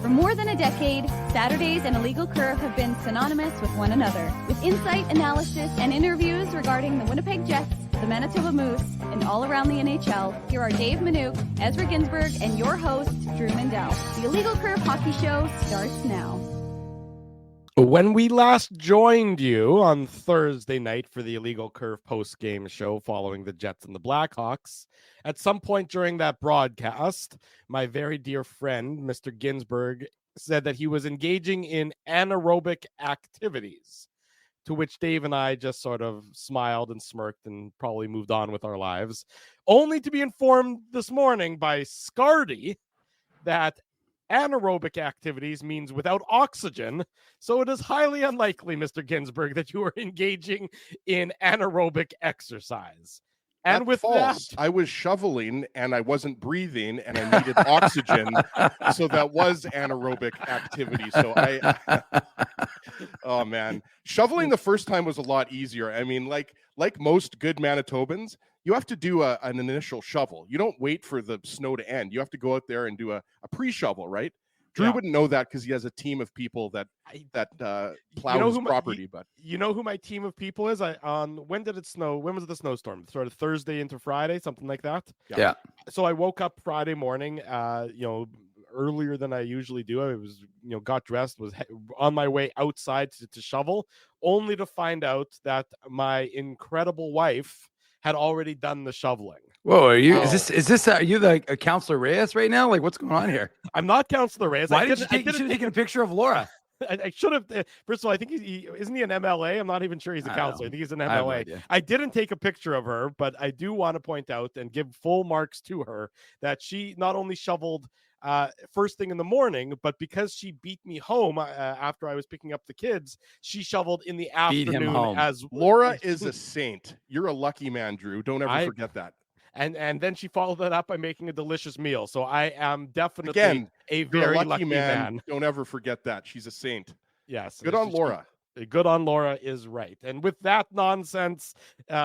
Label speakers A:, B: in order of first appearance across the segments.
A: For more than a decade, Saturdays and Illegal Curve have been synonymous with one another. With insight, analysis, and interviews regarding the Winnipeg Jets, the Manitoba Moose, and all around the NHL, here are Dave Minuk, Ezra Ginsburg, and your host, Drew Mindell. The Illegal Curve Hockey Show starts now.
B: When we last joined you on Thursday night for the Illegal Curve post-game show following the Jets and the Blackhawks, at some point during that broadcast, my very dear friend, Mr. Ginsburg, said that he was engaging in anaerobic activities, to which Dave and I just sort of smiled and smirked and probably moved on with our lives, only to be informed this morning by Scardy that anaerobic activities means without oxygen, so it is highly unlikely, Mr. Ginsburg, that you are engaging in anaerobic exercise. And
C: That's
B: with
C: false.
B: that,
C: I was shoveling and I wasn't breathing and I needed oxygen, so that was anaerobic activity. So oh man, shoveling the first time was a lot easier. I mean, like most good Manitobans, you have to do an initial shovel. You don't wait for the snow to end. You have to go out there and do a pre-shovel, right? Drew wouldn't know that because he has a team of people that plow his property. But
B: you know who my team of people is? When did it snow? When was the snowstorm? Sort of Thursday into Friday, something like that.
D: Yeah.
B: So I woke up Friday morning, earlier than I usually do. I was, got dressed, was on my way outside to shovel, only to find out that my incredible wife had already done the shoveling.
D: Whoa, are you? Is this? Are you the Counselor Reyes right now? Like, what's going on here?
B: I'm not Counselor Reyes.
D: Why did you take? You should have taken a picture of Laura.
B: I should have. First of all, I think isn't he an MLA? I'm not even sure he's a counselor. I think he's an MLA. I didn't take a picture of her, but I do want to point out and give full marks to her that she not only shoveled first thing in the morning, but because she beat me home after I was picking up the kids, she shoveled in the afternoon. As
C: Laura is a saint. You're a lucky man, Drew. Don't ever forget that.
B: And then she followed that up by making a delicious meal. So I am definitely a
C: very
B: very
C: lucky man. Don't ever forget that. She's a saint.
B: Yes.
C: Good on Laura.
B: Good on Laura is right. And with that nonsense,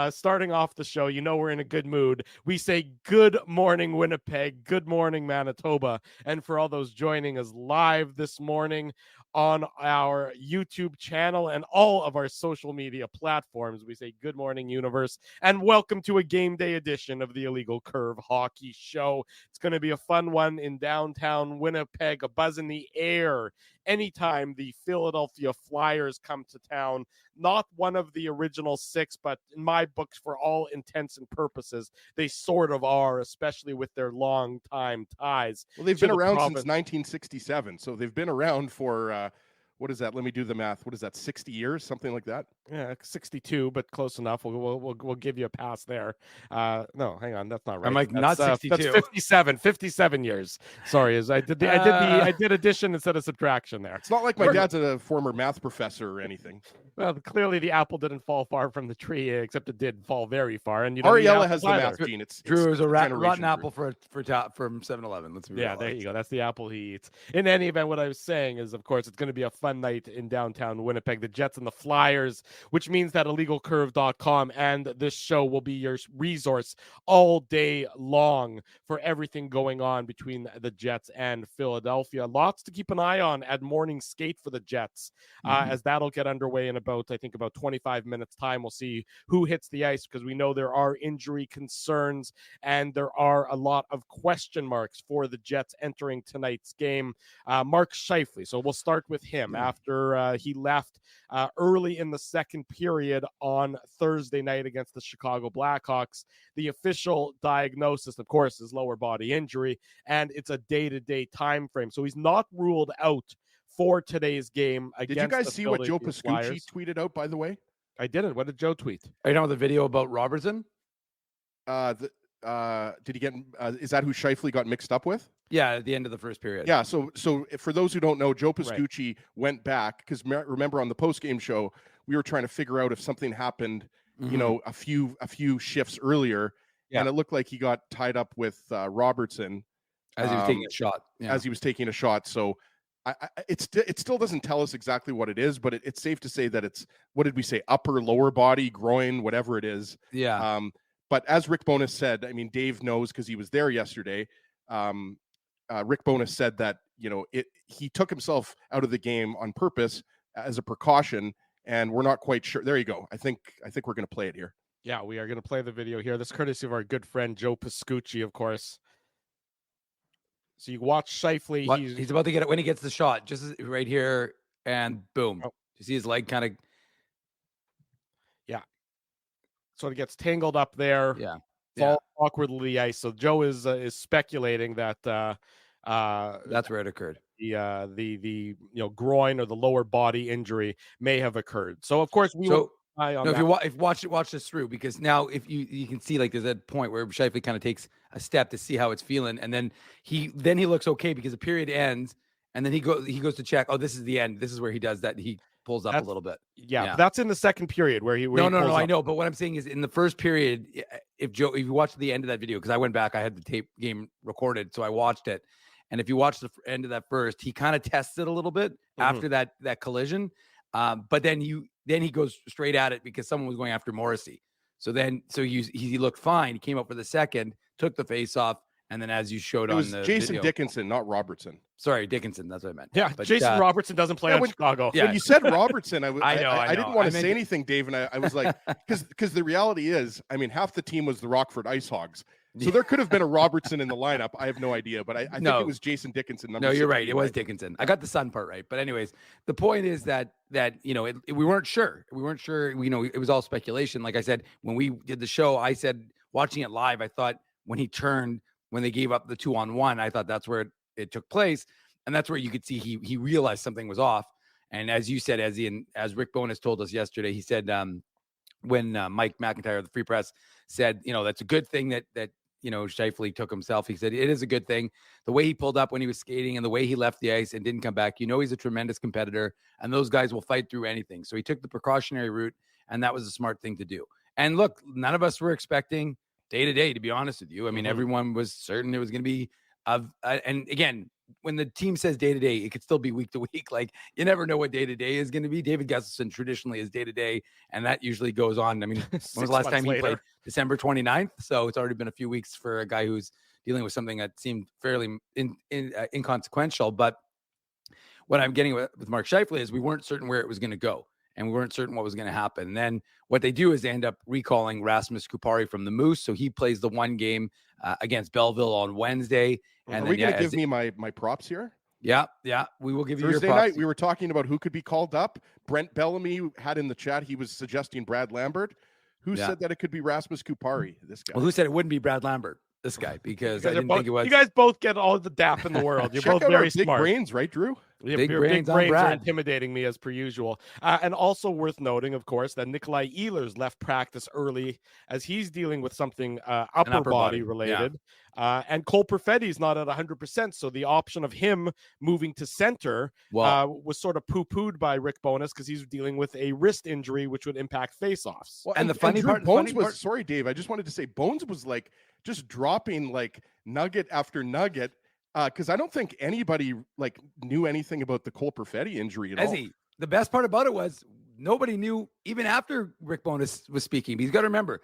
B: starting off the show, we're in a good mood. We say good morning, Winnipeg. Good morning, Manitoba. And for all those joining us live this morning on our YouTube channel and all of our social media platforms, we say good morning, universe, and welcome to a game day edition of the Illegal Curve Hockey Show. It's going to be a fun one in downtown Winnipeg, a buzz in the air anytime the Philadelphia Flyers come to town. Not one of the original six, but in my books, for all intents and purposes, they sort of are, especially with their long time ties.
C: Well, they've been around since 1967, so they've been around for what is that? Let me do the math. What is that? 60 years, something like that.
B: Yeah, 62, but close enough. We'll give you a pass there. No, hang on, that's not right.
D: I'm like, not 62.
B: That's 57 years. Sorry, I did addition instead of subtraction there.
C: It's not like my dad's a former math professor or anything.
B: Well, clearly the apple didn't fall far from the tree, except it did fall very far. And
C: Ariella has the math gene.
D: Drew is a rotten apple from 7-Eleven. Let's be real.
B: There you go. That's the apple he eats. In any event, what I was saying is, of course, it's going to be a fun night in downtown Winnipeg. The Jets and the Flyers, which means that illegalcurve.com and this show will be your resource all day long for everything going on between the Jets and Philadelphia. Lots to keep an eye on at morning skate for the Jets, as that'll get underway in about 25 minutes time. We'll see who hits the ice, because we know there are injury concerns and there are a lot of question marks for the Jets entering tonight's game. Mark Scheifele. So we'll start with him after he left early in the second period on Thursday night against the Chicago Blackhawks. The official diagnosis, of course, is lower body injury, and it's a day-to-day time frame. So he's not ruled out for today's game against.
C: Did you guys see what Joe Pascucci tweeted out, by the way?
B: I didn't. What did Joe tweet?
D: Are you know the video about Robertson?
C: Did he get? Is that who Scheifele got mixed up with?
D: Yeah, at the end of the first period.
C: Yeah. So for those who don't know, Joe Pascucci went back because remember on the post-game show we were trying to figure out if something happened, a few shifts earlier, and it looked like he got tied up with Robertson
D: as he was taking a shot. Yeah.
C: As he was taking a shot. So it still doesn't tell us exactly what it is, but it's safe to say that it's, what did we say, upper, lower body, groin, whatever it is.
D: Yeah.
C: But as Rick Bowness said, I mean, Dave knows because he was there yesterday. Rick Bowness said that he took himself out of the game on purpose as a precaution, and we're not quite sure. There you go. I think we're going to play it here.
B: Yeah, we are going to play the video here. This is courtesy of our good friend Joe Pascucci, of course. So you watch Scheifele.
D: He's about to get it when he gets the shot, just right here, and boom.
B: Oh.
D: You see his leg kind of.
B: Yeah. So it gets tangled up there.
D: Yeah.
B: Fall awkwardly to the ice. So Joe is speculating that
D: that's where it occurred.
B: The groin or the lower body injury may have occurred. So of course we will.
D: If you watch this through, because now if you can see, like, there's that point where Scheifele kind of takes a step to see how it's feeling, and then he looks okay because the period ends, and then he goes to check. Oh, this is the end. This is where he does that. He pulls up a little bit.
B: Yeah, that's in the second period where he.
D: No, I know, but what I'm saying is in the first period, if you watch the end of that video, because I went back, I had the tape game recorded, so I watched it, and if you watch the end of that first, he kind of tests it a little bit after that collision, but then he goes straight at it because someone was going after Morrissey. So he looked fine. He came up for the second, took the face off, and then as you showed
C: it was
D: on the
C: Jason
D: video,
C: Dickinson, not Robertson.
D: Sorry, Dickinson. That's what I meant.
B: Yeah, but Jason Robertson doesn't play on Chicago.
C: When you said Robertson, I didn't want to say
D: it.
C: anything, Dave, and I was like, because the reality is, I mean, half the team was the Rockford Ice Hogs. So there could have been a Robertson in the lineup. I have no idea, but I think it was Jason Dickinson.
D: No, you're right. It was Dickinson. I got the Sun part right. But anyways, the point is that we weren't sure. We weren't sure. It was all speculation. Like I said, when we did the show, I said, watching it live, I thought when they gave up the 2-on-1, I thought that's where it took place. And that's where you could see he realized something was off. And as you said, as Rick Bowness told us yesterday, he said when Mike McIntyre of the Free Press said, that's a good thing that Scheifele took himself. He said it is a good thing. The way he pulled up when he was skating and the way he left the ice and didn't come back, he's a tremendous competitor, and those guys will fight through anything. So he took the precautionary route, and that was a smart thing to do. And look, none of us were expecting day-to-day, to be honest with you. I mean, everyone was certain it was going to be and again, when the team says day-to-day, it could still be week to week. Like, you never know what day-to-day is going to be. David Gustafsson traditionally is day-to-day, and that usually goes on. I mean, when was the last time he played? December 29th. So it's already been a few weeks for a guy who's dealing with something that seemed fairly inconsequential. But what I'm getting with Mark Scheifele is we weren't certain where it was going to go, and we weren't certain what was going to happen. And then what they do is they end up recalling Rasmus Kupari from the Moose. So he plays the one game against Belleville on Wednesday. And
C: are we going to give me my props here?
D: Yeah. We will give you
C: Thursday
D: your props.
C: night, we were talking about who could be called up. Brent Bellamy had in the chat, he was suggesting Brad Lambert. Who said that it could be Rasmus Kupari, this guy?
D: Well, who said it wouldn't be Brad Lambert, this guy? Because I didn't think it was.
B: You guys both get all the dap in the world. You're
C: Check
B: both
C: out
B: very
C: our big
B: smart.
C: brains, right, Drew?
B: Yeah,
D: big
B: your
D: brains
B: big
D: on
B: brains are
D: Brad.
B: intimidating me as per usual. And also worth noting, of course, that Nikolai Ehlers left practice early as he's dealing with something upper body related.
D: Yeah.
B: And Cole Perfetti's not at 100%. So the option of him moving to center was sort of poo-pooed by Rick Bowness because he's dealing with a wrist injury, which would impact faceoffs.
C: Well,
D: and the funny part,
C: Bones was, sorry, Dave, I just wanted to say Bones was like just dropping like nugget after nugget. Because I don't think anybody like knew anything about the Cole Perfetti injury at all.
D: The best part about it was nobody knew even after Rick Bowness was speaking. But you got to remember,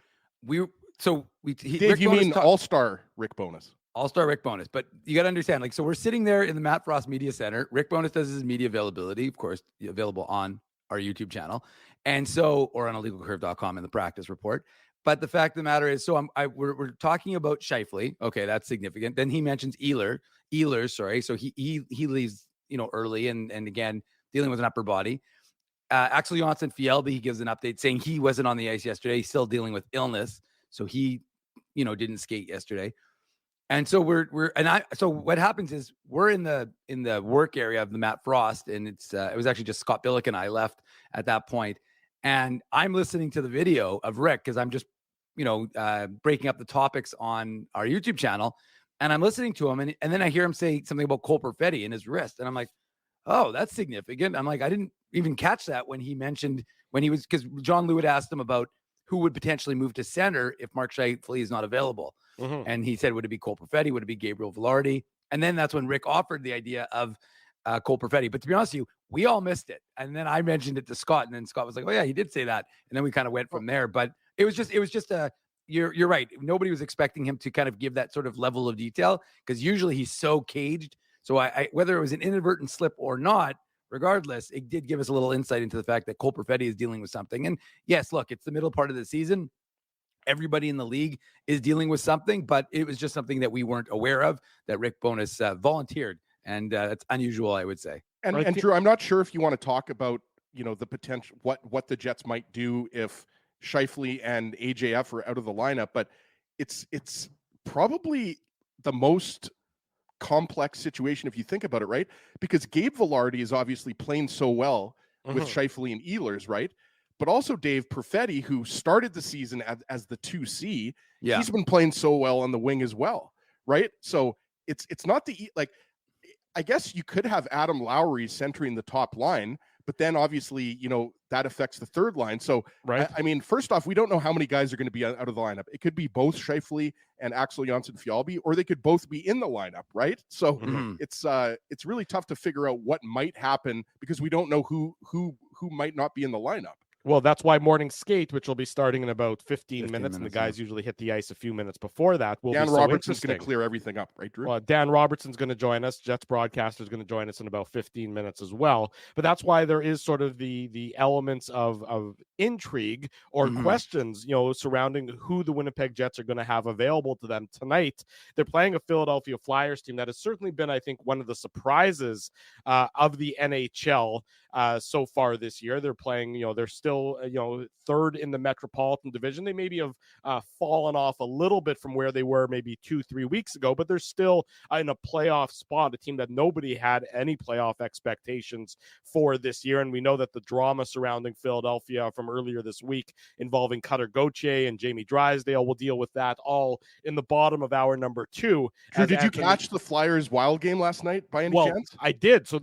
D: Dave,
C: you mean All-Star Rick Bowness?
D: All-Star Rick Bowness. But you got to understand, like, so we're sitting there in the Matt Frost Media Center. Rick Bowness does his media availability, of course, available on our YouTube channel, or on illegalcurve.com in the practice report. But the fact of the matter is, we're talking about Scheifele. Okay, that's significant. Then he mentions Ehlers, sorry. So he leaves, early and again, dealing with an upper body. Axel Jonsson Fjällby, he gives an update saying he wasn't on the ice yesterday. He's still dealing with illness. So he, didn't skate yesterday. And so so what happens is we're in the work area of the Matt Frost, and it was actually just Scott Billick and I left at that point. And I'm listening to the video of Rick because I'm just, breaking up the topics on our YouTube channel. And I'm listening to him. And then I hear him say something about Cole Perfetti in his wrist. And I'm like, oh, that's significant. I'm like, I didn't even catch that when he mentioned because John Lewitt asked him about who would potentially move to center if Mark Scheifele is not available.
B: Mm-hmm.
D: And he said, would it be Cole Perfetti? Would it be Gabriel Velarde? And then that's when Rick offered the idea of Cole Perfetti. But to be honest with you, we all missed it. And then I mentioned it to Scott, and then Scott was like, oh yeah, he did say that. And then we kind of went from there. But it was just you're right. Nobody was expecting him to kind of give that sort of level of detail because usually he's so caged. So I whether it was an inadvertent slip or not, regardless, it did give us a little insight into the fact that Cole Perfetti is dealing with something. And yes, look, it's the middle part of the season. Everybody in the league is dealing with something, but it was just something that we weren't aware of that Rick Bowness volunteered. And it's unusual, I would say.
C: And Drew, I'm not sure if you want to talk about, the potential, what the Jets might do if Scheifele and AJF are out of the lineup, but it's probably the most complex situation if you think about it, right? Because Gabe Vilardi is obviously playing so well with Scheifele and Ehlers, right? But also Dave Perfetti, who started the season as the 2C, he's been playing so well on the wing as well, right? So it's not I guess you could have Adam Lowry centering the top line, but then obviously, that affects the third line. So,
B: right.
C: I mean, first off, we don't know how many guys are going to be out of the lineup. It could be both Scheifele and Axel Jonsson-Fjällby, or they could both be in the lineup, right? So it's really tough to figure out what might happen because we don't know who might not be in the lineup.
B: Well, that's why morning skate, which will be starting in about 15 minutes, and the guys usually hit the ice a few minutes before that. Will
C: Dan
B: be so
C: Robertson's going to clear everything up, right, Drew?
B: Well, Dan Robertson's going to join us. Jets broadcaster is going to join us in about 15 minutes as well. But that's why there is sort of the elements of intrigue or questions, surrounding who the Winnipeg Jets are going to have available to them tonight. They're playing a Philadelphia Flyers team that has certainly been, I think, one of the surprises of the NHL so far this year. They're playing, they're still, third in the Metropolitan Division. They maybe have fallen off a little bit from where they were maybe 2-3 weeks ago, but they're still in a playoff spot, a team that nobody had any playoff expectations for this year. And we know that the drama surrounding Philadelphia from earlier this week involving Cutter Gauthier and Jamie Drysdale, we'll deal with that all in the bottom of hour number 2.
C: Drew, did you catch the Flyers Wild game last night by any chance?
B: I did. So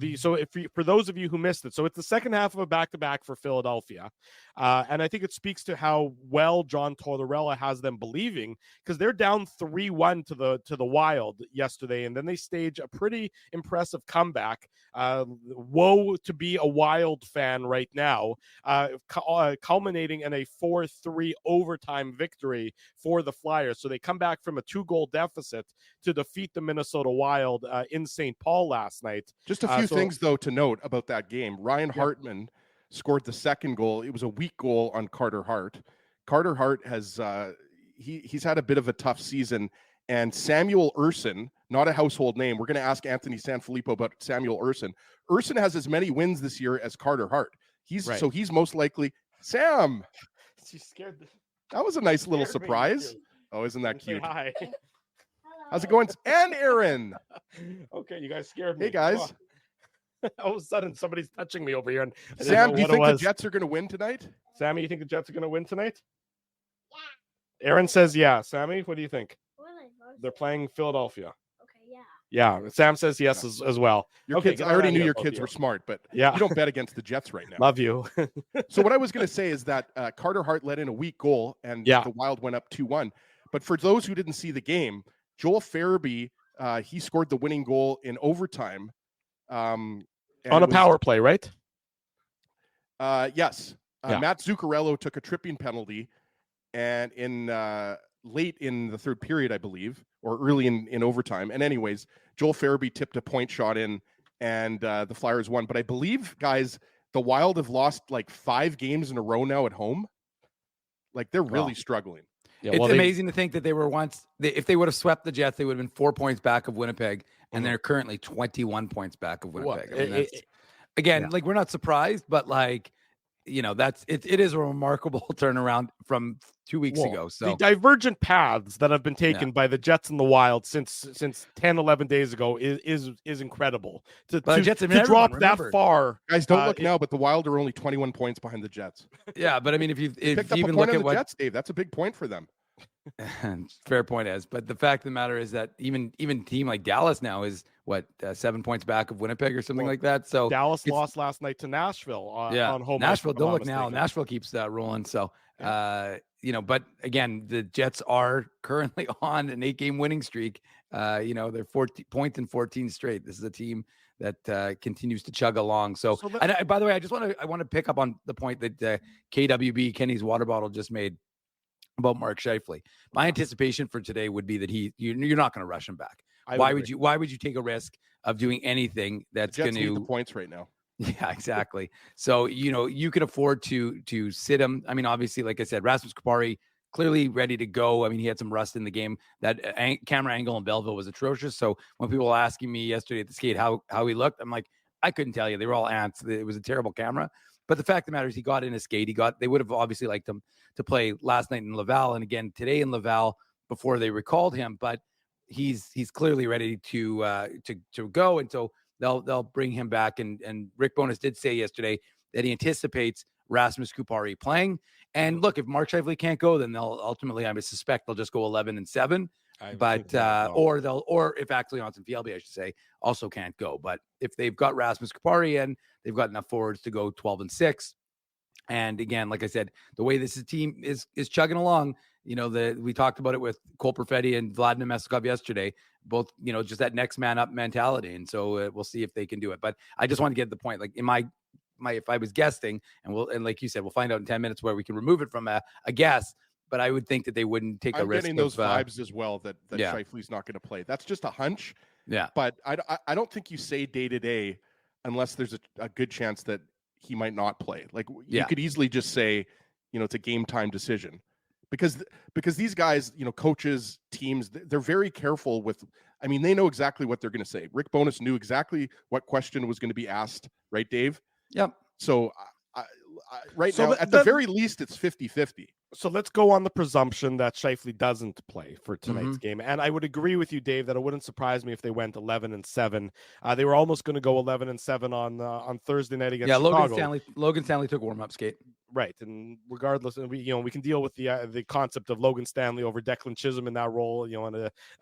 B: for those of you who missed it, so it's the second half of a back-to-back for Philadelphia. And I think it speaks to how well John Tortorella has them believing, because they're down 3-1 to the Wild yesterday, and then they stage a pretty impressive comeback. Woe to be a Wild fan right now, culminating in a 4-3 overtime victory for the Flyers. So they come back from a 2-goal deficit to defeat the Minnesota Wild in St. Paul last night.
C: Just a few things, though, to note about that game. Ryan Hartman scored the second goal. It was a weak goal on Carter Hart. Carter Hart has he's had a bit of a tough season, and Samuel Urson, not a household name. We're going to ask Anthony Sanfilippo about Samuel Urson. Urson has as many wins this year as Carter Hart. So he's most likely Sam.
B: She scared.
C: That was a nice little surprise. Oh, isn't that cute?
B: Hi.
C: How's it going? And Aaron.
B: Okay, you guys scared me.
C: Hey guys.
B: All of a sudden, somebody's touching me over here. And
C: Sam, do you think the Jets are going to win tonight?
B: Sammy, you think the Jets are going to win tonight? Yeah. Aaron says yeah. Sammy, what do you think? They're playing Philadelphia.
E: Okay, yeah.
B: Yeah. Sam says yes as well.
C: Your kids, I already knew your kids were smart, but you don't bet against the Jets right now.
B: Love you.
C: So what I was going to say is that Carter Hart let in a weak goal, and the Wild went up 2-1. But for those who didn't see the game, Joel Farabee, he scored the winning goal in overtime.
B: On a power play, right?
C: Yes. Matt Zuccarello took a tripping penalty, and in late in the third period, I believe, or early in overtime. And anyways, Joel Farabee tipped a point shot in, and the Flyers won. But I believe, guys, the Wild have lost like 5 games in a row now at home. Like they're really struggling.
D: Yeah, it's amazing to think that they were if they would have swept the Jets, they would have been 4 points back of Winnipeg, and they're currently 21 points back of Winnipeg. I mean, we're not surprised, but it is a remarkable turnaround from 2 weeks ago. So
B: the divergent paths that have been taken by the Jets and the Wild since 10, 11 days ago is incredible. To drop that far.
C: Guys, don't look now, but the Wild are only 21 points behind the Jets.
D: Yeah, but I mean, if you even
C: look at the Jets, Dave, that's a big point for them.
D: Fair point, Ez. But the fact of the matter is that even team like Dallas now is 7 points back of Winnipeg or something like that. So
B: Dallas lost last night to Nashville on home.
D: Nashville, don't look now. Nashville keeps that rolling. So but again, the Jets are currently on an 8-game winning streak. They're 14 points in 14 straight. This is a team that continues to chug along. So and by the way, I want to pick up on the point that KWB, Kenny's water bottle, just made. about Mark Scheifele. My anticipation for today would be that you're not going to rush him back.
B: I
D: Why
B: agree.
D: would you? Why would you take a risk of doing anything that's
C: The
D: going
C: Jets need the
D: to?
C: points right now.
D: Yeah, exactly. So you can afford to sit him. I mean, obviously, like I said, Rasmus Kupari clearly ready to go. I mean, he had some rust in the game. That camera angle in Belleville was atrocious. So when people were asking me yesterday at the skate how he looked, I'm like, I couldn't tell you. They were all ants. It was a terrible camera. But the fact of the matter is, he got in a skate. They would have obviously liked him to play last night in Laval and again today in Laval before they recalled him. But he's clearly ready to go, and so they'll bring him back. And Rick Bowness did say yesterday that he anticipates Rasmus Kupari playing. And look, if Mark Scheifele can't go, then they'll ultimately, I would suspect, they'll just go 11-7. But or if Axel Jonsson-Fjällby, I should say, also can't go. But if they've got Rasmus Kupari in, they've got enough forwards to go 12-6. And again, like I said, the way this team is chugging along, we talked about it with Cole Perfetti and Vladimir Mestikov yesterday, both, just that next man up mentality. And so we'll see if they can do it. But I just want to get the point, like in my if I was guessing, and like you said, we'll find out in 10 minutes where we can remove it from a guess. But I would think that they wouldn't take a risk.
C: I'm getting those vibes as well that Scheifele's not going to play. That's just a hunch.
D: Yeah.
C: But I don't think you say day to day unless there's a good chance that he might not play. Like you could easily just say, it's a game time decision. Because these guys, coaches, teams, they're very careful with. I mean, they know exactly what they're going to say. Rick Bowness knew exactly what question was going to be asked, right, Dave?
D: Yep.
C: So now, at the very least, it's 50-50.
B: So let's go on the presumption that Scheifele doesn't play for tonight's game. And I would agree with you, Dave, that it wouldn't surprise me if they went 11-7. They were almost going to go 11-7 on Thursday night against Chicago.
D: Logan Stanley took warm-up skate.
B: Right. And regardless, we can deal with the concept of Logan Stanley over Declan Chisholm in that role,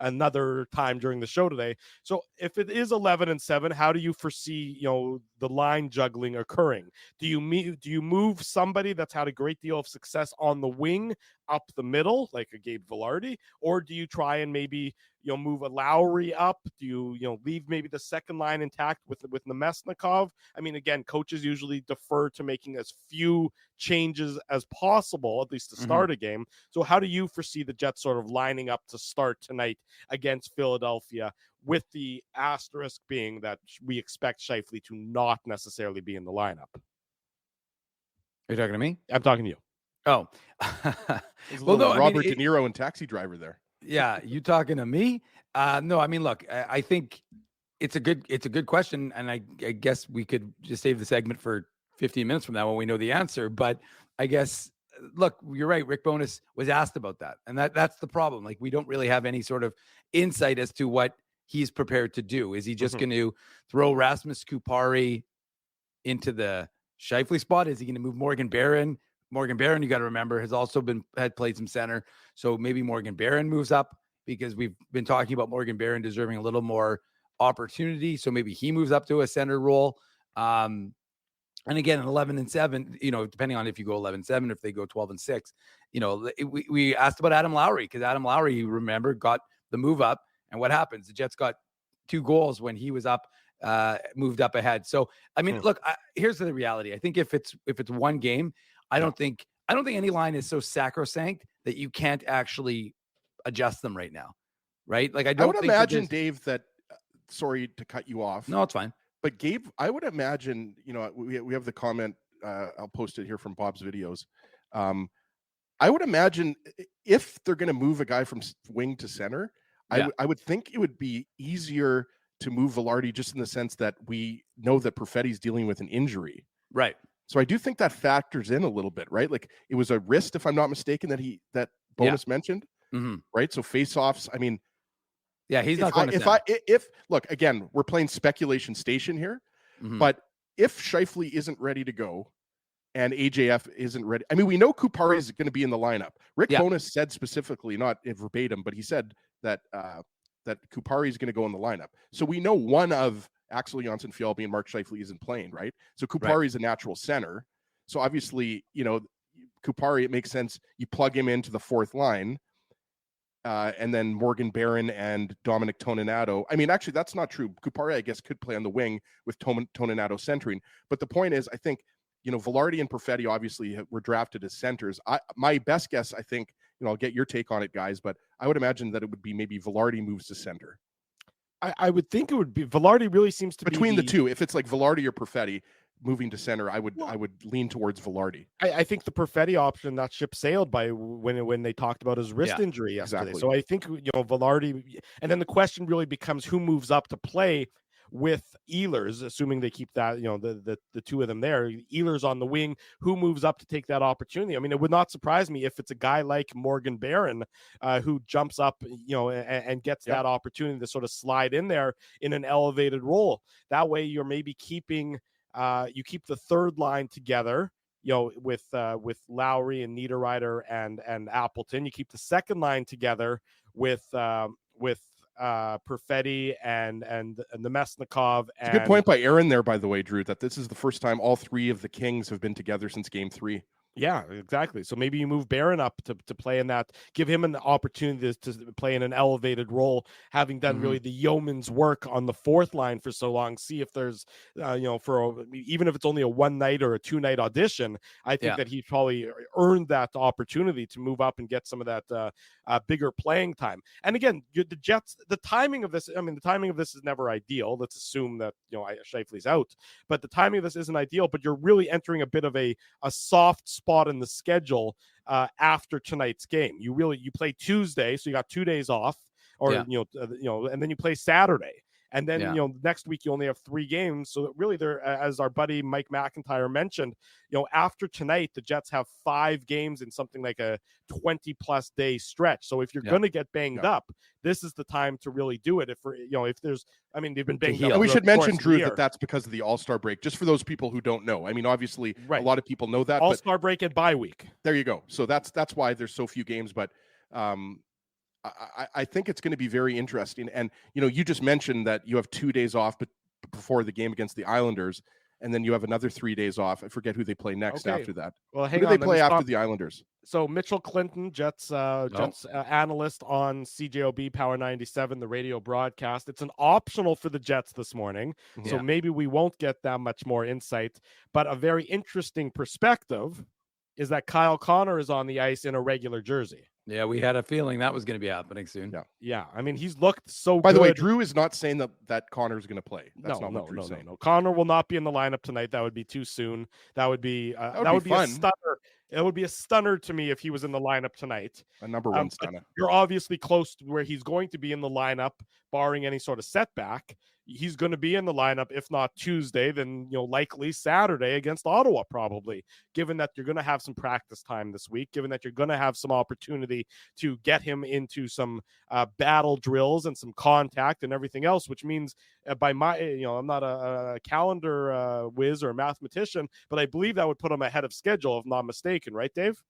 B: another time during the show today. So if it is 11-7, how do you foresee, the line juggling occurring? Do you move somebody that's had a great deal of success on the wing up the middle, like a Gabe Vilardi, or do you try and maybe move a Lowry up? Do you leave maybe the second line intact with Nemesnikov? I mean, again, coaches usually defer to making as few changes as possible, at least to start a game. So how do you foresee the Jets sort of lining up to start tonight against Philadelphia, with the asterisk being that we expect Scheifele to not necessarily be in the lineup?
D: Are you talking to me?
B: I'm talking to you.
D: Oh,
C: well, no, Robert De Niro and Taxi Driver there.
D: Yeah, you talking to me? No, I mean, look, I think it's a good question, and I guess we could just save the segment for 15 minutes from now when we know the answer. But I guess, look, you're right. Rick Bowness was asked about that, and that's the problem. Like, we don't really have any sort of insight as to what he's prepared to do. Is he just going to throw Rasmus Kupari into the Scheifele spot? Is he going to move Morgan Barron? Morgan Barron, you got to remember, has also had played some center. So maybe Morgan Barron moves up, because we've been talking about Morgan Barron deserving a little more opportunity. So maybe he moves up to a center role. And again, 11-7, depending on if you go 11-7, if they go 12-6, we asked about Adam Lowry, because Adam Lowry, you remember, got the move up. And what happens? The Jets got 2 goals when he was up, moved up ahead. So, I mean, look, here's the reality. I think if it's one game, I don't think any line is so sacrosanct that you can't actually adjust them right now, right? Like, I would
C: imagine, Dave, that sorry to cut you off.
D: No, it's fine.
C: But Gabe, I would imagine, we have the comment. I'll post it here from Bob's videos. I would imagine if they're going to move a guy from wing to center, I would think it would be easier to move Vilardi, just in the sense that we know that Perfetti's dealing with an injury,
D: right?
C: So I do think that factors in a little bit, right? Like, it was a wrist, if I'm not mistaken, that Bowness mentioned, right? So face-offs, I mean,
D: yeah, he's not going to.
C: If look, again, we're playing speculation station here, but if Scheifele isn't ready to go and AJF isn't ready, I mean, we know Kupari is going to be in the lineup. Rick Bowness said specifically, not verbatim, but he said that that Kupari is going to go in the lineup. So we know one of Axel Jonsson-Fjällby and Mark Scheifele isn't playing, right? So Kupari is a natural center. So obviously, Kupari, it makes sense. You plug him into the fourth line, and then Morgan Barron and Dominic Toninato. I mean, actually, that's not true. Kupari, I guess, could play on the wing with Toninato centering. But the point is, I think, Vilardi and Perfetti obviously were drafted as centers. My best guess, I think, I'll get your take on it, guys, but I would imagine that it would be maybe Velarde moves to center.
B: I would think it would be Velarde. Really seems to
C: Between
B: be
C: the two, if it's like Velarde or Perfetti moving to center, I would
B: Well-
C: lean towards Velarde.
B: I think the Perfetti option, that ship sailed by when they talked about his wrist
D: Yeah,
B: injury yesterday.
C: exactly.
B: So I think Velarde, and then the question really becomes who moves up to play with Ehlers, assuming they keep that the two of them there. Ehlers on the wing, who moves up to take that opportunity? I mean, it would not surprise me if it's a guy like Morgan Barron who jumps up, and gets that opportunity to sort of slide in there in an elevated role. That way, you're maybe keeping. You keep the third line together, with Lowry and Niederreiter and Appleton. You keep the second line together with Perfetti and the Mesnikov.
C: It's a good point by Aaron there, by the way, Drew, that this is the first time all three of the Kings have been together since Game 3.
B: Yeah, exactly. So maybe you move Barron up to play in that, give him an opportunity to play in an elevated role, having done really the yeoman's work on the fourth line for so long. See if there's, even if it's only a one night or a 2-night audition, I think that he probably earned that opportunity to move up and get some of that bigger playing time. And again, the Jets, the timing of this is never ideal. Let's assume that, Scheifele's out, but the timing of this isn't ideal, but you're really entering a bit of a soft spot in the schedule after tonight's game. You play Tuesday, so you got 2 days off, or and then you play Saturday, and then next week you only have 3 games. So really, there, as our buddy Mike McIntyre mentioned, after tonight the Jets have 5 games in something like a 20+ day stretch. So if you're going to get banged up, this is the time to really do it. If there's, they've been banged up.
C: And we should mention, Drew, that that's because of the All-Star break, just for those people who don't know. I mean, obviously, a lot of people know that.
B: All-Star break and bye week.
C: There you go. So that's why there's so few games. But I think it's going to be very interesting. And, you just mentioned that you have 2 days off before the game against the Islanders, and then you have another 3 days off. I forget who they play next after that.
B: Well,
C: who do they play after the Islanders?
B: So Mitchell Clinton, Jets analyst on CJOB Power 97, the radio broadcast. It's an optional for the Jets this morning, so maybe we won't get that much more insight. But a very interesting perspective is that Kyle Connor is on the ice in a regular jersey.
D: Yeah, we had a feeling that was going to be happening soon.
B: Yeah. I mean, he's looked so
C: By
B: good.
C: the way, Drew is not saying that Connor's going to play. That's not what Drew's saying.
B: No. Connor will not be in the lineup tonight. That would be too soon. That would be a stunner. It would be a stunner to me if he was in the lineup tonight.
C: A number one stunner.
B: You're obviously close to where he's going to be in the lineup, barring any sort of setback. He's going to be in the lineup, if not Tuesday, then likely Saturday against Ottawa, probably, given that you're going to have some practice time this week, given that you're going to have some opportunity to get him into some battle drills and some contact and everything else, which means by my, I'm not a calendar whiz or a mathematician, but I believe that would put him ahead of schedule, if not mistaken, right, Dave?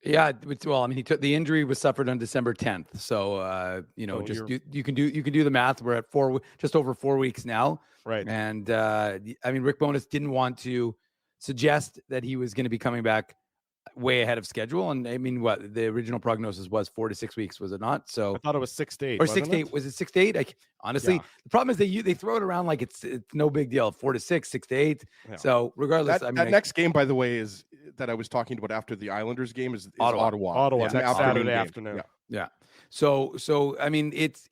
D: Yeah, well, he took the injury was suffered on December 10th. So, you can do the math. We're at just over 4 weeks now.
B: Right.
D: And Rick Bowness didn't want to suggest that he was going to be coming back way ahead of schedule. And what the original prognosis was 4 to 6 weeks, was it not? So
B: I thought it was 6 to 8.
D: Or 6 to 8. Was it 6 to 8? Honestly, the problem is they throw it around like it's no big deal. 4 to 6, 6 to 8. Yeah. So regardless,
C: that next game, by the way, is that I was talking about after the Islanders game is
D: Ottawa.
B: Ottawa
C: next
B: Saturday afternoon.
D: Yeah. So it's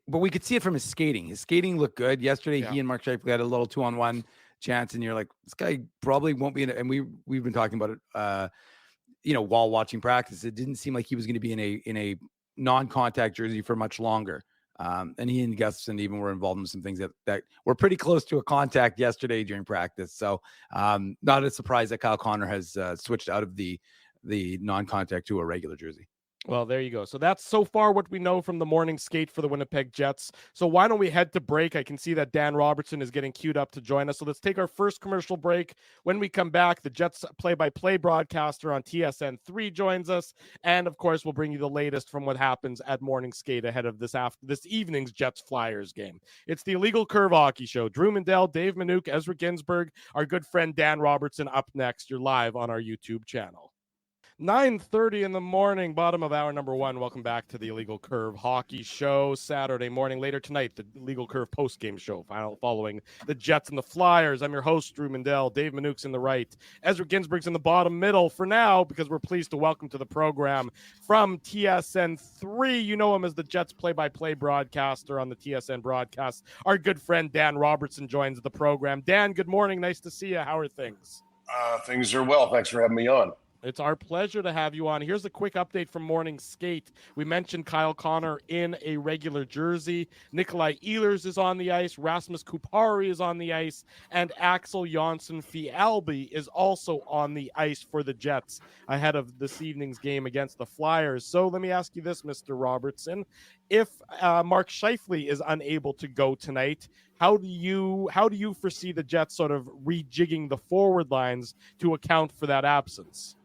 D: but we could see it from his skating. His skating looked good yesterday. He and Mark Scheifele had a little 2-on-1 chance, and you're like, this guy probably won't be in it. And we've been talking about it, while watching practice. It didn't seem like he was going to be in a non-contact jersey for much longer. And he and Gustafsson even were involved in some things that were pretty close to a contact yesterday during practice. So not a surprise that Kyle Connor has switched out of the non-contact to a regular jersey.
B: Well, there you go. So that's so far what we know from the morning skate for the Winnipeg Jets. So why don't we head to break? I can see that Dan Robertson is getting queued up to join us. So let's take our first commercial break. When we come back, the Jets play-by-play broadcaster on TSN3 joins us. And, of course, we'll bring you the latest from what happens at morning skate ahead of this evening's Jets-Flyers game. It's the Illegal Curve Hockey Show. Drew Mandel, Dave Minuk, Ezra Ginsburg, our good friend Dan Robertson up next. You're live on our YouTube channel. 9:30 in the morning, bottom of hour number 1. Welcome back to the Illegal Curve Hockey Show. Saturday morning, later tonight, the Illegal Curve post-game show, following the Jets and the Flyers. I'm your host, Drew Mandel. Dave Manuke's in the right. Ezra Ginsburg's in the bottom middle for now, because we're pleased to welcome to the program from TSN 3. You know him as the Jets play-by-play broadcaster on the TSN broadcast. Our good friend Dan Robertson joins the program. Dan, good morning. Nice to see you. How are things?
E: Things are well. Thanks for having me on.
B: It's our pleasure to have you on. Here's a quick update from morning skate. We mentioned Kyle Connor in a regular jersey. Nikolai Ehlers is on the ice. Rasmus Kupari is on the ice. And Axel Jonsson-Fjällby is also on the ice for the Jets ahead of this evening's game against the Flyers. So let me ask you this, Mr. Robertson. If Mark Scheifele is unable to go tonight, how do you foresee the Jets sort of rejigging the forward lines to account for that absence?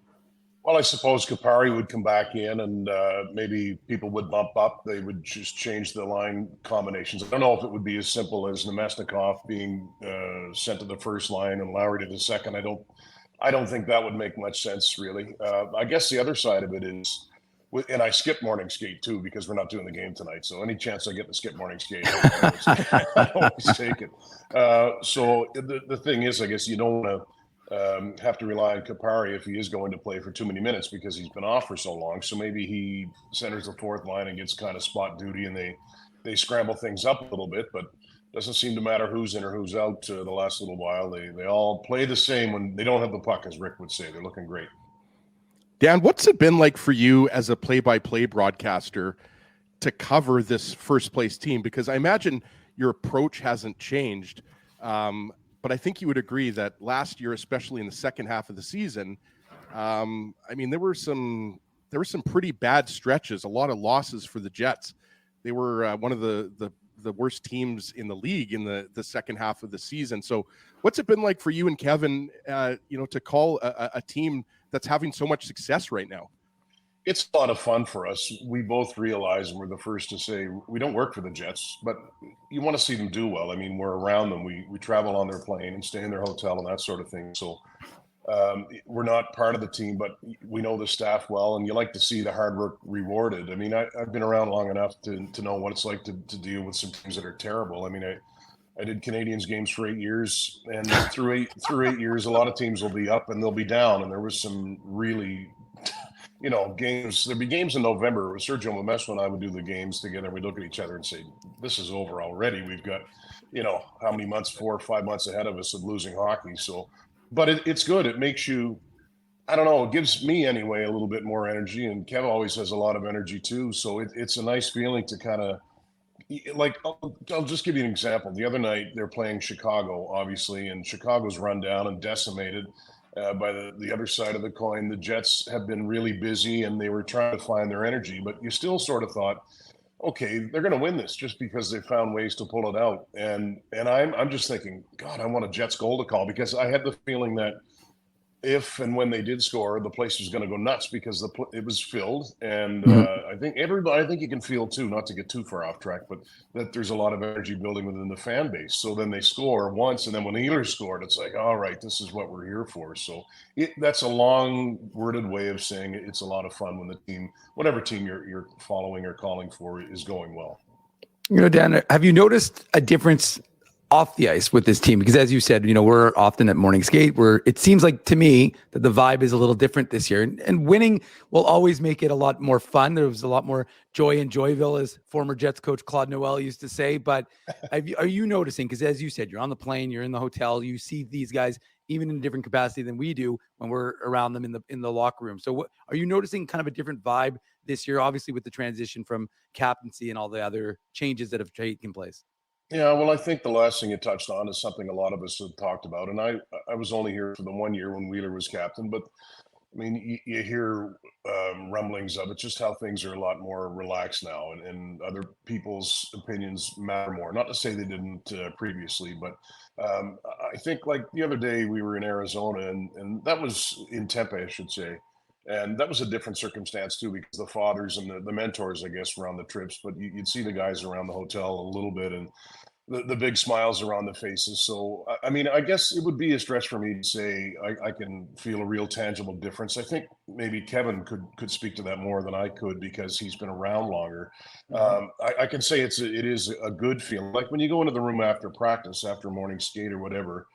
E: Well, I suppose Kupari would come back in and maybe people would bump up. They would just change the line combinations. I don't know if it would be as simple as Nemesnikov being sent to the first line and Lowry to the second. I don't think that would make much sense, really. I guess the other side of it is, and I skip morning skate too because we're not doing the game tonight. So any chance I get to skip morning skate, I always take it. So the thing is, I guess you don't want to have to rely on Kupari if he is going to play for too many minutes because he's been off for so long. So maybe he centers the fourth line and gets kind of spot duty, and they scramble things up a little bit. But it doesn't seem to matter who's in or who's out the last little while. They all play the same when they don't have the puck, as Rick would say. They're looking great.
C: Dan, what's it been like for you as a play-by-play broadcaster to cover this first-place team? Because I imagine your approach hasn't changed. But I think you would agree that last year, especially in the second half of the season, I mean, there were some pretty bad stretches, a lot of losses for the Jets. They were one of the worst teams in the league in the second half of the season. So what's it been like for you and Kevin, to call a team that's having so much success right now?
E: It's a lot of fun for us. We both realize, and we're the first to say, we don't work for the Jets, but you want to see them do well. I mean, we're around them. We travel on their plane and stay in their hotel and that sort of thing. So we're not part of the team, but we know the staff well, and you like to see the hard work rewarded. I mean, I've been around long enough to know what it's like to deal with some teams that are terrible. I mean, I did Canadiens games for 8 years, and through eight years, a lot of teams will be up and they'll be down. And there was some really games. There'd be games in November with Sergio Momesso and I would do the games together. We'd look at each other and say, this is over already. We've got, how many months, 4 or 5 months ahead of us of losing hockey. So, but it's good. It makes you, I don't know, it gives me anyway, a little bit more energy. And Kev always has a lot of energy too. So it's a nice feeling to kind of, like, I'll just give you an example. The other night they're playing Chicago, obviously, and Chicago's run down and decimated. By the other side of the coin, the Jets have been really busy and they were trying to find their energy, but you still sort of thought, okay, they're going to win this just because they found ways to pull it out. And I'm just thinking, God, I want a Jets goal to call, because I had the feeling that if and when they did score, the place was going to go nuts because it was filled. And I think you can feel too, not to get too far off track, but that there's a lot of energy building within the fan base. So then they score once, and then when the Ehlers scored, it's like, all right, this is what we're here for. So that's a long worded way of saying it's a lot of fun when the team, whatever team you're following or calling for, is going well.
D: Dan, have you noticed a difference off the ice with this team? Because as you said, we're often at morning skate where it seems like to me that the vibe is a little different this year, and winning will always make it a lot more fun. There was a lot more joy in Joyville, as former Jets coach Claude Noel used to say. But are you noticing, because as you said, you're on the plane, you're in the hotel, you see these guys even in a different capacity than we do when we're around them in the locker room. So are you noticing kind of a different vibe this year, obviously with the transition from captaincy and all the other changes that have taken place?
E: Yeah, well, I think the last thing you touched on is something a lot of us have talked about. And I was only here for the 1 year when Wheeler was captain, but I mean, you hear rumblings of it, just how things are a lot more relaxed now, and other people's opinions matter more. Not to say they didn't previously, but I think, like the other day we were in Arizona, and that was in Tempe, I should say. And that was a different circumstance too, because the fathers and the mentors, I guess, were on the trips, but you'd see the guys around the hotel a little bit. And the big smiles are on the faces. So, I mean, I guess it would be a stretch for me to say I can feel a real tangible difference. I think maybe Kevin could speak to that more than I could because he's been around longer. I can say it is a good feeling. Like when you go into the room after practice, after morning skate or whatever,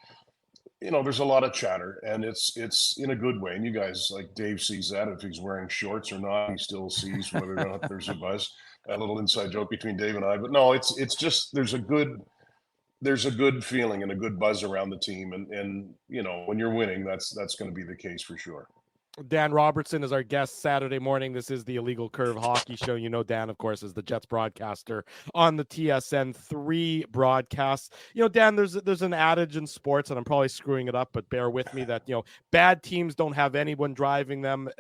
E: there's a lot of chatter, and it's in a good way. And you guys, like Dave, sees that if he's wearing shorts or not. He still sees whether or not there's a buzz. A little inside joke between Dave and I, but no, it's just there's a good feeling and a good buzz around the team, and when you're winning, that's going to be the case for sure.
B: Dan Robertson is our guest Saturday morning. This is the Illegal Curve Hockey Show. You know, Dan, of course, is the Jets broadcaster on the TSN 3 broadcast. Dan, there's an adage in sports, and I'm probably screwing it up, but bear with me, that, bad teams don't have anyone driving them.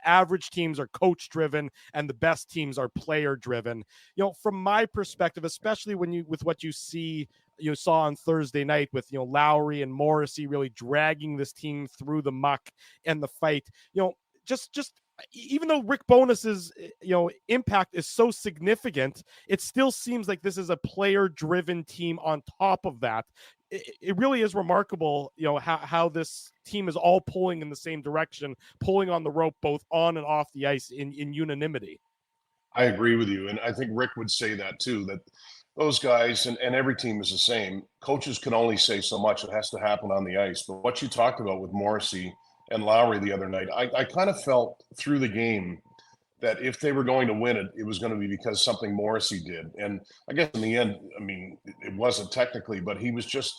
B: Average teams are coach driven and the best teams are player driven. From my perspective, especially with what you saw on Thursday night with Lowry and Morrissey really dragging this team through the muck and the fight, just even though Rick Bowness's impact is so significant, it still seems like this is a player driven team. On top of that, it really is remarkable, how this team is all pulling in the same direction, pulling on the rope, both on and off the ice in unanimity.
E: I agree with you. And I think Rick would say that too, that those guys and every team is the same. Coaches can only say so much. It has to happen on the ice. But what you talked about with Morrissey and Lowry the other night, I kind of felt through the game that if they were going to win it, it was going to be because something Morrissey did. And I guess in the end, I mean, it wasn't technically, but he was just,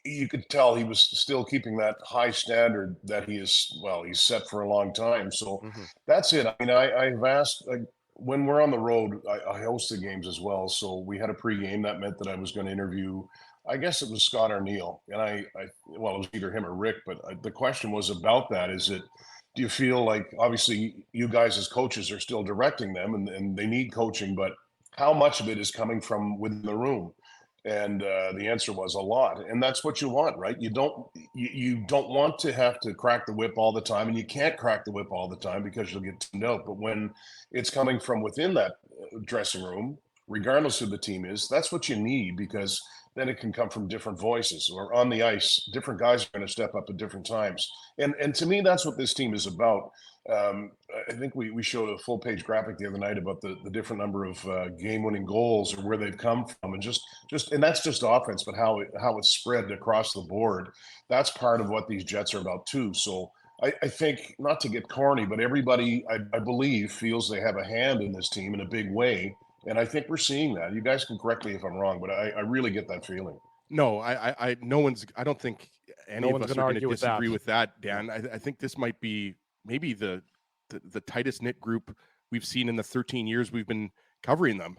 E: you could tell he was still keeping that high standard that he's set for a long time. So that's it. I mean, I've asked, when we're on the road, I host the games as well. So we had a pregame. That meant that I was going to interview, I guess it was Scott Arniel. And it was either him or Rick, but the question was about that. Do you feel like, obviously you guys as coaches are still directing them and they need coaching, but how much of it is coming from within the room? And the answer was a lot. And that's what you want, right? You don't want to have to crack the whip all the time, and you can't crack the whip all the time because you'll get tuned out. But when it's coming from within that dressing room, regardless who the team is, that's what you need, because then it can come from different voices. Or on the ice, different guys are going to step up at different times. And to me, that's what this team is about. I think we showed a full page graphic the other night about the different number of game-winning goals or where they've come from, and just and that's just offense, but how it's spread across the board. That's part of what these Jets are about too. So I think, not to get corny, but everybody I believe feels they have a hand in this team in a big way. And I think we're seeing that. You guys can correct me if I'm wrong, but I really get that feeling.
C: No, I don't think any of us are going to disagree with that, Dan. I think this might be maybe the tightest knit group we've seen in the 13 years we've been covering them.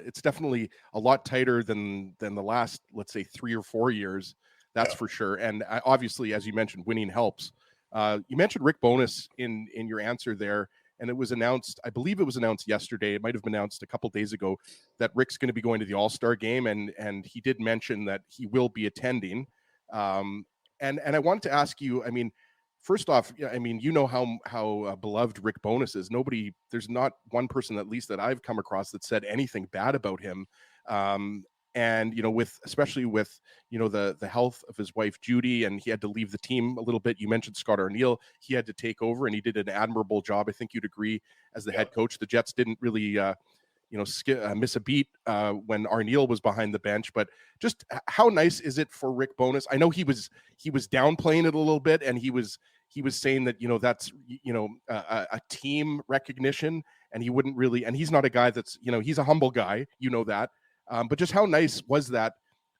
C: It's definitely a lot tighter than the last, let's say, 3 or 4 years. That's for sure. And obviously, as you mentioned, winning helps. You mentioned Rick Bowness in your answer there. And it was announced, I believe it was announced yesterday, it might have been announced a couple days ago, that Rick's going to be going to the All-Star game. And he did mention that he will be attending. And I wanted to ask you, I mean, first off, I mean, how beloved Rick Bowness is. There's not one person, at least that I've come across, that said anything bad about him. And, especially with the health of his wife, Judy, and he had to leave the team a little bit. You mentioned Scott Arniel. He had to take over, and he did an admirable job. I think you'd agree as the head coach. The Jets didn't really, miss a beat when Arniel was behind the bench. But just how nice is it for Rick Bowness? I know he was downplaying it a little bit, and he was saying that, that's, a team recognition, and he wouldn't really, and he's not a guy that's, he's a humble guy, that. But just how nice was that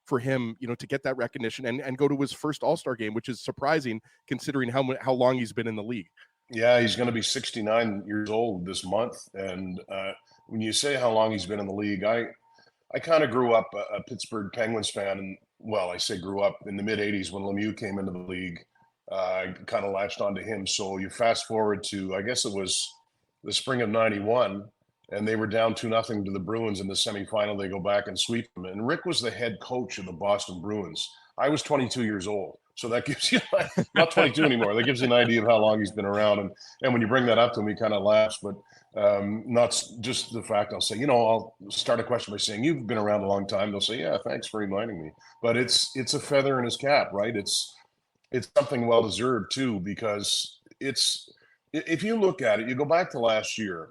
C: for him, to get that recognition and go to his first All-Star game, which is surprising considering how long he's been in the league.
E: Yeah, he's going to be 69 years old this month. And when you say how long he's been in the league, I kind of grew up a Pittsburgh Penguins fan. And, I say grew up in the mid-'80s when Lemieux came into the league. I kind of latched onto him. So you fast forward to, I guess it was the spring of 91. And they were down 2-0 to the Bruins in the semifinal. They go back and sweep them. And Rick was the head coach of the Boston Bruins. I was 22 years old. So that gives you not 22 anymore. That gives you an idea of how long he's been around. And when you bring that up to him, he kind of laughs. But not just the fact I'll say, I'll start a question by saying, you've been around a long time. They'll say, yeah, thanks for reminding me. But it's a feather in his cap, right? It's something well deserved too, because if you look at it, you go back to last year,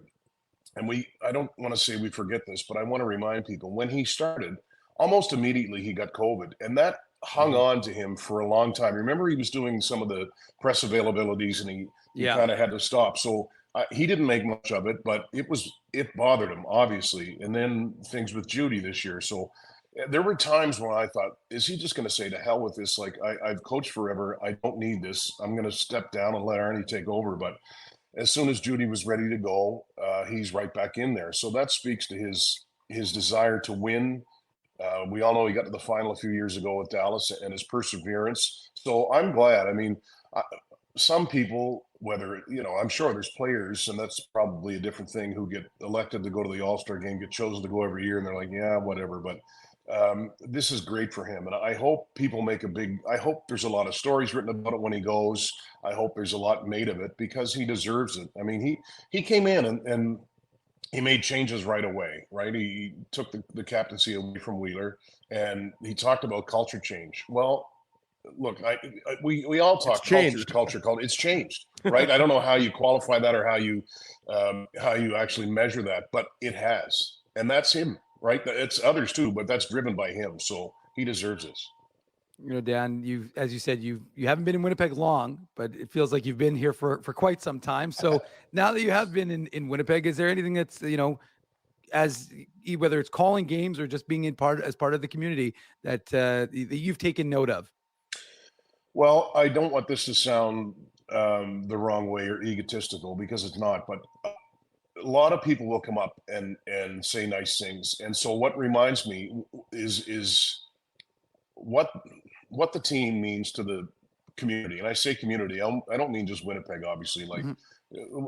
E: and I don't want to say we forget this, but I want to remind people when he started, almost immediately he got COVID, and that hung on to him for a long time. Remember, he was doing some of the press availabilities, and he kind of had to stop. So he didn't make much of it, but it bothered him, obviously. And then things with Judy this year. So there were times when I thought, is he just going to say to hell with this? Like, I've coached forever. I don't need this. I'm going to step down and let Arnie take over. But as soon as Judy was ready to go, he's right back in there. So that speaks to his desire to win. We all know he got to the final a few years ago with Dallas, and his perseverance. So I'm glad. I mean, some people, whether, I'm sure there's players, and that's probably a different thing, who get elected to go to the All-Star game, get chosen to go every year, and they're like, yeah, whatever. But this is great for him. And I hope people I hope there's a lot of stories written about it when he goes. I hope there's a lot made of it, because he deserves it. I mean, he came in and he made changes right away, right? He took the captaincy away from Wheeler, and he talked about culture change. Well, look, we all talk culture. It's changed, right? I don't know how you qualify that or how you actually measure that, but it has, and that's him, right? It's others too, but that's driven by him. So he deserves this.
D: Dan, as you said, you haven't been in Winnipeg long, but it feels like you've been here for quite some time. So now that you have been in Winnipeg, is there anything that's, as whether it's calling games or just being as part of the community that you've taken note of?
E: Well, I don't want this to sound the wrong way or egotistical, because it's not, but a lot of people will come up and say nice things. And so what reminds me is what the team means to the community. And I say community, I don't mean just Winnipeg, obviously. Like,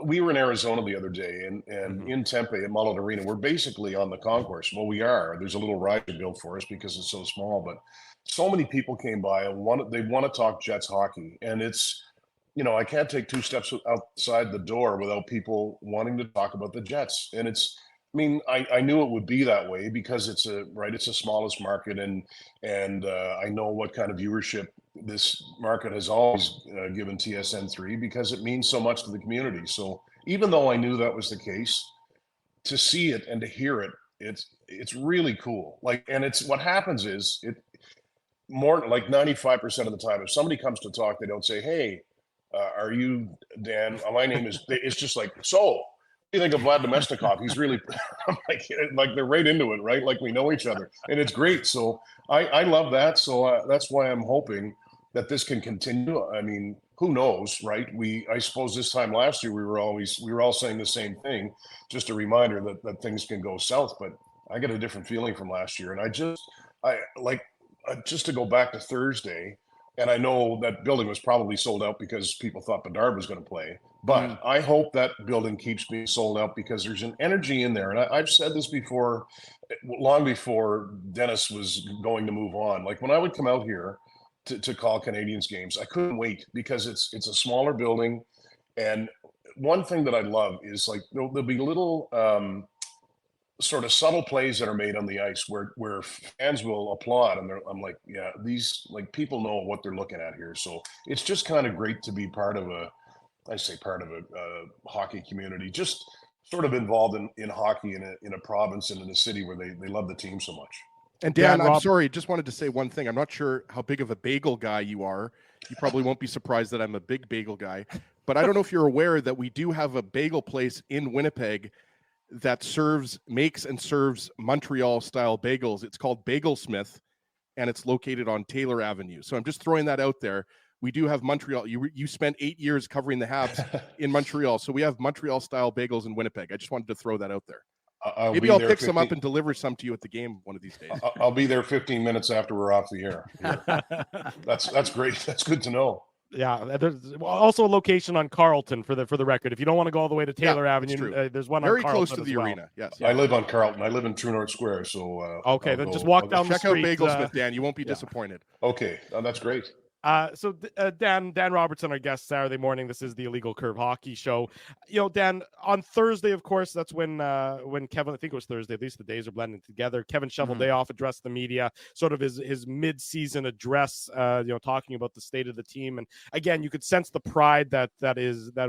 E: we were in Arizona the other day, and in Tempe at Mullet Arena, we're basically on the concourse. Well, we are. There's a little ride built for us because it's so small, but so many people came by and they want to talk Jets hockey. And it's, I can't take two steps outside the door without people wanting to talk about the Jets. And I knew it would be that way, because it's the smallest market, and I know what kind of viewership this market has always given TSN3, because it means so much to the community. So even though I knew that was the case, to see it and to hear it, it's really cool. Like, and it's what happens is more like 95% of the time, if somebody comes to talk, they don't say, hey, are you Dan? My name is, it's just like, so what do you think of Vlad Domestikov? He's really like they're right into it, right? Like, we know each other, and it's great. So I love that. So that's why I'm hoping that this can continue. I mean, who knows, right? I suppose this time last year we were all saying the same thing. Just a reminder that things can go south. But I get a different feeling from last year, and just to go back to Thursday, and I know that building was probably sold out because people thought Bedard was going to play. But I hope that building keeps being sold out, because there's an energy in there. And I've said this before, long before Dennis was going to move on. Like, when I would come out here to call Canadiens games, I couldn't wait, because it's a smaller building. And one thing that I love is, like, there'll be little sort of subtle plays that are made on the ice where fans will applaud, and I'm like, yeah, these, like, people know what they're looking at here. So it's just kind of great to be part of a hockey community, just sort of involved in hockey in a province and in a city where they love the team so much.
C: And Dan, I'm sorry, just wanted to say one thing. I'm not sure how big of a bagel guy you are. You probably won't be surprised that I'm a big bagel guy, but I don't know if you're aware that we do have a bagel place in Winnipeg that makes and serves Montreal-style bagels. It's called Bagel Smith, and it's located on Taylor Avenue. So I'm just throwing that out there. We do have Montreal. You spent 8 years covering the Habs in Montreal, so we have Montreal-style bagels in Winnipeg. I just wanted to throw that out there. Maybe I'll pick some up and deliver some to you at the game one of these days.
E: I'll be there 15 minutes after we're off the air. That's great. That's good to know.
B: Yeah, there's also a location on Carlton for the record. If you don't want to go all the way to Taylor Avenue, there's one
C: very
B: on Carlton
C: close to the arena. Yes,
E: I live on Carlton. I live in True North Square. So
B: okay, then just walk down the street.
C: Check out Bagel Smith, Dan. You won't be disappointed.
E: Okay, that's great.
B: Dan Robertson, our guest Saturday morning. This is the Illegal Curve Hockey Show. Dan, on Thursday, of course, that's when Kevin, I think it was Thursday, at least the days are blending together. Kevin Shovel-Dayoff addressed the media, sort of his mid-season address, talking about the state of the team. And again, you could sense the pride that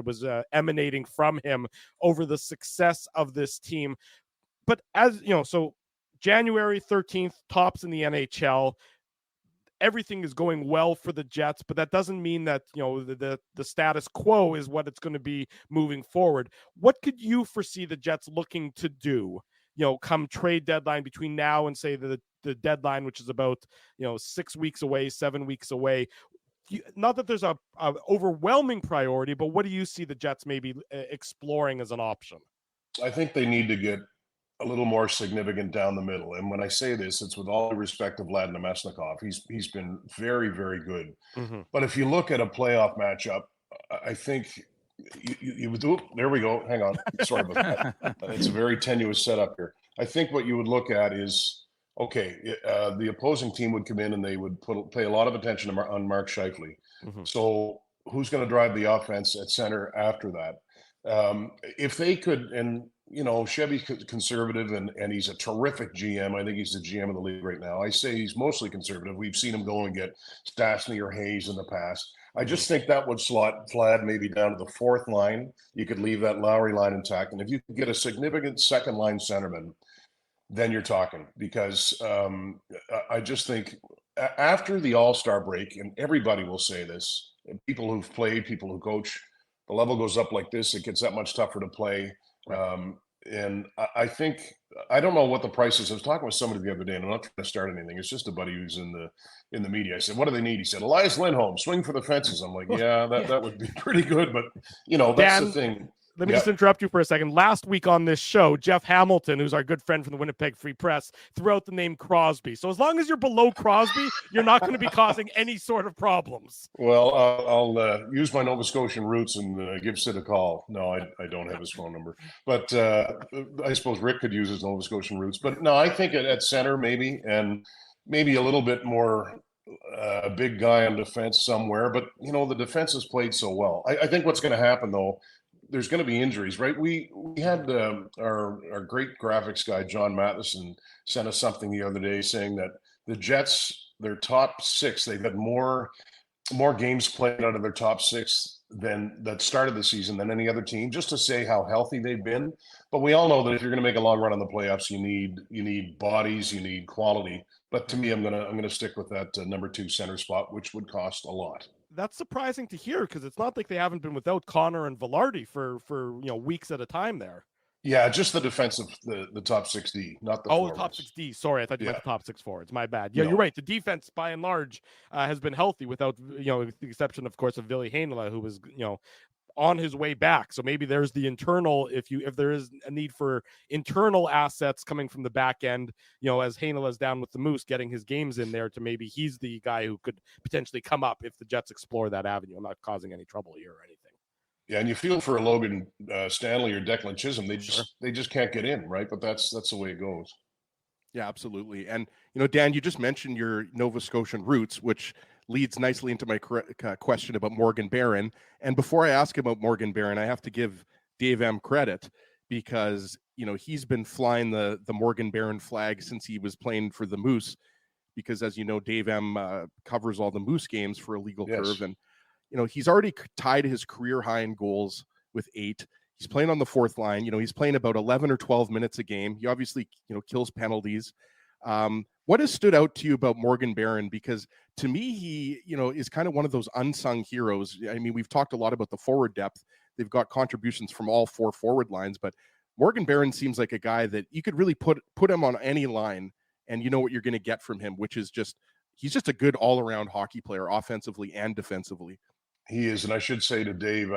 B: was emanating from him over the success of this team. But as so January 13th, tops in the NHL. Everything is going well for the Jets, but that doesn't mean that the status quo is what it's going to be moving forward. What could you foresee the Jets looking to do, come trade deadline between now and say the deadline, which is about 6 weeks away, 7 weeks away? Not that there's a overwhelming priority, but what do you see the Jets maybe exploring as an option?
E: I think they need to get a little more significant down the middle. And when I say this, it's with all the respect of Vlad Namestnikov. He's been very, very good.
B: Mm-hmm.
E: But if you look at a playoff matchup, I think you would do. There we go. Hang on. Sorry about that. It's a very tenuous setup here. I think what you would look at is, okay, the opposing team would come in and they would pay a lot of attention on Mark Scheifele.
B: Mm-hmm.
E: So who's going to drive the offense at center after that? If they could, and Chevy's conservative and he's a terrific GM. I think he's the GM of the league right now. I say he's mostly conservative. We've seen him go and get Stastny or Hayes in the past. I just think that would slot Vlad maybe down to the fourth line. You could leave that Lowry line intact. And if you could get a significant second line centerman, then you're talking. Because I just think after the All-Star break, and everybody will say this, people who've played, people who coach, the level goes up like this, it gets that much tougher to play. And I think, I don't know what the price is. I was talking with somebody the other day, and I'm not trying to start anything. It's just a buddy who's in the media. I said, what do they need? He said, Elias Lindholm, swing for the fences. I'm like, yeah, that would be pretty good. But, that's
B: Dan,
E: the thing.
B: Let me just interrupt you for a second. Last week on this show, Jeff Hamilton, who's our good friend from the Winnipeg Free Press, threw out the name Crosby. So as long as you're below Crosby, you're not going to be causing any sort of problems.
E: Well, I'll use my Nova Scotian roots and give Sid a call. No, I don't have his phone number. But I suppose Rick could use his Nova Scotian roots. But no, I think at center maybe, and maybe a little bit more a big guy on defense somewhere. But, the defense has played so well. I think what's going to happen, though, there's going to be injuries, right? We had our great graphics guy, John Matheson, sent us something the other day saying that the Jets, their top six, they've had more games played out of their top six than that started the season than any other team, just to say how healthy they've been. But we all know that if you're going to make a long run in the playoffs, you need bodies, you need quality. But to me, I'm gonna stick with that number 2 center spot, which would cost a lot.
B: That's surprising to hear, because it's not like they haven't been without Connor and Velarde for weeks at a time there.
E: Yeah, just the defensive, the top 6D, not the forwards.
B: The top 6D. Sorry, I thought you meant the top 6 forwards. My bad. Yeah,
E: No.
B: You're right. The defense, by and large, has been healthy without, with the exception, of course, of Ville Heinola, who was, on his way back. So maybe there's the internal, if there is a need for internal assets coming from the back end, as Heinola's down with the Moose, getting his games in there, to maybe he's the guy who could potentially come up if the Jets explore that avenue. I'm not causing any trouble here or anything.
E: Yeah, and you feel for Logan Stanley or Declan Chisholm, they just can't get in, right? But that's the way it goes.
C: Yeah, absolutely. And Dan, you just mentioned your Nova Scotian roots, which leads nicely into my question about Morgan Barron. And before I ask about Morgan Barron, I have to give Dave M credit, because he's been flying the Morgan Barron flag since he was playing for the Moose, because as you know, Dave M covers all the Moose games for Illegal Curve, and he's already tied his career high in goals with 8. He's playing on the fourth line. He's playing about 11 or 12 minutes a game. He obviously kills penalties. What has stood out to you about Morgan Barron? Because to me, he, is kind of one of those unsung heroes. I mean, we've talked a lot about the forward depth. They've got contributions from all 4 forward lines, but Morgan Barron seems like a guy that you could really put him on any line, and you know what you're going to get from him, which is he's just a good all-around hockey player, offensively and defensively.
E: He is, and I should say to Dave,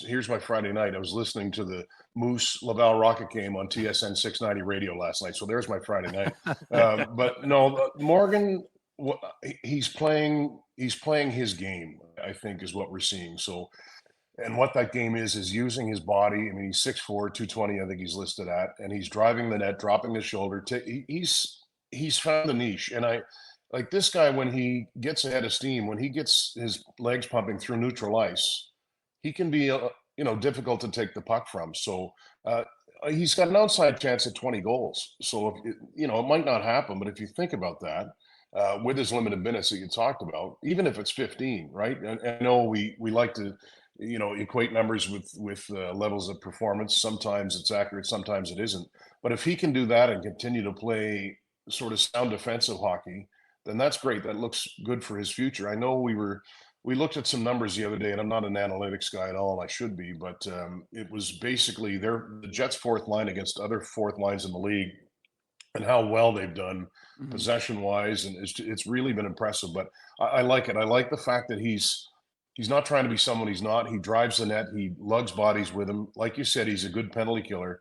E: here's my Friday night. I was listening to the Moose Laval Rocket game on TSN 690 radio last night, so there's my Friday night. But no, Morgan, he's playing his game, I think, is what we're seeing. So, and what that game is using his body. I mean, he's 6'4", 220, I think he's listed at, and he's driving the net, dropping the shoulder. He's found the niche, and Like this guy, when he gets ahead of steam, when he gets his legs pumping through neutral ice, he can be, difficult to take the puck from. So he's got an outside chance at 20 goals. So, it might not happen, but if you think about that, with his limited minutes that you talked about, even if it's 15, right? And I know we like to, equate numbers with levels of performance. Sometimes it's accurate, sometimes it isn't. But if he can do that and continue to play sort of sound defensive hockey, then that's great. That looks good for his future. I know we looked at some numbers the other day, and I'm not an analytics guy at all, and I should be, but it was basically the Jets' fourth line against other fourth lines in the league, and how well they've done possession wise, and it's really been impressive. But I like it. I like the fact that he's not trying to be someone he's not. He drives the net. He lugs bodies with him. Like you said, he's a good penalty killer.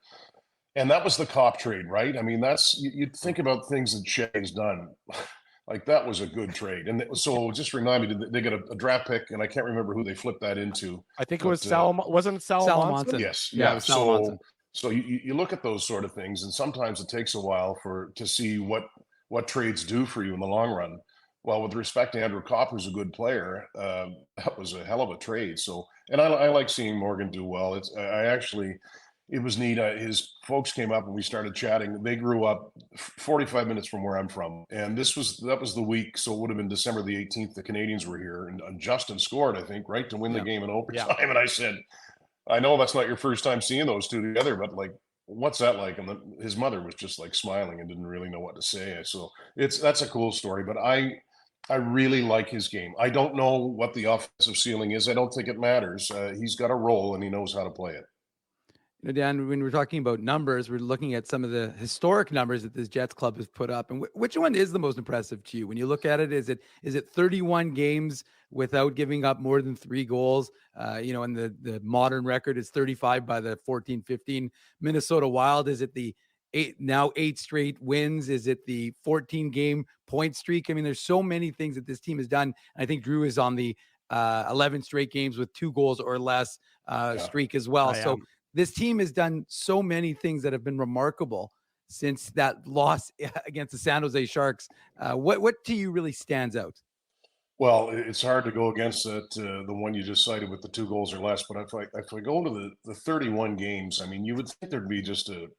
E: And that was the Cop trade, right? I mean, you'd think about things that Shea's done. Like that was a good trade. And so just remind me, they got a draft pick, and I can't remember who they flipped that into.
B: I think it was wasn't it Salamonson?
E: Yes.
D: Yeah, it was Salamonson.
E: So you look at those sort of things, and sometimes it takes a while to see what trades do for you in the long run. Well, with respect to Andrew Copp, who's a good player, that was a hell of a trade. So, and I like seeing Morgan do well. It was neat. His folks came up and we started chatting. They grew up 45 minutes from where I'm from, and that was the week. So it would have been December the 18th. The Canadians were here, and Justin scored, I think, right, to win the game in overtime. Yeah. And I said, I know that's not your first time seeing those two together, but like, what's that like? And his mother was just like smiling and didn't really know what to say. So that's a cool story. But I really like his game. I don't know what the offensive ceiling is. I don't think it matters. He's got a role and he knows how to play it.
D: Dan, when we're talking about numbers, we're looking at some of the historic numbers that this Jets club has put up. And which one is the most impressive to you? When you look at it, is it 31 games without giving up more than 3 goals? And the modern record is 35 by the 14-15 Minnesota Wild. Is it the 8 straight wins? Is it the 14-game point streak? I mean, there's so many things that this team has done. I think Drew is on the 11 straight games with 2 goals or less streak as well. So this team has done so many things that have been remarkable since that loss against the San Jose Sharks. What to you really stands out?
E: Well, it's hard to go against that, the one you just cited with the 2 goals or less. But if I go into the 31 games, I mean, you would think there'd be just a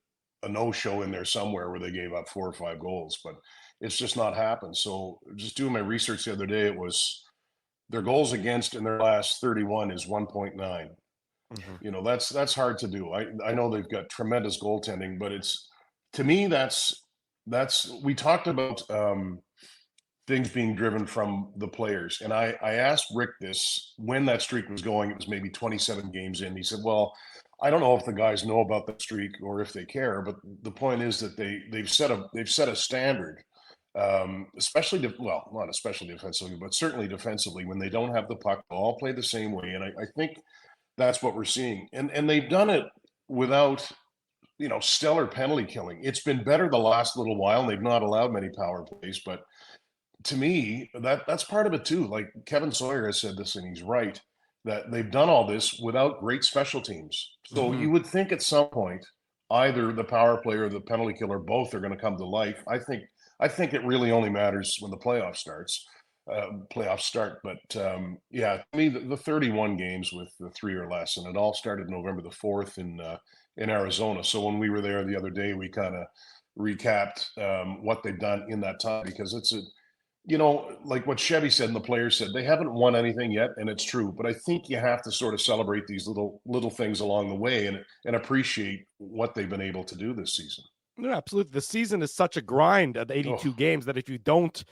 E: no-show in there somewhere where they gave up 4 or 5 goals, but it's just not happened. So just doing my research the other day, it was their goals against in their last 31 is 1.9. Mm-hmm. That's hard to do. I know they've got tremendous goaltending, but to me that's we talked about things being driven from the players, and I asked Rick this when that streak was going. It was maybe 27 games in. He said, "Well, I don't know if the guys know about that streak or if they care, but the point is that they've set a standard." Especially, not especially defensively, but certainly defensively, when they don't have the puck, they'll all play the same way, and I think that's what we're seeing. And they've done it without, stellar penalty killing. It's been better the last little while, and they've not allowed many power plays. But to me, that's part of it too. Like Kevin Sawyer has said this, and he's right, that they've done all this without great special teams. So you would think at some point, either the power play or the penalty killer, both are going to come to life. I think it really only matters when the playoffs start. But to me, the 31 games with the 3 or less, and it all started November the 4th in Arizona. So when we were there the other day, we kind of recapped what they've done in that time, because it's like what Chevy said and the players said, they haven't won anything yet, and it's true. But I think you have to sort of celebrate these little things along the way and appreciate what they've been able to do this season.
B: No, absolutely. The season is such a grind at 82 games that if you don't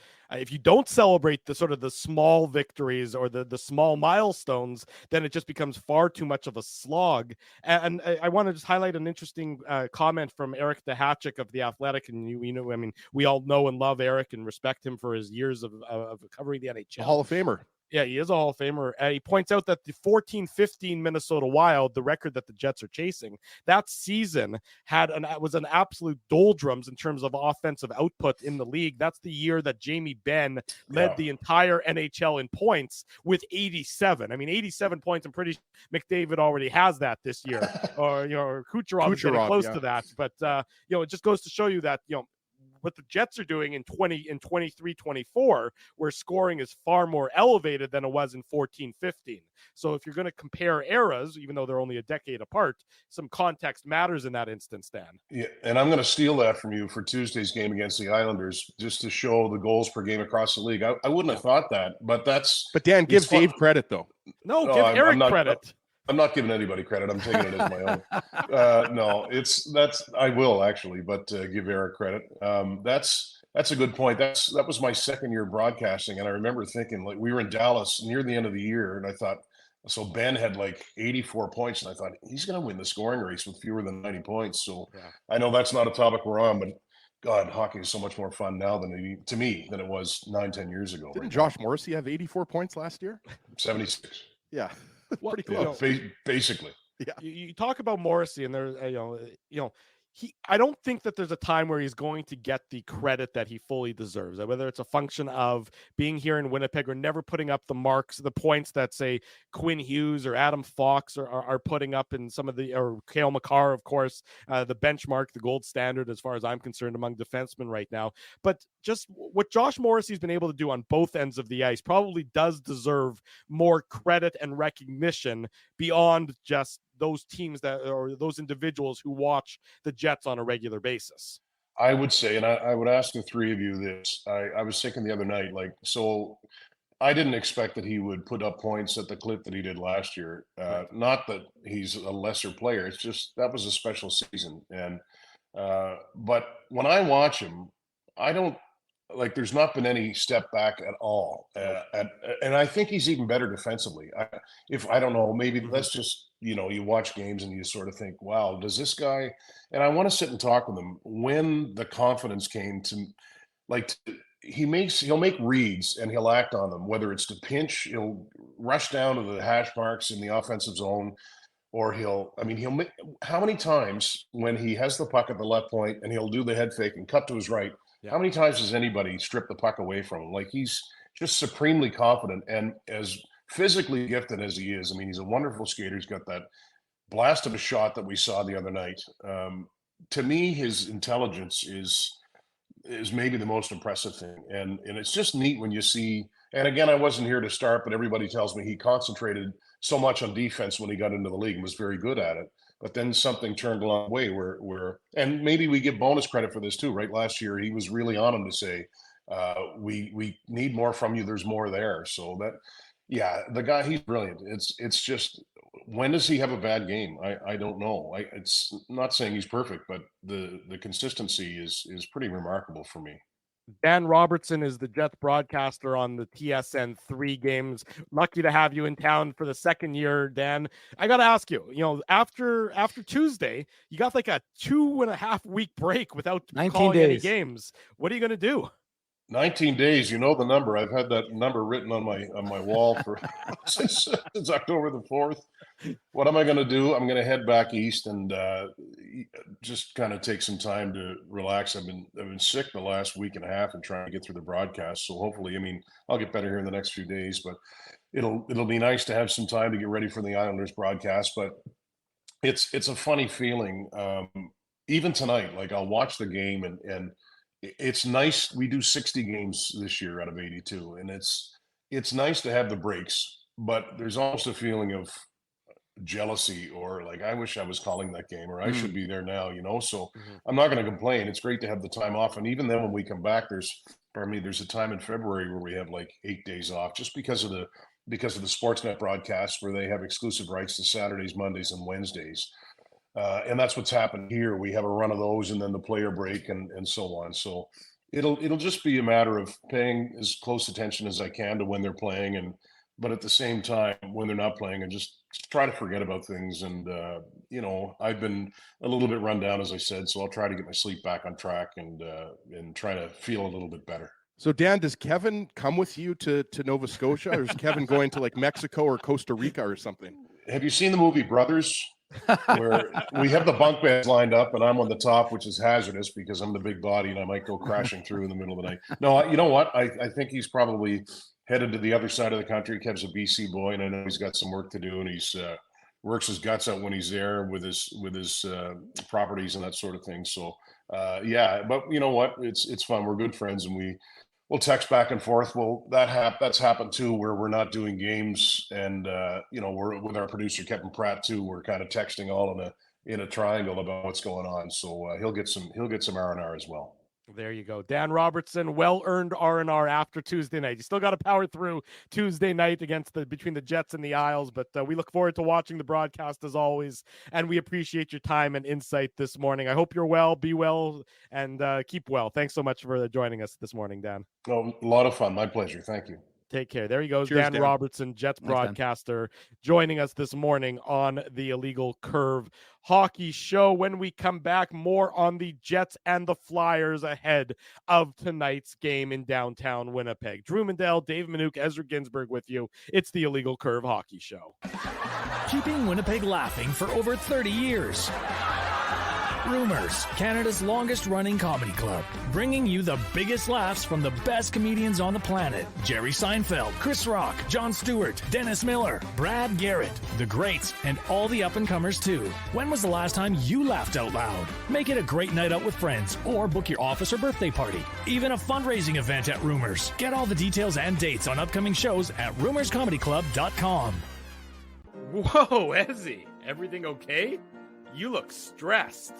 B: celebrate the sort of the small victories or the small milestones, then it just becomes far too much of a slog. And I want to just highlight an interesting comment from Eric Duhatschek of The Athletic. And we all know and love Eric and respect him for his years of covering the NHL.
C: A Hall of Famer.
B: Yeah, he is a Hall of Famer. He points out that the 14-15 Minnesota Wild, the record that the Jets are chasing, that season was an absolute doldrums in terms of offensive output in the league. That's the year that Jamie Benn led the entire NHL in points with 87. I mean, 87 points. I'm pretty sure McDavid already has that this year, or Kucherov is getting close to that. But it just goes to show you that what the Jets are doing in 23-24, where scoring is far more elevated than it was in 14-15. So if you're going to compare eras, even though they're only a decade apart, some context matters in that instance, Dan.
E: Yeah, and I'm going to steal that from you for Tuesday's game against the Islanders, just to show the goals per game across the league. I wouldn't have thought that, but that's.
C: But Dan, give
E: it's fun.
C: Dave credit though.
B: No,
E: No,
B: give
E: I'm
B: Eric
E: not-
B: credit.
E: I'm not giving anybody credit. I'm taking it as my own. No, I will actually, but give Eric credit. That's a good point. That was my second year broadcasting, and I remember thinking, like, we were in Dallas near the end of the year, and I thought, so Ben had like 84 points, and I thought he's going to win the scoring race with fewer than 90 points. So
B: Yeah.
E: I know that's not a topic we're on, but God, hockey is so much more fun now than it was 9-10 years ago.
C: Didn't
E: right
C: Josh Morrissey have 84 points last year?
E: now. 76?
C: Yeah,
B: Well,
C: pretty
B: you know,
C: close.
E: Basically.
B: you talk about Morrissey, and there's I don't think that there's a time where he's going to get the credit that he fully deserves. Whether it's a function of being here in Winnipeg or never putting up the points that, say, Quinn Hughes or Adam Fox are putting up in some of or Cale Makar, of course, the benchmark, the gold standard, as far as I'm concerned, among defensemen right now. But just what Josh Morrissey's been able to do on both ends of the ice probably does deserve more credit and recognition beyond just those teams or those individuals who watch the Jets on a regular basis.
E: I would say, and I would ask the three of you this. I was thinking the other night, like, so I didn't expect that he would put up points at the clip that he did last year. Not that he's a lesser player. It's just that was a special season. And but when I watch him, I don't like. There's not been any step back at all. And I think he's even better defensively. I don't know, maybe let's just, you watch games and you sort of think, wow, does this guy? And I want to sit and talk with him when the confidence came to, like, he'll make reads and he'll act on them, whether it's to pinch, he'll rush down to the hash marks in the offensive zone, or he'll make, how many times when he has the puck at the left point and he'll do the head fake and cut to his right, how many times does anybody strip the puck away from him? Like, he's just supremely confident, and as physically gifted as he is, he's a wonderful skater. He's got that blast of a shot that we saw the other night. To me, his intelligence is maybe the most impressive thing, and it's just neat when you see. And again, I wasn't here to start, but everybody tells me he concentrated so much on defense when he got into the league and was very good at it. But then something turned a long way where and maybe we give bonus credit for this too, right? Last year he was really on him to say, we need more from you. There's more there. So that, yeah, the guy, he's brilliant. It's just, when does he have a bad game? I don't know. It's not saying he's perfect, but the consistency is pretty remarkable for me.
B: Dan Robertson is the Jets broadcaster on the TSN 3 games. Lucky to have you in town for the second year, Dan. I got to ask you, after Tuesday, you got like a 2.5 week break without
D: 19
B: calling any
D: days.
B: games. What are you going to do?
E: 19 days, you know the number. I've had that number written on my wall for since October the 4th. What am I going to do? I'm going to head back east and just kind of take some time to relax. I've been sick the last week and a half and trying to get through the broadcast. So hopefully, I'll get better here in the next few days. But it'll be nice to have some time to get ready for the Islanders broadcast. But it's a funny feeling. Even tonight, like, I'll watch the game and it's nice. We do 60 games this year out of 82, and it's nice to have the breaks, but there's also a feeling of jealousy, or like, I wish I was calling that game, or I should be there now, so I'm not going to complain. It's great to have the time off. And even then, when we come back, there's a time in February where we have like 8 days off, just because of the Sportsnet broadcasts, where they have exclusive rights to Saturdays, Mondays, and Wednesdays. And that's what's happened here. We have a run of those, and then the player break, and so on. So it'll just be a matter of paying as close attention as I can to when they're playing, but at the same time, when they're not playing, and just try to forget about things. And I've been a little bit run down, as I said, so I'll try to get my sleep back on track and try to feel a little bit better.
C: So Dan, does Kevin come with you to Nova Scotia, or is Kevin going to like Mexico or Costa Rica or something?
E: Have you seen the movie Brothers? Where we have the bunk beds lined up and I'm on the top, which is hazardous because I'm the big body and I might go crashing through in the middle of the night. No, you know what? I think he's probably headed to the other side of the country. Kev's a BC boy, and I know he's got some work to do, and he's works his guts out when he's there with his properties and that sort of thing. So yeah, but you know what? It's fun. We're good friends, and we'll text back and forth. Well, that's happened too, where we're not doing games, and we're with our producer Kevin Pratt too. We're kind of texting all in a triangle about what's going on. So he'll get some R&R as well.
B: There you go. Dan Robertson, well-earned R&R after Tuesday night. You still got to power through Tuesday night between the Jets and the Isles, but we look forward to watching the broadcast as always, and we appreciate your time and insight this morning. I hope you're well, be well, and keep well. Thanks so much for joining us this morning, Dan.
E: Oh, a lot of fun. My pleasure. Thank you.
B: Take care. There he goes.
C: Cheers,
B: Dan Robertson, Jets
D: Thanks, Dan.
B: broadcaster, joining us this morning on the Illegal Curve Hockey Show. When we come back, more on the Jets and the Flyers ahead of tonight's game in downtown Winnipeg. Drew Mandel, Dave Minuk, Ezra Ginsburg with you. It's the Illegal Curve Hockey Show.
F: Keeping Winnipeg laughing for over 30 years. Rumors, Canada's longest-running comedy club, bringing you the biggest laughs from the best comedians on the planet. Jerry Seinfeld, Chris Rock, Jon Stewart, Dennis Miller, Brad Garrett, the greats, and all the up-and-comers too. When was the last time you laughed out loud? Make it a great night out with friends, or book your office or birthday party. Even a fundraising event at Rumors. Get all the details and dates on upcoming shows at rumorscomedyclub.com.
B: Whoa, Ezzy, everything okay? You look stressed.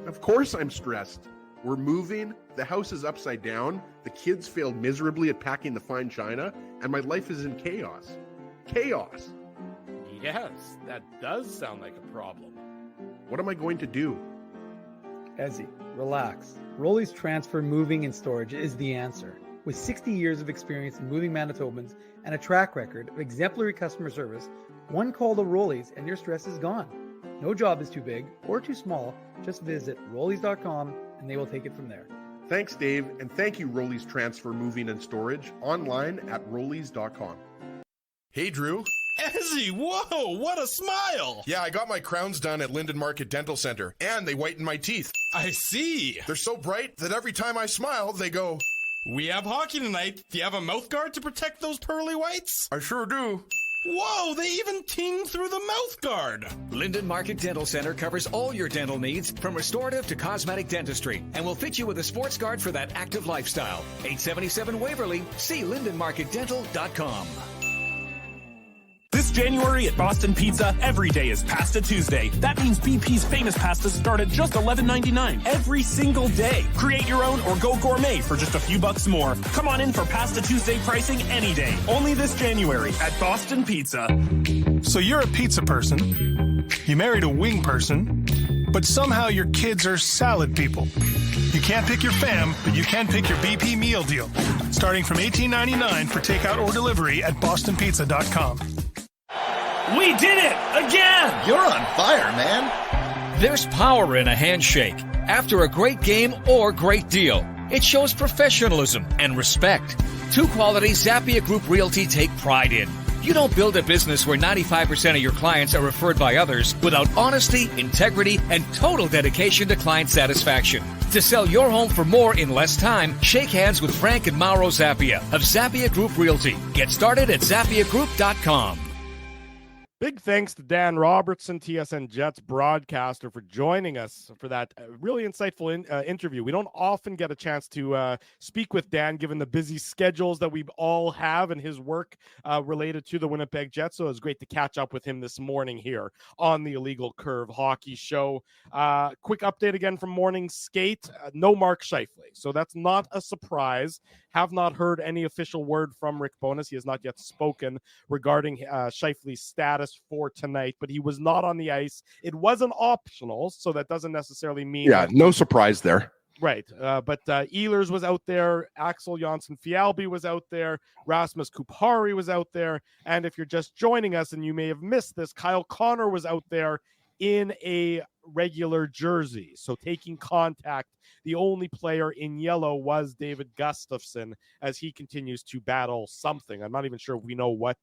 G: Of course I'm stressed. We're moving, the house is upside down, the kids failed miserably at packing the fine china, and my life is in chaos. Chaos!
B: Yes, that does sound like a problem.
G: What am I going to do?
H: Ezzy, relax. Rolly's Transfer Moving and Storage is the answer. With 60 years of experience in moving Manitobans and a track record of exemplary customer service, one call to Rolly's and your stress is gone. No job is too big or too small. Just visit Rollies.com and they will take it from there.
G: Thanks, Dave, and thank you, Rollies Transfer Moving and Storage, online at Rollies.com.
I: Hey, Drew.
J: Ezzy, whoa, what a smile!
I: Yeah, I got my crowns done at Linden Market Dental Center, and they whitened my teeth.
J: I see.
I: They're so bright that every time I smile, they go...
J: We have hockey tonight. Do you have a mouth guard to protect those pearly whites?
I: I sure do.
J: Whoa, they even ting through the mouth guard.
K: Linden Market Dental Center covers all your dental needs, from restorative to cosmetic dentistry, and will fit you with a sports guard for that active lifestyle. 877 Waverly. See lindenmarketdental.com.
F: This January at Boston Pizza, every day is Pasta Tuesday. That means BP's famous pastas start at just $11.99 every single day. Create your own or go gourmet for just a few bucks more. Come on in for Pasta Tuesday pricing any day. Only this January at Boston Pizza.
L: So you're a pizza person, you married a wing person, but somehow your kids are salad people. You can't pick your fam, but you can pick your BP meal deal. Starting from $18.99 for takeout or delivery at bostonpizza.com.
F: We did it again!
M: You're on fire, man.
K: There's power in a handshake. After a great game or great deal, it shows professionalism and respect. Two qualities Zappia Group Realty take pride in. You don't build a business where 95% of your clients are referred by others without honesty, integrity, and total dedication to client satisfaction. To sell your home for more in less time, shake hands with Frank and Mauro Zappia of Zappia Group Realty. Get started at ZappiaGroup.com.
B: Big thanks to Dan Robertson, TSN Jets broadcaster, for joining us for that really insightful interview. We don't often get a chance to speak with Dan, given the busy schedules that we all have and his work related to the Winnipeg Jets. So it was great to catch up with him this morning here on the Illegal Curve Hockey Show. Quick update again from morning skate. No Mark Scheifele. So that's not a surprise. Have not heard any official word from Rick Bowness. He has not yet spoken regarding Scheifele's status for tonight, but he was not on the ice. It wasn't optional, so that doesn't necessarily mean...
C: Yeah, no surprise there.
B: Right, but Ehlers was out there, Axel Jonsson-Fjällby was out there, Rasmus Kupari was out there, and if you're just joining us and you may have missed this, Kyle Connor was out there in a regular jersey. So taking contact, the only player in yellow was David Gustafsson as he continues to battle something. I'm not even sure if we know what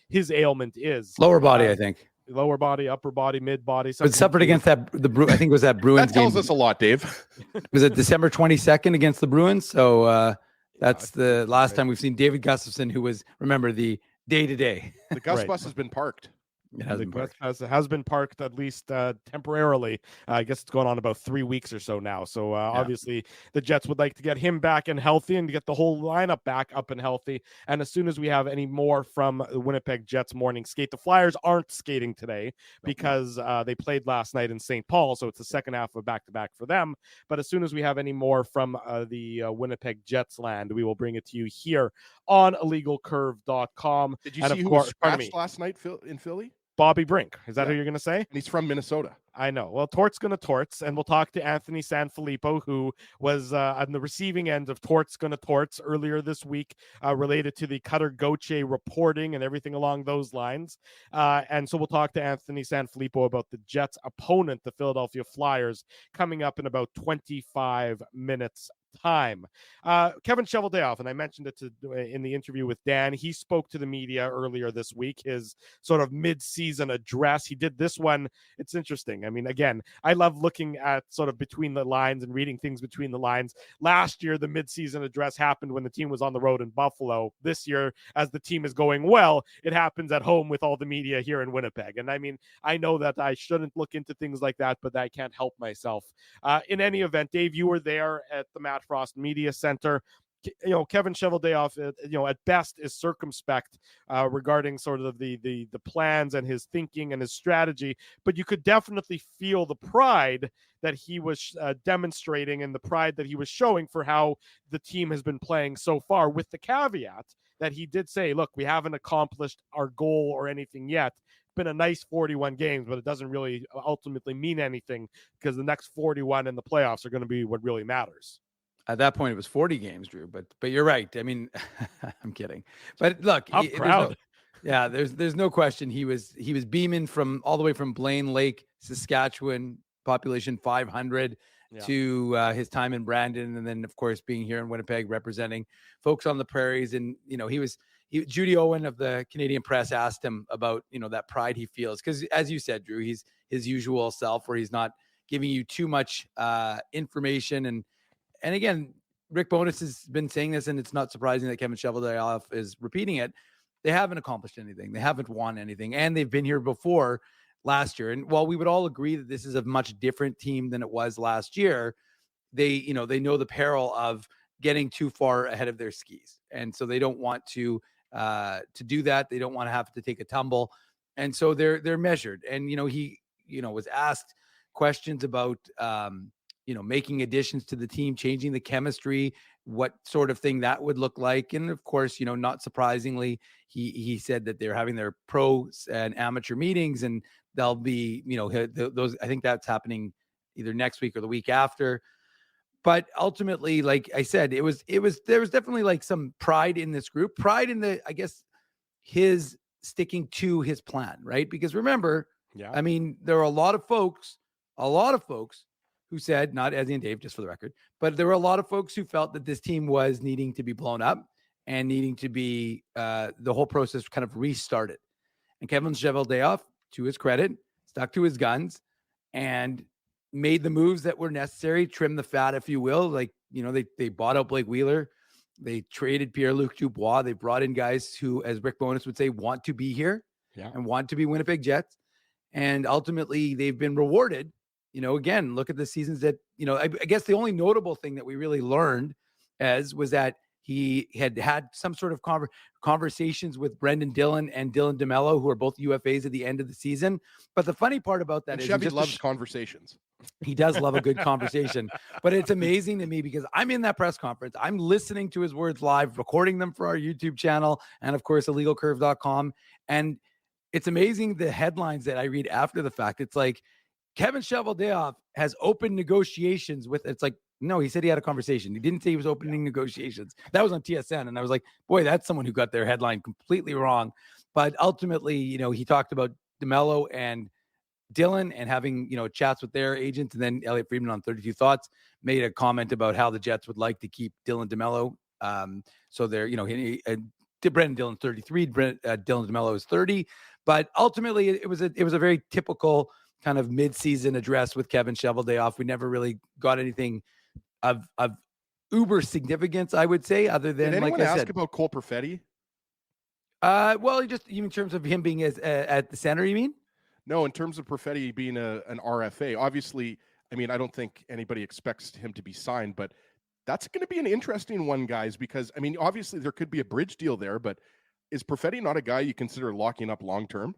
B: his ailment is.
D: Lower body, I think.
B: Lower body, upper body, mid body.
D: But suffered against I think it was that Bruins
C: that tells
D: game.
C: us a lot, Dave.
D: Was it December 22nd against the Bruins? So that's the last time we've seen David Gustafsson, who was, remember, the day-to-day.
C: The Gus
B: Right.
C: bus has been parked.
D: It has been parked.
B: Has been parked at least temporarily. I guess it's going on about 3 weeks or so now. So obviously the Jets would like to get him back and healthy and to get the whole lineup back up and healthy. And as soon as we have any more from the Winnipeg Jets morning skate, the Flyers aren't skating today because they played last night in St. Paul. So it's the second half of back-to-back for them. But as soon as we have any more from the Winnipeg Jets land, we will bring it to you here on illegalcurve.com.
C: Did you see who was scratched last night in Philly?
B: Bobby Brink. Is that who you're going to say?
C: And he's from Minnesota.
B: I know. Well, Tort's going to torts, and we'll talk to Anthony Sanfilippo, who was on the receiving end of Tort's going to torts earlier this week related to the Cutter Gauthier reporting and everything along those lines. And so we'll talk to Anthony Sanfilippo about the Jets' opponent, the Philadelphia Flyers, coming up in about 25 minutes time. Kevin Cheveldayoff, and I mentioned it in the interview with Dan, he spoke to the media earlier this week, his sort of mid-season address. He did this one. It's interesting. I mean, again, I love looking at sort of between the lines and reading things between the lines. Last year, the mid-season address happened when the team was on the road in Buffalo. This year, as the team is going well, it happens at home with all the media here in Winnipeg. And I mean, I know that I shouldn't look into things like that, but I can't help myself. In any event, Dave, you were there at the Matt Frost Media Center. You know, Kevin Cheveldayoff, at best is circumspect regarding sort of the plans and his thinking and his strategy, but you could definitely feel the pride that he was demonstrating and the pride that he was showing for how the team has been playing so far, with the caveat that he did say, look, we haven't accomplished our goal or anything yet. It's been a nice 41 games, but it doesn't really ultimately mean anything because the next 41 in the playoffs are going to be what really matters.
D: At that point, it was 40 games, Drew. But you're right. I mean, I'm kidding. But look,
B: proud.
D: There's no question he was beaming from all the way from Blaine Lake, Saskatchewan, population 500, to his time in Brandon, and then of course being here in Winnipeg, representing folks on the prairies. And Judy Owen of the Canadian Press asked him about that pride he feels, because as you said, Drew, he's his usual self, where he's not giving you too much information. And again, Rick Bowness has been saying this, and it's not surprising that Kevin Cheveldayoff is repeating it. They haven't accomplished anything. They haven't won anything, and they've been here before last year. And while we would all agree that this is a much different team than it was last year, they know the peril of getting too far ahead of their skis, and so they don't want to do that. They don't want to have to take a tumble, and so they're measured. And he was asked questions about making additions to the team, changing the chemistry, what sort of thing that would look like. And of course, not surprisingly, he said that they're having their pro and amateur meetings, and they'll be, those, I think that's happening either next week or the week after. But ultimately, like I said, there was definitely like some pride in this group, pride in his sticking to his plan, right? Because remember, I mean, there are a lot of folks who said, not Ezzy and Dave, just for the record, but there were a lot of folks who felt that this team was needing to be blown up and needing to be the whole process kind of restarted. And Kevin Cheveldayoff, to his credit, stuck to his guns and made the moves that were necessary, trim the fat, if you will. Like, they bought out Blake Wheeler. They traded Pierre-Luc Dubois. They brought in guys who, as Rick Bowness would say, want to be here and want to be Winnipeg Jets. And ultimately, they've been rewarded. Again, look at the seasons that, I guess the only notable thing that we really learned was that he had some sort of conversations with Brendan Dillon and Dylan DeMello, who are both UFAs at the end of the season. But the funny part about that is
C: Chevy loves conversations.
D: He does love a good conversation, but it's amazing to me because I'm in that press conference. I'm listening to his words live, recording them for our YouTube channel, and of course, illegalcurve.com. And it's amazing the headlines that I read after the fact. It's like, Kevin Cheveldayoff has opened negotiations with, it's like, no, he said he had a conversation. He didn't say he was opening negotiations. That was on TSN. And I was like, boy, that's someone who got their headline completely wrong. But ultimately, he talked about DeMello and Dylan and having, chats with their agents. And then Elliot Friedman on 32 Thoughts made a comment about how the Jets would like to keep Dylan DeMello. So they're, Brendan Dillon 33, Dylan DeMello is 30. But ultimately, it was a very typical kind of mid-season address with Kevin Cheveldayoff. We never really got anything of uber significance, I would say, other than,
C: Did anyone
D: like I
C: ask
D: said,
C: about Cole Perfetti?
D: Well, just even in terms of him being as at the center, you mean?
C: No, in terms of Perfetti being an RFA, obviously, I mean, I don't think anybody expects him to be signed, but that's going to be an interesting one, guys, because, I mean, obviously there could be a bridge deal there, but is Perfetti not a guy you consider locking up long-term?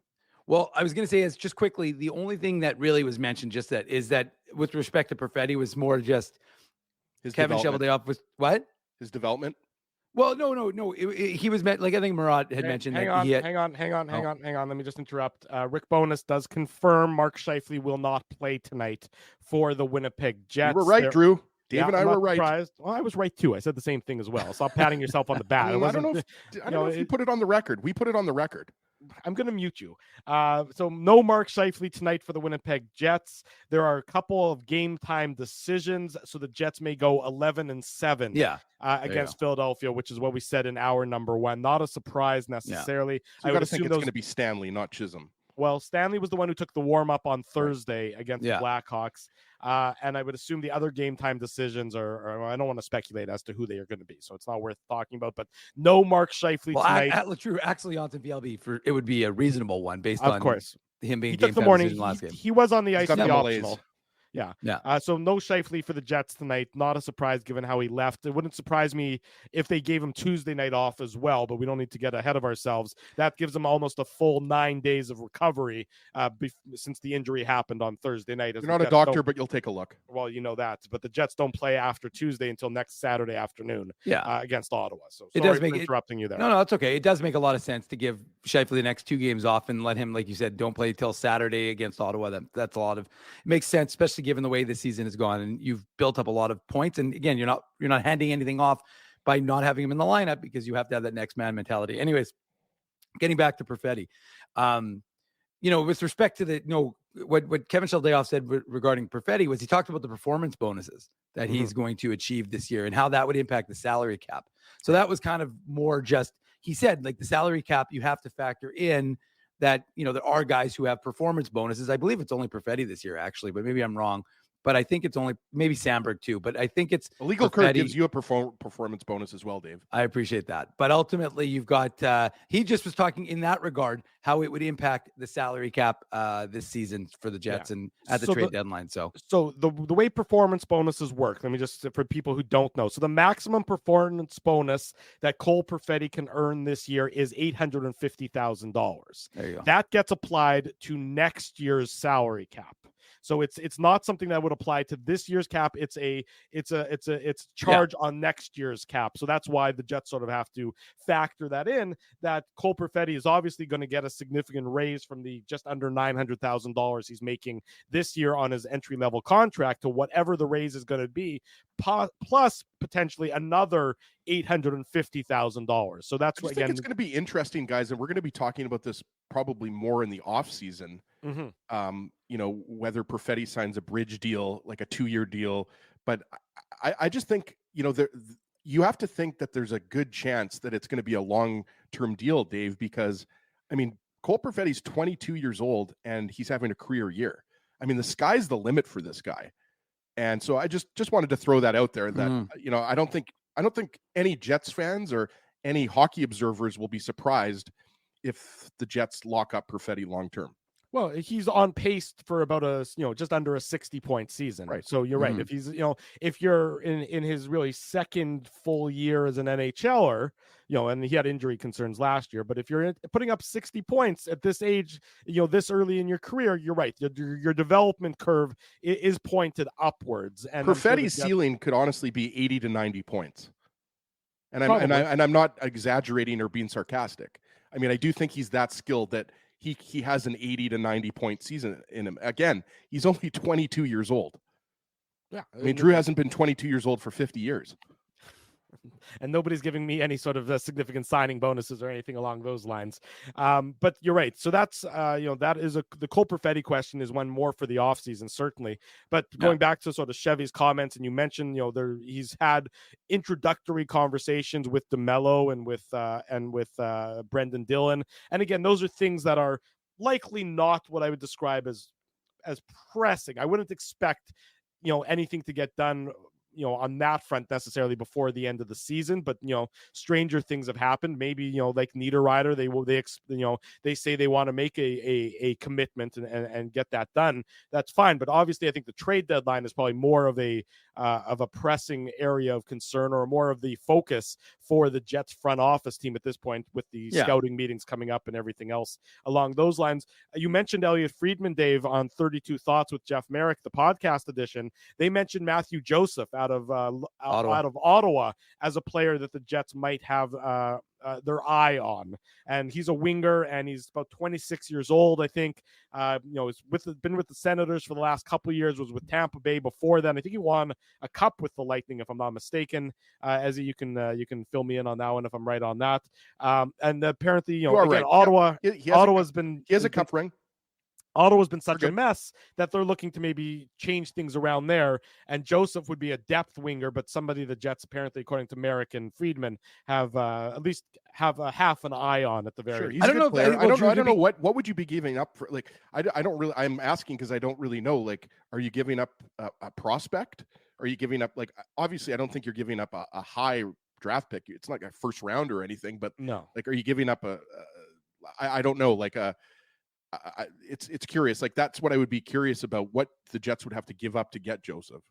D: Well, I was going to say is just quickly, the only thing that really was mentioned just that is that with respect to Perfetti was more just
C: His
D: Kevin
C: development.
D: Cheveldayoff was what?
C: His development?
D: Well, no. He was meant like I think Murat had mentioned
B: Hang
D: that
B: on,
D: he had.
B: hang on. Let me just interrupt. Rick Bowness does confirm Mark Scheifele will not play tonight for the Winnipeg Jets.
C: You were right, Drew. Dave
B: Yeah,
C: and I
B: I'm
C: were
B: not
C: right.
B: surprised. Well, I was right too. I said the same thing as well. Stop patting yourself on the back.
C: I don't know if you put it on the record. We put it on the record.
B: I'm going to mute you. So no Mark Scheifele tonight for the Winnipeg Jets. There are a couple of game time decisions, so the Jets may go 11-7.
D: Yeah.
B: Against Philadelphia, which is what we said in hour number 1. Not a surprise necessarily.
C: So I would think it's going to be Stanley, not Chisholm.
B: Well, Stanley was the one who took the warm-up on Thursday against the Blackhawks. And I would assume the other game time decisions are I don't want to speculate as to who they are going to be, so it's not worth talking about. But no Mark Scheifele tonight.
D: True. Actually, on to VLB it would be a reasonable one based
B: of
D: on
B: course
D: him being
B: he
D: game
B: took the
D: time
B: morning.
D: decision last game.
B: He was on the ice, the
C: malaise.
B: optional. Yeah.
D: Yeah.
B: So no Scheifele for the Jets tonight. Not a surprise given how he left. It wouldn't surprise me if they gave him Tuesday night off as well, but we don't need to get ahead of ourselves. That gives him almost a full 9 days of recovery since the injury happened on Thursday night.
C: You're not a doctor, but you'll take a look.
B: Well, you know that. But the Jets don't play after Tuesday until next Saturday afternoon against Ottawa. So
D: it
B: sorry
D: does make
B: for interrupting you there.
D: No, it's okay. It does make a lot of sense to give Scheifele the next 2 games off and let him, like you said, don't play till Saturday against Ottawa. That's a lot of it makes sense, especially given the way the season has gone and you've built up a lot of points. And again, you're not handing anything off by not having him in the lineup because you have to have that next man mentality. Anyways, getting back to Perfetti, with respect to what Kevin Cheveldayoff said regarding Perfetti was he talked about the performance bonuses that he's going to achieve this year and how that would impact the salary cap. So that was kind of more just, he said, like the salary cap, you have to factor in that, there are guys who have performance bonuses. I believe it's only Perfetti this year, actually, but maybe I'm wrong. But I think it's only maybe Sandberg too. But I think it's
C: a legal curve gives you a performance bonus as well, Dave.
D: I appreciate that. But ultimately, you've got he just was talking in that regard how it would impact the salary cap this season for the Jets and at the trade deadline. So
B: the way performance bonuses work, let me just for people who don't know. So the maximum performance bonus that Cole Perfetti can earn this year is $850,000.
D: There you go.
B: That gets applied to next year's salary cap. So it's not something that would apply to this year's cap. It's charge on next year's cap. So that's why the Jets sort of have to factor that in, that Cole Perfetti is obviously going to get a significant raise from the just under $900,000 he's making this year on his entry-level contract to whatever the raise is going to be, plus potentially another $850,000. So that's
C: what I think it's going to be interesting, guys, and we're going to be talking about this probably more in the off season. Whether Perfetti signs a bridge deal, like a 2-year deal, but I just think you have to think that there's a good chance that it's going to be a long-term deal, Dave, because I mean Cole Perfetti's 22 years old and he's having a career year. I mean the sky's the limit for this guy, and so I just wanted to throw that out there that I don't think any Jets fans or any hockey observers will be surprised if the Jets lock up Perfetti long-term.
B: Well, he's on pace for about just under a 60-point season.
C: Right.
B: So you're right. If he's, if you're in his really second full year as an NHLer, and he had injury concerns last year, but if you're putting up 60 points at this age, this early in your career, you're right. Your development curve is pointed upwards. And
C: Perfetti's ceiling could honestly be 80 to 90 points. And I'm not exaggerating or being sarcastic. I mean, I do think he's that skilled that he has an 80 to 90 point season in him. Again, he's only 22 years old.
B: Yeah.
C: I mean, Drew hasn't been 22 years old for 50 years.
B: And nobody's giving me any sort of significant signing bonuses or anything along those lines. But you're right. So that's, that is the Cole Perfetti question is one more for the offseason, certainly. But going back to sort of Chevy's comments, and you mentioned, he's had introductory conversations with DeMello and with Brendan Dillon. And again, those are things that are likely not what I would describe as pressing. I wouldn't expect, anything to get done on that front necessarily before the end of the season, but stranger things have happened. Maybe like Niederreiter, they say they want to make a commitment and get that done. That's fine, but obviously I think the trade deadline is probably more of a pressing area of concern, or more of the focus for the Jets front office team at this point, with the scouting meetings coming up and everything else along those lines. You mentioned Elliot Friedman, Dave, on 32 Thoughts with Jeff Merrick, the podcast edition. They mentioned Matthew Joseph out of Ottawa as a player that the Jets might have their eye on, and he's a winger, and he's about 26 years old, I think. He's been with the Senators for the last couple of years, was with Tampa Bay before then. I think he won a cup with the Lightning, if I'm not mistaken. As you can fill me in on that one if I'm right on that. And apparently, again, right. Ottawa, he has
C: a cup ring.
B: Ottawa's been such a mess that they're looking to maybe change things around there. And Joseph would be a depth winger, but somebody the Jets, apparently, according to Merrick and Friedman, have at least have a half an eye on at the very.
C: Sure, I don't know. I don't know what would you be giving up for? Like, I don't really. I'm asking because I don't really know. Like, are you giving up a prospect? Are you giving up, like, obviously I don't think you're giving up a high draft pick. It's not like a first round or anything, but
B: no.
C: Like, are you giving up I don't know, like it's curious. Like, that's what I would be curious about, what the Jets would have to give up to get Joseph.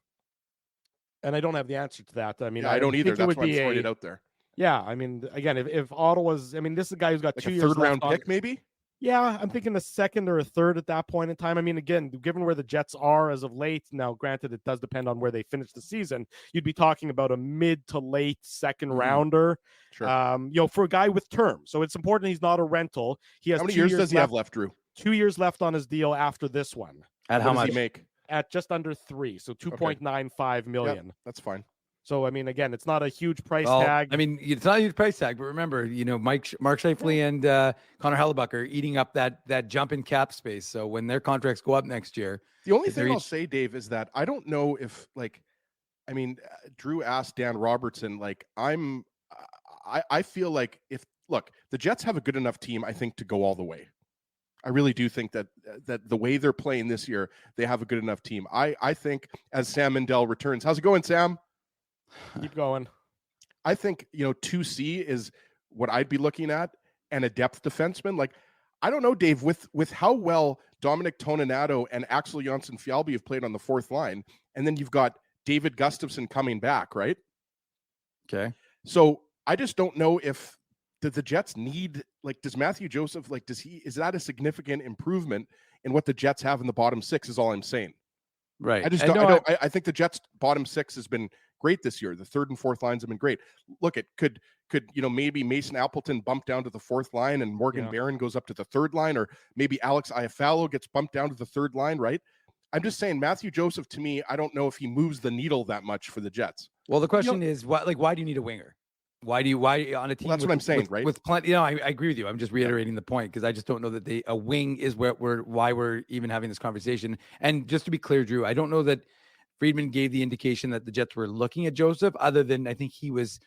B: And I don't have the answer to that. I mean,
C: I don't either. That's why I'm throwing it out there.
B: Yeah, I mean, again, if Ottawa's, I mean, this is a guy who's got
C: like
B: 2
C: a
B: years
C: third round
B: left
C: pick, maybe.
B: Yeah, I'm thinking a second or a third at that point in time. I mean, again, given where the Jets are as of late, now granted it does depend on where they finish the season, you'd be talking about a mid to late second rounder.
C: Sure.
B: For a guy with term. So it's important he's not a rental. He has
C: how many years does he have left, Drew?
B: 2 years left on his deal after this one.
D: At how much?
C: Does he make?
B: At just under 3, so 2.95 million.
C: Yep, that's fine.
B: So, I mean, again, it's not a huge price tag.
D: I mean, it's not a huge price tag, but remember, Mark Scheifele and Connor Hellebuck are eating up that jump in cap space. So when their contracts go up next year,
C: the only thing I'll say, Dave, is that I don't know if, like, I mean, Drew asked Dan Robertson, like, I feel like the Jets have a good enough team, I think, to go all the way. I really do think that the way they're playing this year, they have a good enough team. I think as Sam Mindell returns, how's it going, Sam?
B: Keep going.
C: I think 2C is what I'd be looking at, and a depth defenseman. Like, I don't know, Dave, with how well Dominic Toninato and Axel Jonsson-Fjällby have played on the fourth line, and then you've got David Gustafsson coming back, right?
D: Okay.
C: So I just don't know if the Jets need, like, does Matthew Joseph, like, is that a significant improvement in what the Jets have in the bottom six, is all I'm saying.
D: Right.
C: I just don't, I think the Jets bottom six has been great this year. The third and fourth lines have been great. Look, it could maybe Mason Appleton bump down to the fourth line and Morgan Barron goes up to the third line, or maybe Alex Iafallo gets bumped down to the third line, right? I'm just saying, Matthew Joseph, to me, I don't know if he moves the needle that much for the Jets.
D: Well, the question is, why do you need a winger? Why on a team?
C: Well, that's what I'm saying, right?
D: With plenty, I agree with you. I'm just reiterating the point, because I just don't know that a wing is why we're even having this conversation. And just to be clear, Drew, I don't know that Friedman gave the indication that the Jets were looking at Joseph, other than I think he was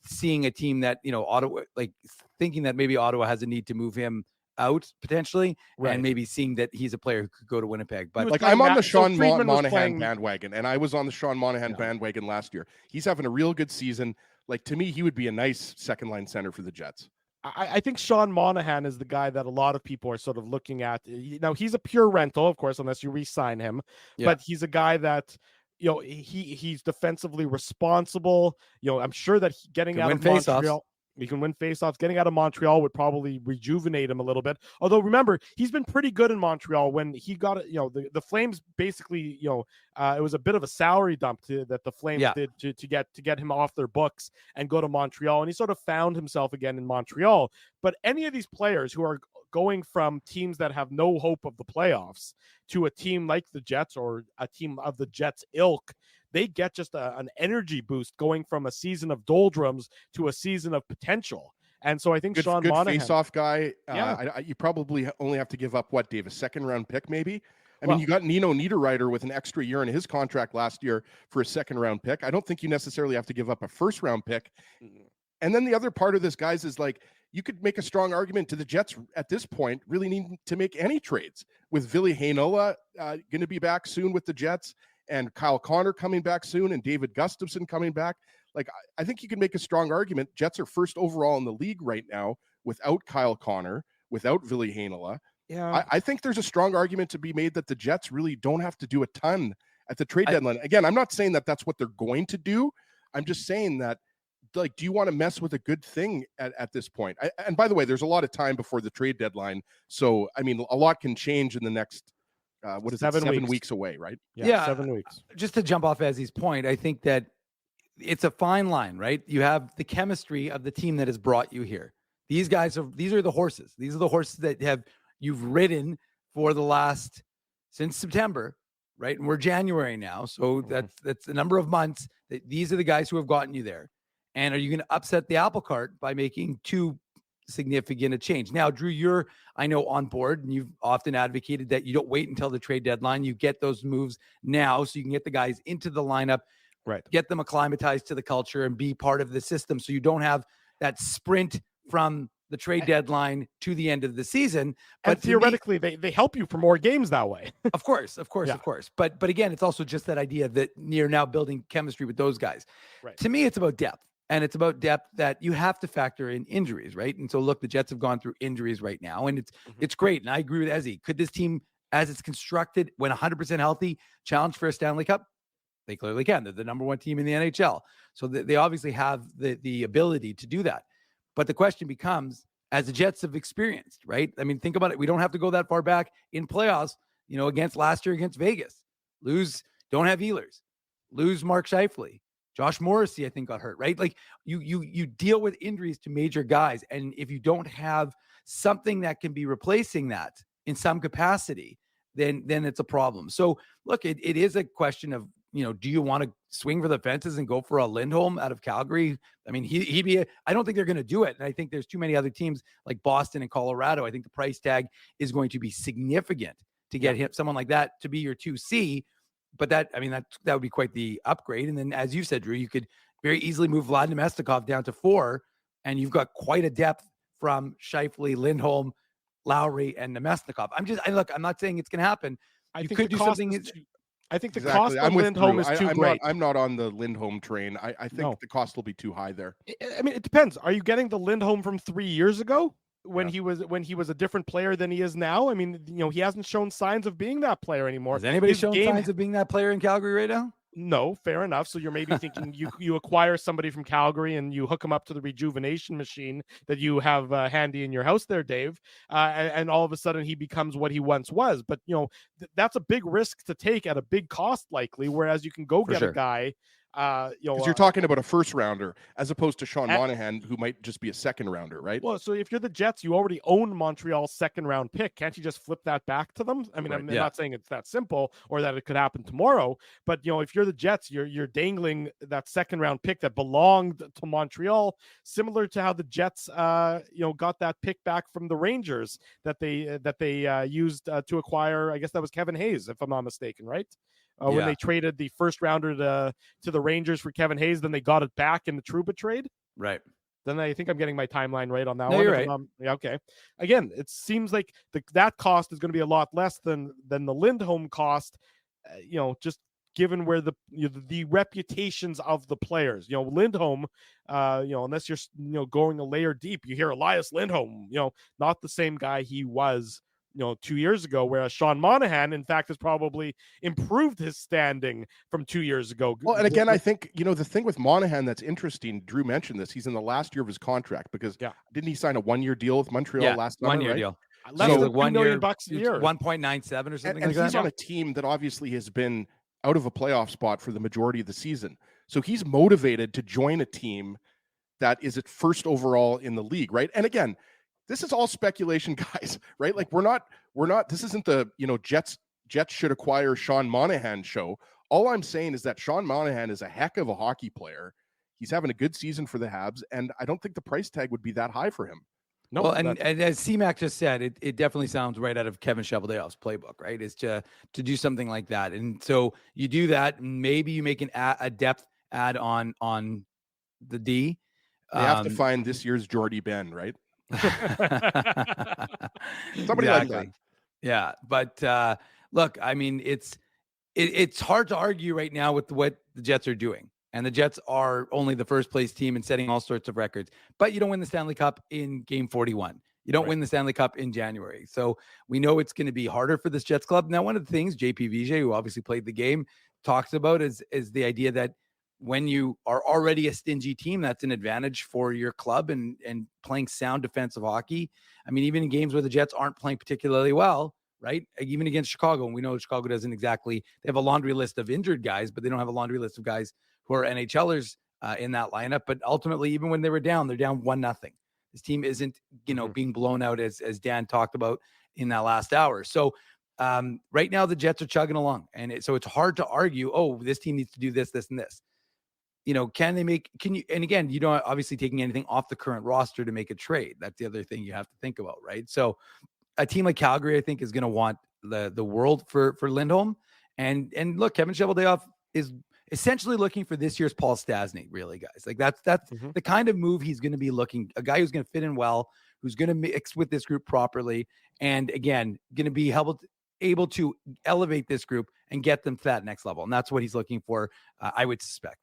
D: seeing a team that, Ottawa, like, thinking that maybe Ottawa has a need to move him out potentially, right, and maybe seeing that he's a player who could go to Winnipeg. But
C: like, I'm on the Sean Monahan bandwagon, and I was on the Sean Monahan bandwagon last year. He's having a real good season. Like, to me, he would be a nice second line center for the Jets.
B: I think Sean Monahan is the guy that a lot of people are sort of looking at. Now, he's a pure rental, of course, unless you re-sign him. Yeah. But he's a guy that, he's defensively responsible. I'm sure that getting out of Montreal, he can win faceoffs. Getting out of Montreal would probably rejuvenate him a little bit. Although, remember, he's been pretty good in Montreal. When he got it, the Flames basically, it was a bit of a salary dump that the Flames did to get him off their books and go to Montreal. And he sort of found himself again in Montreal. But any of these players who are going from teams that have no hope of the playoffs to a team like the Jets, or a team of the Jets ilk, they get just an energy boost going from a season of doldrums to a season of potential. And so I think Sean Monahan,
C: face-off guy. You probably only have to give up, what, Dave, a second-round pick maybe? I mean, you got Nino Niederreiter with an extra year in his contract last year for a second-round pick. I don't think you necessarily have to give up a first-round pick. And then the other part of this, guys, is like, you could make a strong argument to the Jets at this point really need to make any trades, with Ville Heinola going to be back soon with the Jets, and Kyle Connor coming back soon and David Gustafson coming back. Like, I think you can make a strong argument. Jets are first overall in the league right now without Kyle Connor, without Ville Heinola.
B: Yeah.
C: I think there's a strong argument to be made that the Jets really don't have to do a ton at the trade deadline. Again, I'm not saying that that's what they're going to do. I'm just saying that, like, do you want to mess with a good thing at this point? And by the way, there's a lot of time before the trade deadline. So, I mean, a lot can change in the next, what is 7 weeks away, right?
D: Yeah,
B: 7 weeks.
D: Just to jump off Ezzy's point, I think that it's a fine line, right? You have the chemistry of the team that has brought you here. These are the horses. These are the horses that you've ridden for the last, since September, right? And we're January now. So that's a number of months that these are the guys who have gotten you there. And are you going to upset the apple cart by making too significant a change? Now, Drew, you're, I know, on board, and you've often advocated that you don't wait until the trade deadline. You get those moves now so you can get the guys into the lineup,
B: right?
D: Get them acclimatized to the culture and be part of the system so you don't have that sprint from the trade deadline to the end of the season. But
B: and theoretically, they help you for more games that way.
D: Of course. But again, it's also just that idea that you're now building chemistry with those guys.
B: Right.
D: To me, it's about depth. And it's about depth that you have to factor in injuries, right? And so, look, the Jets have gone through injuries right now, and it's great. And I agree with Ezzy. Could this team, as it's constructed, when 100% healthy, challenge for a Stanley Cup? They clearly can. They're the number one team in the NHL. So they obviously have the ability to do that. But the question becomes, as the Jets have experienced, right? I mean, think about it. We don't have to go that far back in playoffs, against last year against Vegas. Don't have Ehlers. Lose Mark Scheifele. Josh Morrissey, I think, got hurt, right? Like you deal with injuries to major guys. And if you don't have something that can be replacing that in some capacity, then it's a problem. So look, it is a question of, do you want to swing for the fences and go for a Lindholm out of Calgary? I mean, I don't think they're going to do it. And I think there's too many other teams like Boston and Colorado. I think the price tag is going to be significant to get someone like that to be your 2C. But that would be quite the upgrade. And then, as you said, Drew, you could very easily move Vlad Namestnikov down to 4, and you've got quite a depth from Scheifele, Lindholm, Lowry, and Namestnikov. I'm not saying it's going to happen.
B: I think
D: could do something.
B: I think the cost of Lindholm is too great.
C: I'm not on the Lindholm train. I think the cost will be too high there.
B: I mean, it depends. Are you getting the Lindholm from 3 years ago? When he was a different player than he is now? I mean, he hasn't shown signs of being that player anymore.
D: Has anybody shown signs of being that player in Calgary right now?
B: No, fair enough. So you're maybe thinking you acquire somebody from Calgary and you hook him up to the rejuvenation machine that you have handy in your house there, Dave, and all of a sudden he becomes what he once was. But that's a big risk to take at a big cost, likely. Whereas you can go get a guy.
C: Because you're talking about a first rounder as opposed to Sean Monahan, who might just be a second rounder, right?
B: Well, so if you're the Jets, you already own Montreal's second round pick. Can't you just flip that back to them? I mean, I'm not saying it's that simple or that it could happen tomorrow, but if you're the Jets, you're dangling that second round pick that belonged to Montreal, similar to how the Jets, got that pick back from the Rangers that they used to acquire. I guess that was Kevin Hayes, if I'm not mistaken, right? When they traded the first rounder to the Rangers for Kevin Hayes, then they got it back in the Trouba trade.
D: Right.
B: Then I think I'm getting my timeline right on that
D: one.
B: You're
D: right.
B: Okay. Again, it seems like that cost is going to be a lot less than the Lindholm cost. Just given where the reputations of the players. Lindholm. Unless you're going a layer deep, you hear Elias Lindholm. Not the same guy he was 2 years ago, whereas Sean Monahan, in fact, has probably improved his standing from 2 years ago.
C: Well, and again, I think, the thing with Monahan that's interesting, Drew mentioned this, he's in the last year of his contract because didn't he sign a 1-year deal with Montreal last summer?
D: 1-year deal.
B: So like $1 million a year.
D: 1.97 or something
C: and
D: like
C: he's
D: that.
C: on a team that obviously has been out of a playoff spot for the majority of the season. So he's motivated to join a team that is at first overall in the league, right? And again, this is all speculation, guys, right? Like we're not, this isn't the, Jets should acquire Sean Monahan show. All I'm saying is that Sean Monahan is a heck of a hockey player. He's having a good season for the Habs, and I don't think the price tag would be that high for him.
D: No, well, and as C-Mac just said, it definitely sounds right out of Kevin Cheveldayoff's playbook, right? Is to do something like that. And so you do that, maybe you make a depth add on the D.
C: They have to find this year's Jordy Ben, right? Somebody like that.
D: Yeah. But look, I mean, it's hard to argue right now with what the Jets are doing. And the Jets are only the first place team and setting all sorts of records. But you don't win the Stanley Cup in game 41. You don't win the Stanley Cup in January. So we know it's going to be harder for this Jets club. Now, one of the things JP Vijay, who obviously played the game, talks about is the idea that when you are already a stingy team, that's an advantage for your club and playing sound defensive hockey. I mean, even in games where the Jets aren't playing particularly well, right? Even against Chicago, and we know Chicago doesn't exactly, they have a laundry list of injured guys, but they don't have a laundry list of guys who are NHLers in that lineup. But ultimately, even when they were down, they're down 1-0. This team isn't, being blown out as Dan talked about in that last hour. So right now the Jets are chugging along. And so it's hard to argue, oh, this team needs to do this, this, and this. And again, you don't obviously taking anything off the current roster to make a trade. That's the other thing you have to think about, right? So a team like Calgary, I think, is going to want the world for Lindholm. And look, Kevin Cheveldayoff is essentially looking for this year's Paul Stastny, really, guys. Like that's the kind of move he's going to be looking, a guy who's going to fit in well, who's going to mix with this group properly. And again, going to be able to elevate this group and get them to that next level. And that's what he's looking for, I would suspect.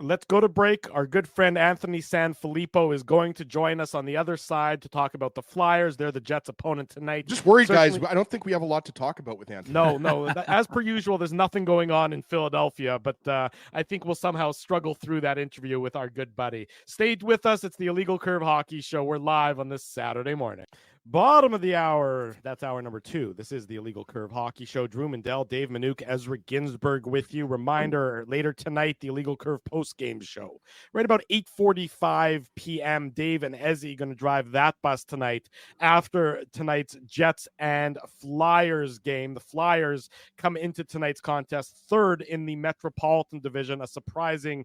B: Let's go to break. Our good friend Anthony Sanfilippo is going to join us on the other side to talk about the Flyers. They're the Jets' opponent tonight.
C: Just worried, guys. I don't think we have a lot to talk about with Anthony.
B: No. As per usual, there's nothing going on in Philadelphia, but I think we'll somehow struggle through that interview with our good buddy. Stay with us. It's the Illegal Curve Hockey Show. We're live on this Saturday morning. Bottom of the hour. That's hour number 2. This is the Illegal Curve Hockey Show. Drew Mandel, Dave Minuk, Ezra Ginsburg with you. Reminder, later tonight, the Illegal Curve post-game show. Right about 8:45 p.m., Dave and Ezzy going to drive that bus tonight after tonight's Jets and Flyers game. The Flyers come into tonight's contest third in the Metropolitan Division, a surprising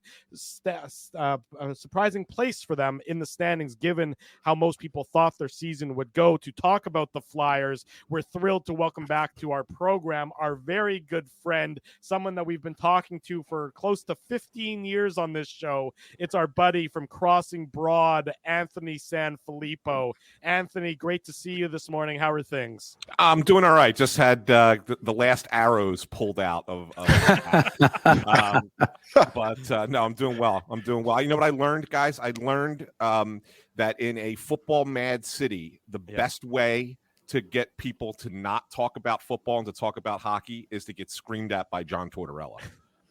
B: place for them in the standings, given how most people thought their season would go. To talk about the Flyers, we're thrilled to welcome back to our program our very good friend, someone that we've been talking to for close to 15 years on this show. It's our buddy from Crossing Broad, Anthony Sanfilippo. Anthony, great to see you this morning. How are things?
N: I'm doing all right. Just had the last arrows pulled out of but no, I'm doing well. You know what I learned, guys? I learned that in a football mad city, the best way to get people to not talk about football and to talk about hockey is to get screamed at by John Tortorella.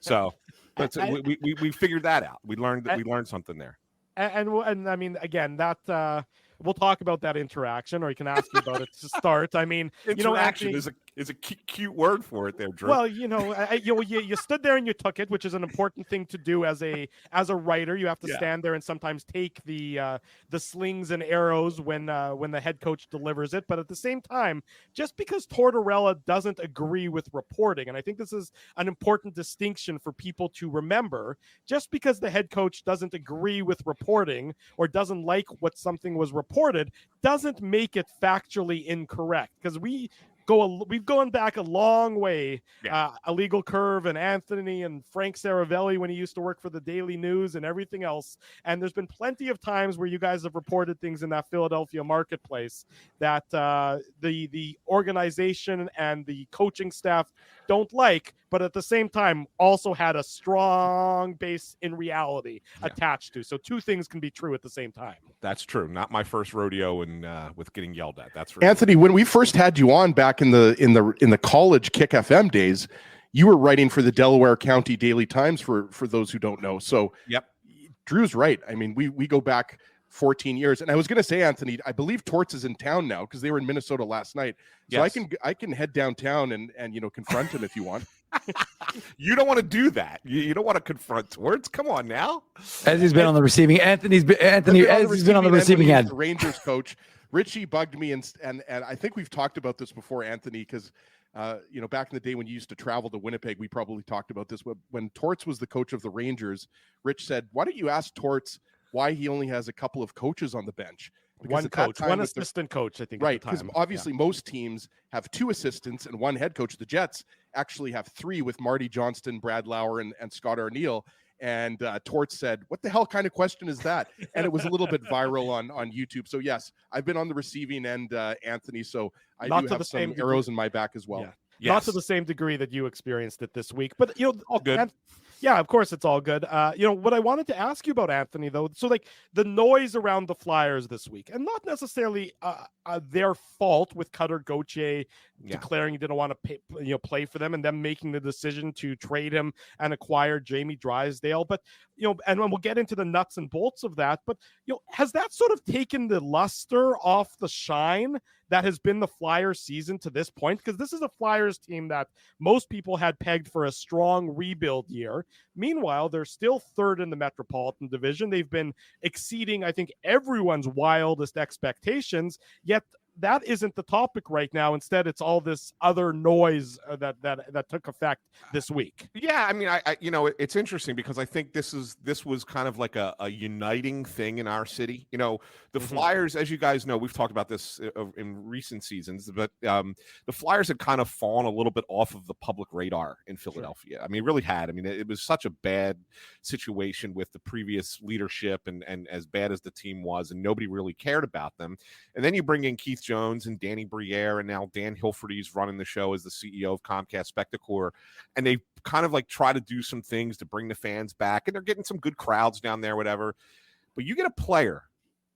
N: So we figured that out. We learned something there.
B: And I mean, again, that we'll talk about that interaction, or you can ask you about it to start. I mean,
N: interaction is a cute word for it there, Drew.
B: Well, you stood there and you took it, which is an important thing to do as a writer. You have to stand there and sometimes take the slings and arrows when the head coach delivers it. But at the same time, just because Tortorella doesn't agree with reporting, and I think this is an important distinction for people to remember, just because the head coach doesn't agree with reporting or doesn't like what something was reported doesn't make it factually incorrect, because we've gone back a long way. Illegal Curve and Anthony and Frank Saravelli when he used to work for the Daily News and everything else. And there's been plenty of times where you guys have reported things in that Philadelphia marketplace that the organization and the coaching staff don't like, but at the same time also had a strong base in reality attached to. So two things can be true at the same time.
N: That's true. Not my first rodeo with getting yelled at. That's for
C: Anthony.
N: Sure.
C: When we first had you on back in the college Kick FM days, you were writing for the Delaware County Daily Times for those who don't know. So Drew's right. I mean, we go back 14 years. And I was going to say, Anthony, I believe Torts is in town now because they were in Minnesota last night. So I can head downtown and confront him if you want.
N: You don't want to do that. You don't want to confront Torts. Come on now.
D: As he's been on the receiving, Anthony's been on the receiving end.
C: The Rangers coach Richie bugged me, and I think we've talked about this before, Anthony, because back in the day when you used to travel to Winnipeg, we probably talked about this. When Torts was the coach of the Rangers, Rich said, "Why don't you ask Torts why he only has a couple of coaches on the bench?" Because
B: one assistant coach, I think.
C: Right, because obviously most teams have 2 assistants and 1 head coach. The Jets actually have 3 with Marty Johnston, Brad Lauer, and Scott Arniel. And Torts said, "What the hell kind of question is that?" And it was a little bit viral on YouTube. So yes, I've been on the receiving end, Anthony. So I do have some arrows in my back as well. Yeah.
B: Not to
N: Yes.
B: the same degree that you experienced it this week, but
N: all good.
B: Yeah, of course it's all good. What I wanted to ask you about, Anthony, though, so like the noise around the Flyers this week, and not necessarily their fault with Cutter Gauthier declaring he didn't want to play for them, and them making the decision to trade him and acquire Jamie Drysdale. But and we'll get into the nuts and bolts of that. But has that sort of taken the luster off the shine that has been the Flyers season to this point? Because this is a Flyers team that most people had pegged for a strong rebuild year. Meanwhile, they're still third in the Metropolitan Division. They've been exceeding, I think, everyone's wildest expectations, yet that isn't the topic right now. Instead, it's all this other noise that took effect this week.
N: Yeah, I mean, I it's interesting because I think this was kind of like a uniting thing in our city. The Flyers, as you guys know, we've talked about this in recent seasons, but the Flyers had kind of fallen a little bit off of the public radar in Philadelphia. Sure. I mean, it really had. I mean, it was such a bad situation with the previous leadership and as bad as the team was, and nobody really cared about them. And then you bring in Keith Jones and Danny Briere, and now Dan Hilferty's running the show as the CEO of Comcast Spectacor, and they kind of like try to do some things to bring the fans back, and they're getting some good crowds down there, whatever. But you get a player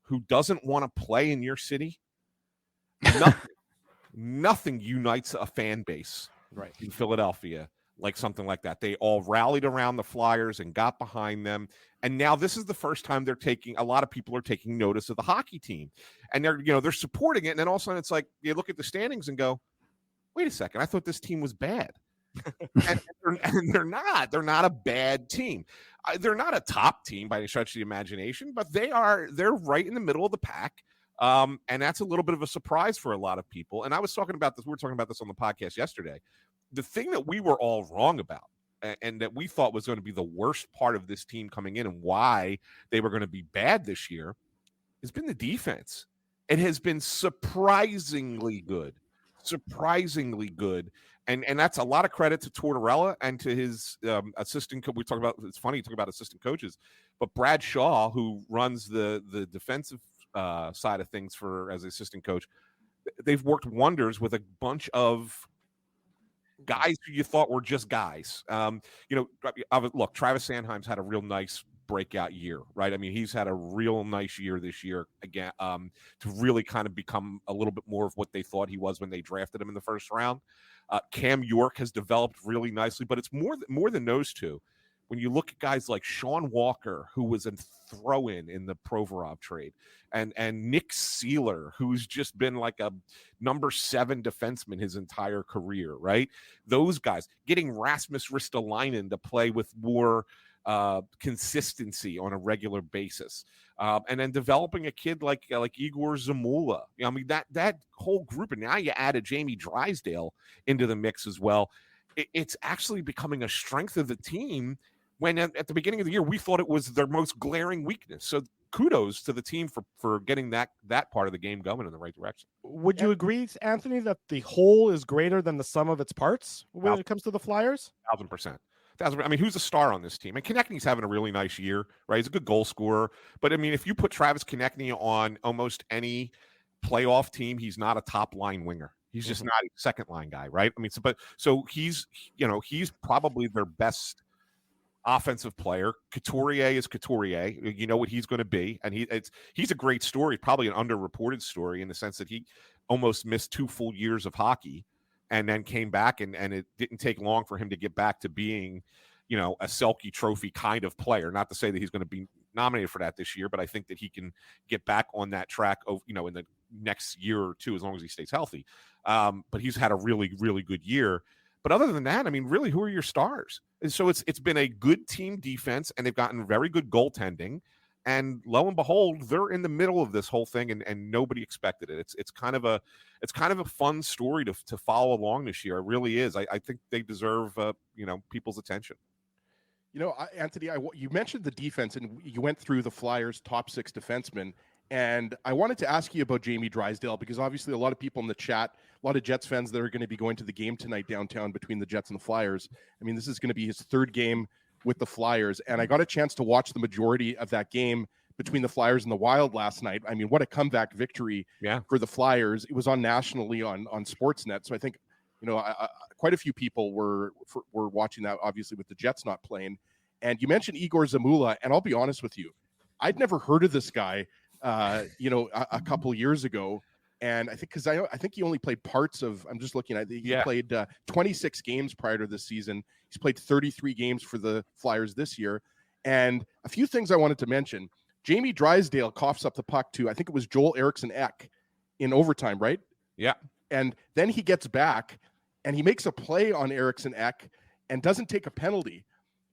N: who doesn't want to play in your city, nothing unites a fan base in Philadelphia like something like that. They all rallied around the Flyers and got behind them. And now this is the first time a lot of people are taking notice of the hockey team, and they're supporting it. And then all of a sudden it's like, you look at the standings and go, wait a second, I thought this team was bad. and they're not a bad team. They're not a top team by any stretch of the imagination, but they're right in the middle of the pack. And that's a little bit of a surprise for a lot of people. And we were talking about this on the podcast yesterday. The thing that we were all wrong about, and that we thought was going to be the worst part of this team coming in and why they were going to be bad this year, has been the defense. It has been surprisingly good. And that's a lot of credit to Tortorella and to his assistant coach. It's funny you talk about assistant coaches, but Brad Shaw, who runs the defensive side of things as assistant coach, they've worked wonders with a bunch of guys who you thought were just guys. Look, Travis Sanheim's had a real nice breakout year, right? I mean, he's had a real nice year this year again, to really kind of become a little bit more of what they thought he was when they drafted him in the first round. Cam York has developed really nicely, but it's more than those two. When you look at guys like Sean Walker, who was a throw-in in the Provorov trade, and Nick Seeler, who's just been like a number 7 defenseman his entire career, right? Those guys, getting Rasmus Ristolainen to play with more consistency on a regular basis, and then developing a kid like Igor Zamula. I mean, that whole group, and now you added Jamie Drysdale into the mix as well. It's actually becoming a strength of the team, when at the beginning of the year we thought it was their most glaring weakness. So kudos to the team for getting that part of the game going in the right direction.
B: Would you agree, Anthony, that the whole is greater than the sum of its parts when it comes to the Flyers?
N: 1,000%. I mean, who's a star on this team? And Konechny's having a really nice year, right? He's a good goal scorer. But I mean, if you put Travis Konechny on almost any playoff team, he's not a top line winger. He's just not a second line guy, right? I mean, so he's probably their best offensive player. Couturier is Couturier. You know what he's going to be, and he's a great story, probably an underreported story in the sense that he almost missed 2 full years of hockey and then came back, and it didn't take long for him to get back to being, a Selke Trophy kind of player. Not to say that he's going to be nominated for that this year, but I think that he can get back on that track of, in the next year or two, as long as he stays healthy. But he's had a really, really good year. But other than that, I mean, really, who are your stars? And so it's been a good team defense, and they've gotten very good goaltending. And lo and behold, they're in the middle of this whole thing, and nobody expected it. It's kind of a fun story to follow along this year. It really is. I think they deserve people's attention.
C: Anthony, you mentioned the defense, and you went through the Flyers' top 6 defensemen. And I wanted to ask you about Jamie Drysdale, because obviously a lot of people in the chat, a lot of Jets fans that are going to be going to the game tonight downtown between the Jets and the Flyers. I mean, this is going to be his 3rd game with the Flyers. And I got a chance to watch the majority of that game between the Flyers and the Wild last night. I mean, what a comeback victory for the Flyers. It was on nationally on Sportsnet. So I think You know, quite a few people were watching that, obviously, with the Jets not playing. And you mentioned Igor Zamula, and I'll be honest with you, I'd never heard of this guy, you know, a couple years ago. And I think he only played parts of, I'm just looking at it, he played 26 games prior to this season. He's played 33 games for the Flyers this year. And a few things I wanted to mention. Jamie Drysdale coughs up the puck to, I think it was Joel Eriksson Ek in overtime, right?
N: Yeah.
C: And then he gets back and he makes a play on Eriksson Ek and doesn't take a penalty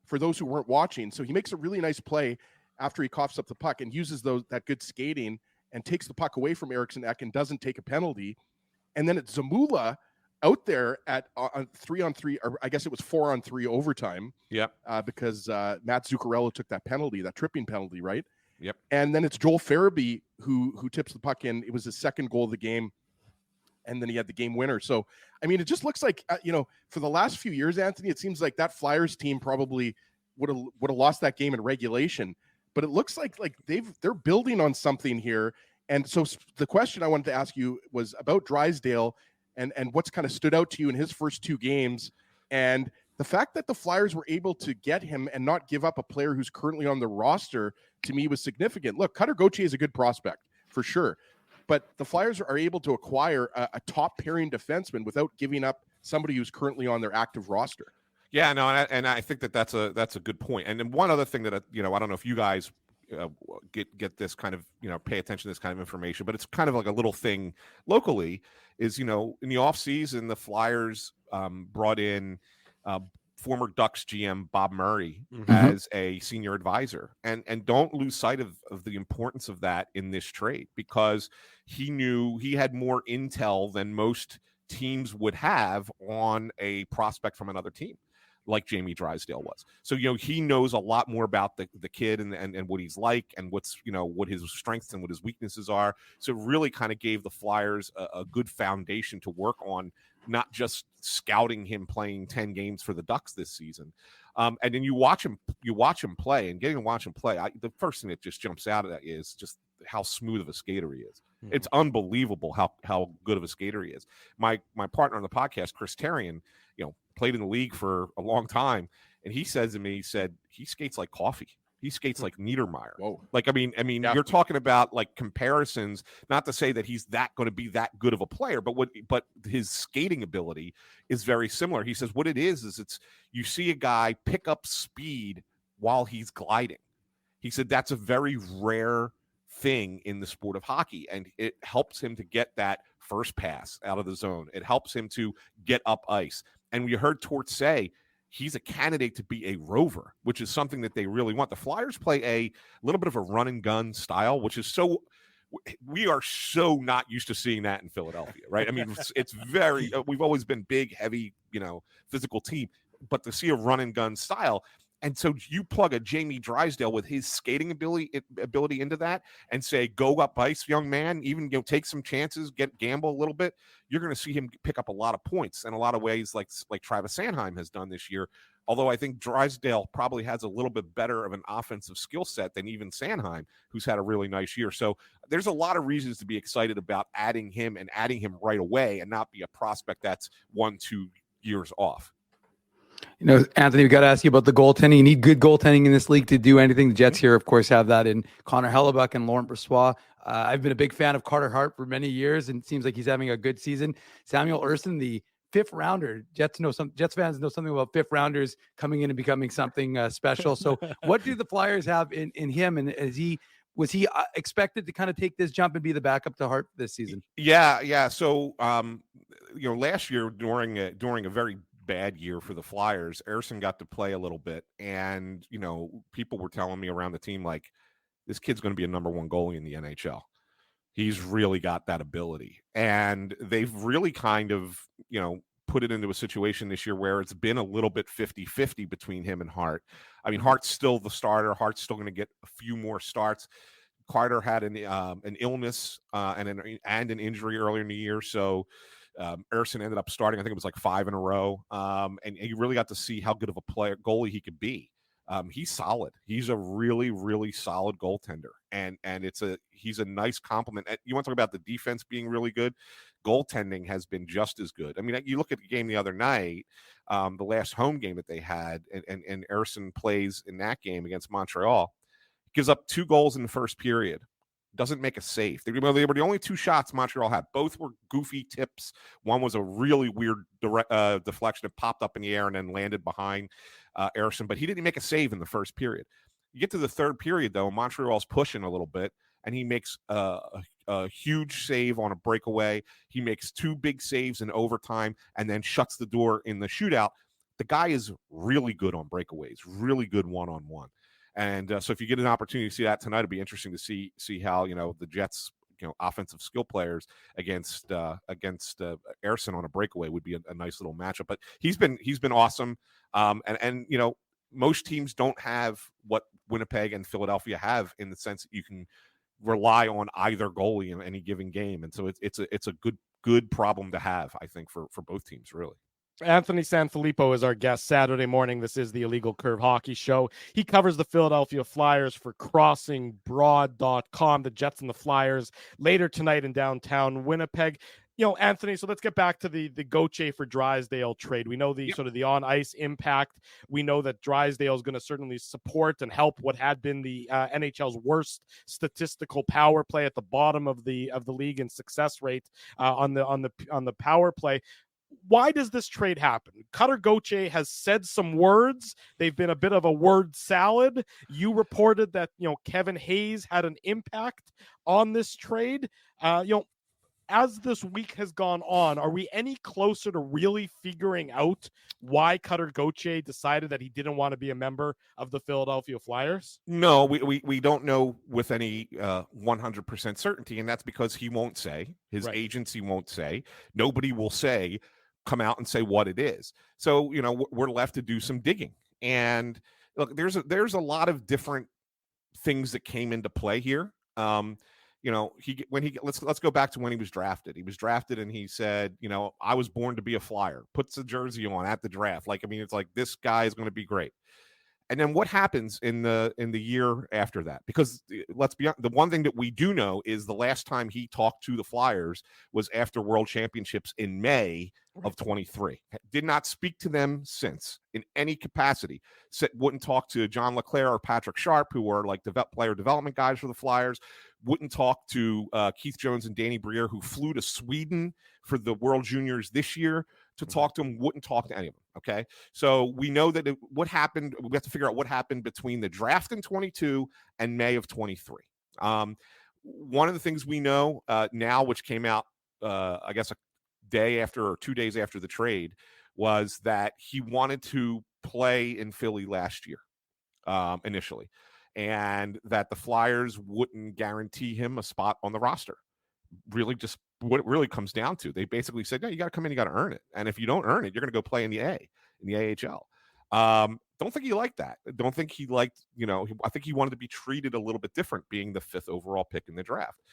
C: for those who weren't watching. So he makes a really nice play after he coughs up the puck and uses that good skating and takes the puck away from Eriksson Ek and doesn't take a penalty. And then it's Zamula out there at 3-on-3, or I guess it was 4-on-3 overtime.
N: Yep.
C: Because Matt Zuccarello took that penalty, that tripping penalty, right?
N: Yep.
C: And then it's Joel Farabee who tips the puck in. It was his second goal of the game. And then he had the game winner. So, I mean, it just looks like, you know, for the last few years, Anthony, it seems like that Flyers team probably would have lost that game in regulation. But it looks like they're building on something here. And so the question I wanted to ask you was about Drysdale and what's kind of stood out to you in his first two games. And the fact that the Flyers were able to get him and not give up a player who's currently on the roster, to me, was significant. Look, Cutter Gauthier is a good prospect, for sure. But the Flyers are able to acquire a top pairing defenseman without giving up somebody who's currently on their active roster.
N: Yeah, no, and I think that's a good point. And then one other thing that you know, I don't know if you guys get this kind of, you know, pay attention to this kind of information, but it's kind of like a little thing locally. Is, you know, in the offseason, the Flyers brought in former Ducks GM Bob Murray as a senior advisor, and don't lose sight of the importance of that in this trade, because he knew he had more intel than most teams would have on a prospect from another team, like Jamie Drysdale was. So, you know, he knows a lot more about the kid and what he's like, and what's, you know, what his strengths and what his weaknesses are. So it really kind of gave the Flyers a good foundation to work on, not just scouting him playing 10 games for the Ducks this season. And then you watch him play, and getting to watch him play, the first thing that just jumps out of that is just how smooth of a skater he is. It's unbelievable how good of a skater he is. My partner on the podcast, Chris Terrian, you know, played in the league for a long time, and he says to me, he said he skates like coffee. He skates like Niedermeyer.
C: Whoa.
N: Like, I mean, yeah. You're talking about like comparisons, not to say that he's going to be that good of a player, but his skating ability is very similar. He says what it is it's, you see a guy pick up speed while he's gliding. He said that's a very rare thing in the sport of hockey, and it helps him to get that first pass out of the zone. It helps him to get up ice. And we heard Torts say he's a candidate to be a rover, which is something that they really want. The Flyers play a little bit of a run and gun style, which is we are so not used to seeing that in Philadelphia, right? I mean, it's very, we've always been big, heavy, you know, physical team, but to see a run and gun style. And so you plug a Jamie Drysdale with his skating ability into that and say, go up ice, young man, even, you know, take some chances, gamble a little bit. You're going to see him pick up a lot of points in a lot of ways, like Travis Sanheim has done this year. Although I think Drysdale probably has a little bit better of an offensive skill set than even Sanheim, who's had a really nice year. So there's a lot of reasons to be excited about adding him right away, and not be a prospect that's 1-2 years off.
D: You know, Anthony, we got to ask you about the goaltending. You need good goaltending in this league to do anything. The Jets here, of course, have that in Connor Hellebuck and Laurent Brossoit. I've been a big fan of Carter Hart for many years, and it seems like he's having a good season. Samuel Ersson, the fifth rounder. Jets fans know something about fifth rounders coming in and becoming something special. So what do the Flyers have in him? And was he expected to kind of take this jump and be the backup to Hart this season?
N: Yeah. So, you know, last year during a very bad year for the Flyers, Ersson got to play a little bit, and, you know, people were telling me around the team, like, this kid's going to be a number one goalie in the NHL. He's really got that ability, and they've really kind of, you know, put it into a situation this year where it's been a little bit 50-50 between him and Hart. I mean, Hart's still the starter. Hart's still going to get a few more starts. Carter had an illness and an injury earlier in the year, so Ersson ended up starting, I think it was like 5 in a row. And you really got to see how good of a goalie he could be. He's solid. He's a really, really solid goaltender. And he's a nice compliment. You want to talk about the defense being really good? goaltending has been just as good. I mean, you look at the game the other night, the last home game that they had, and Ersson plays in that game against Montreal, gives up 2 goals in the first period. Doesn't make a save. They were the only 2 shots Montreal had. Both were goofy tips. One was a really weird deflection that popped up in the air and then landed behind Ersson, but he didn't make a save in the first period. You get to the third period, though, Montreal's pushing a little bit, and he makes a huge save on a breakaway. He makes 2 big saves in overtime and then shuts the door in the shootout. The guy is really good on breakaways, really good one-on-one. And so if you get an opportunity to see that tonight, it'll be interesting to see how, the Jets, offensive skill players against Ersson on a breakaway would be a nice little matchup. But he's been awesome. And most teams don't have what Winnipeg and Philadelphia have, in the sense that you can rely on either goalie in any given game. And so it's a good problem to have, I think, for both teams, really.
B: Anthony Sanfilippo is our guest Saturday morning. This is the Illegal Curve Hockey Show. He covers the Philadelphia Flyers for CrossingBroad.com, the Jets and the Flyers, later tonight in downtown Winnipeg. Anthony, so let's get back to the Gauthier for Drysdale trade. We know the sort of the on-ice impact. We know that Drysdale is going to certainly support and help what had been the NHL's worst statistical power play, at the bottom of the league in success rate on the power play. Why does this trade happen? Cutter Gauthier has said some words. They've been a bit of a word salad. You reported that, Kevin Hayes had an impact on this trade. As this week has gone on, are we any closer to really figuring out why Cutter Gauthier decided that he didn't want to be a member of the Philadelphia Flyers?
N: No, we don't know with any 100% certainty, and that's because he won't say. His agency won't say. Nobody will come out and say what it is. So, we're left to do some digging. And look, there's a lot of different things that came into play here. Let's go back to when he was drafted. He was drafted and he said, I was born to be a Flyer. Puts the jersey on at the draft. It's like, this guy is going to be great. And then what happens in the year after that? Because let's be honest, the one thing that we do know is the last time he talked to the Flyers was after World Championships in May of 23. Did not speak to them since in any capacity. Wouldn't talk to John LeClaire or Patrick Sharp, who were like player development guys for the Flyers. Wouldn't talk to Keith Jones and Danny Briere, who flew to Sweden for the World Juniors this year to talk to him. Wouldn't talk to any of them. Okay. So we know that what happened, we have to figure out what happened between the draft in 22 and May of 23. One of the things we know now, which came out, I guess, a day after or 2 days after the trade, was that he wanted to play in Philly last year initially, and that the Flyers wouldn't guarantee him a spot on the roster. Really, just what it really comes down to. They basically said, no, you got to come in, you got to earn it. And if you don't earn it, you're going to go play in the AHL. Don't think he liked that. Don't think he liked, I think he wanted to be treated a little bit different, being the 5th overall pick in the draft.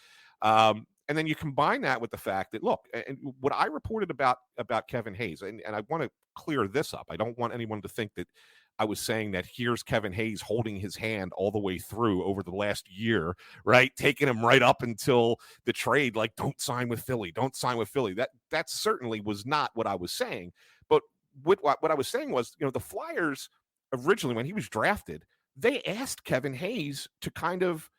N: And then you combine that with the fact that, look, and what I reported about Kevin Hayes, and I want to clear this up. I don't want anyone to think that I was saying that here's Kevin Hayes holding his hand all the way through over the last year, right? Taking him right up until the trade, like, don't sign with Philly. That certainly was not what I was saying. But what I was saying was, the Flyers originally, when he was drafted, they asked Kevin Hayes to kind of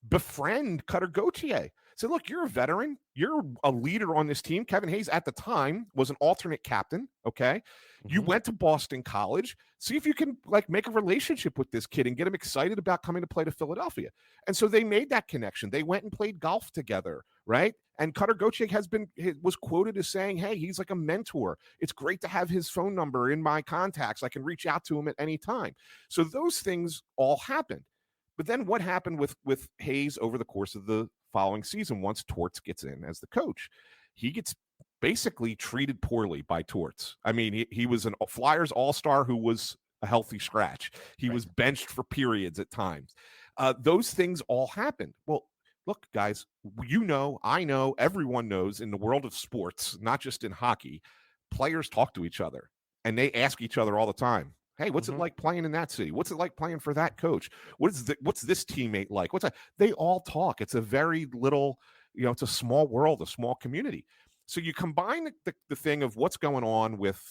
N: befriend Cutter Gauthier. So, look, you're a veteran. You're a leader on this team. Kevin Hayes at the time was an alternate captain, okay? You went to Boston College. See if you can, make a relationship with this kid and get him excited about coming to play to Philadelphia. And so they made that connection. They went and played golf together, right? And Cutter Gauthier was quoted as saying, hey, he's like a mentor. It's great to have his phone number in my contacts. I can reach out to him at any time. So those things all happened. But then what happened with Hayes over the course of the following season, once Torts gets in as the coach? He gets basically treated poorly by Torts. I mean, he was a Flyers all-star who was a healthy scratch. He was benched for periods at times. Those things all happened. Well, look, guys, I know, everyone knows in the world of sports, not just in hockey, players talk to each other and they ask each other all the time. Hey, what's it like playing in that city? What's it like playing for that coach? What's this teammate like? They all talk. It's a very little, it's a small world, a small community. So you combine the thing of what's going on with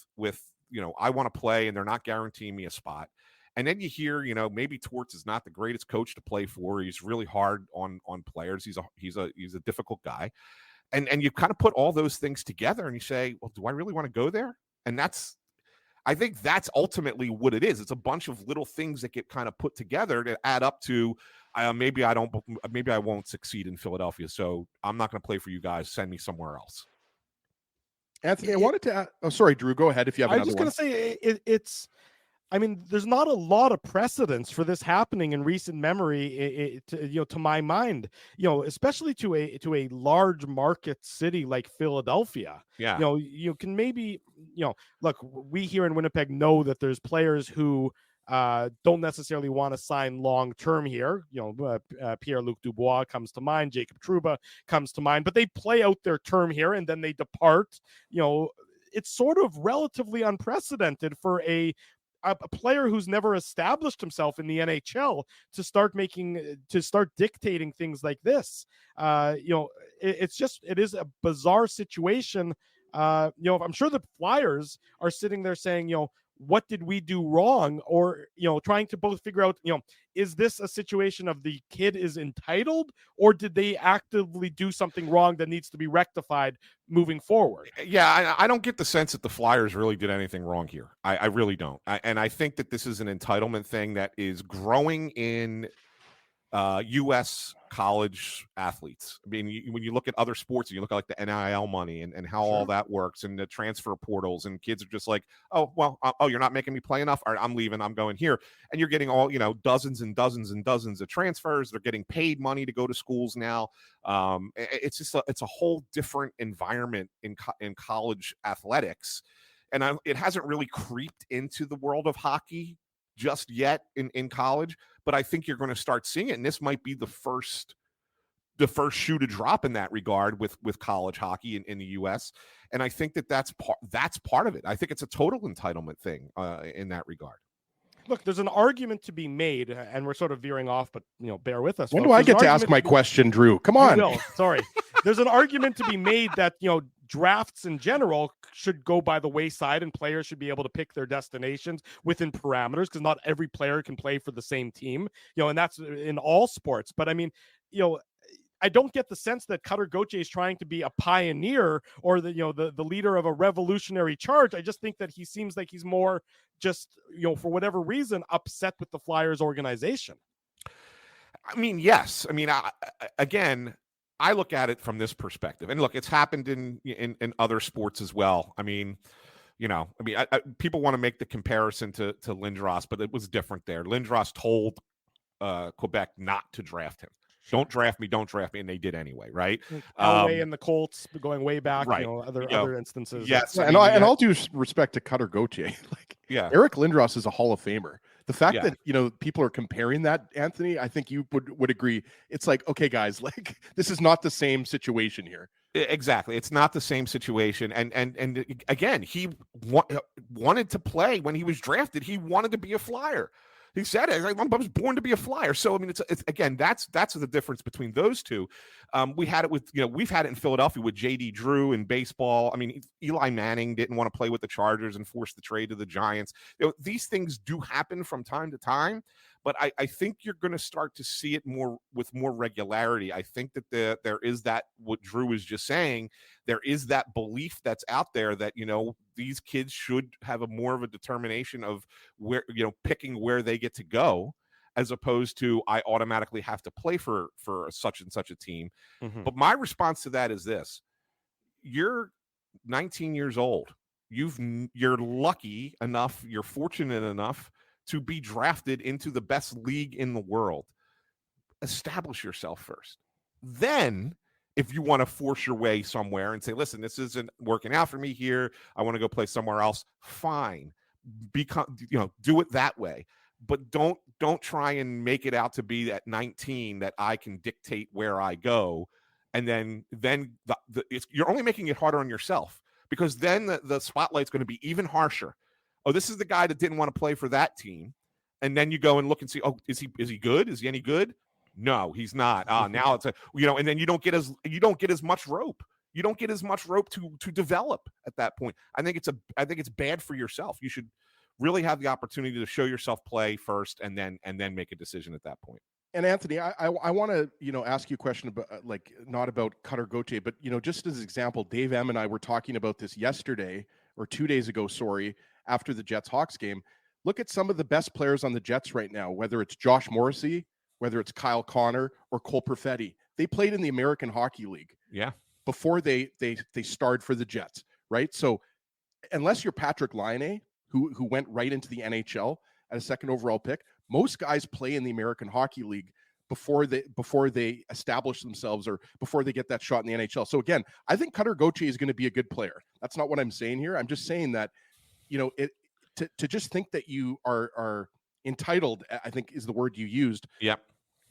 N: I want to play and they're not guaranteeing me a spot. And then you hear, maybe Torts is not the greatest coach to play for. He's really hard on players. He's a difficult guy. And you kind of put all those things together and you say, well, do I really want to go there? And I think that's ultimately what it is. It's a bunch of little things that get kind of put together to add up to maybe I won't succeed in Philadelphia. So I'm not going to play for you guys. Send me somewhere else.
C: Anthony, I wanted to ask, sorry, Drew, go ahead if you have another one.
B: I was just going to say there's not a lot of precedence for this happening in recent memory, to my mind, especially to a large market city like Philadelphia.
N: Yeah.
B: You can maybe, look, we here in Winnipeg know that there's players who don't necessarily want to sign long-term here. Pierre-Luc Dubois comes to mind, Jacob Trouba comes to mind, but they play out their term here and then they depart. It's sort of relatively unprecedented for a player who's never established himself in the NHL to start dictating things like this. It is a bizarre situation. I'm sure the Flyers are sitting there saying, what did we do wrong? Or, trying to both figure out, is this a situation of the kid is entitled, or did they actively do something wrong that needs to be rectified moving forward?
N: Yeah, I don't get the sense that the Flyers really did anything wrong here. I really don't. And I think that this is an entitlement thing that is growing in U.S. college athletes. I mean, when you look at other sports, you look at like the NIL money and how all that works and the transfer portals, and kids are just like, you're not making me play enough. All right, I'm leaving. I'm going here. And you're getting all, dozens and dozens and dozens of transfers. They're getting paid money to go to schools now. It's just it's a whole different environment in college athletics. And it hasn't really creeped into the world of hockey just yet in college, but I think you're going to start seeing it, and this might be the first shoe to drop in that regard with college hockey in the U.S. And I think that's part of it. I think it's a total entitlement thing in that regard.
B: Look, there's an argument to be made, and we're sort of veering off, but bear with us.
C: When do I get to ask my question, Drew? Come on.
B: Sorry. There's an argument to be made that drafts in general should go by the wayside, and players should be able to pick their destinations within parameters, because not every player can play for the same team, and that's in all sports. But I mean, I don't get the sense that Cutter Gauthier is trying to be a pioneer or the leader of a revolutionary charge. I just think that he seems like he's more just, for whatever reason, upset with the Flyers organization.
N: I mean, yes. I mean, I look at it from this perspective, and look, it's happened in other sports as well. I mean, people want to make the comparison to Lindros, but it was different there. Lindros told Quebec not to draft him. Don't draft me, and they did anyway, right?
B: Elway and the Colts going way back,
N: right.
B: Other instances.
C: Yes, and all due respect to Cutter Gauthier, Eric Lindros is a Hall of Famer. The fact that people are comparing that, Anthony, I think you would agree. It's like, okay, guys, this is not the same situation here.
N: Exactly, it's not the same situation. And again, he wanted to play when he was drafted. He wanted to be a Flyer. He said it. I was born to be a Flyer. So I mean, it's again, that's the difference between those two. We had it with we've had it in Philadelphia with J.D. Drew in baseball. I mean, Eli Manning didn't want to play with the Chargers and forced the trade to the Giants. These things do happen from time to time, but I think you're going to start to see it with more regularity. I think that there is that, what Drew was just saying, there is that belief that's out there that these kids should have more of a determination of where picking where they get to go, as opposed to I automatically have to play for such and such a team. Mm-hmm. But my response to that is this: you're 19 years old. You're lucky enough, you're fortunate enough to be drafted into the best league in the world. Establish yourself first. Then, if you want to force your way somewhere and say, listen, this isn't working out for me here, I want to go play somewhere else, fine. Do it that way. But don't try and make it out to be at 19 that I can dictate where I go. And then you're only making it harder on yourself, because then the spotlight's going to be even harsher. Oh, this is the guy that didn't want to play for that team. And then you go and look and see, oh, is he good? Is he any good? No, he's not. Now it's and then you don't get as much rope. you don't get as much rope to develop at that point. I think it's bad for yourself. You should really have the opportunity to show yourself play first, and then make a decision at that point.
C: And Anthony, I want to, ask you a question about not about Cutter Gauthier, but just as an example, Dave M and I were talking about this yesterday or 2 days ago, after the Jets-Hawks game. Look at some of the best players on the Jets right now, whether it's Josh Morrissey, whether it's Kyle Connor or Cole Perfetti. They played in the American Hockey League.
N: Yeah.
C: Before they starred for the Jets, right? So unless you're Patrick Laine, who went right into the NHL at a second overall pick, most guys play in the American Hockey League before they establish themselves or before they get that shot in the NHL. So again, I think Cutter Gauthier is going to be a good player. That's not what I'm saying here. I'm just saying that, to just think that you are entitled, I think is the word you used.
N: Yeah.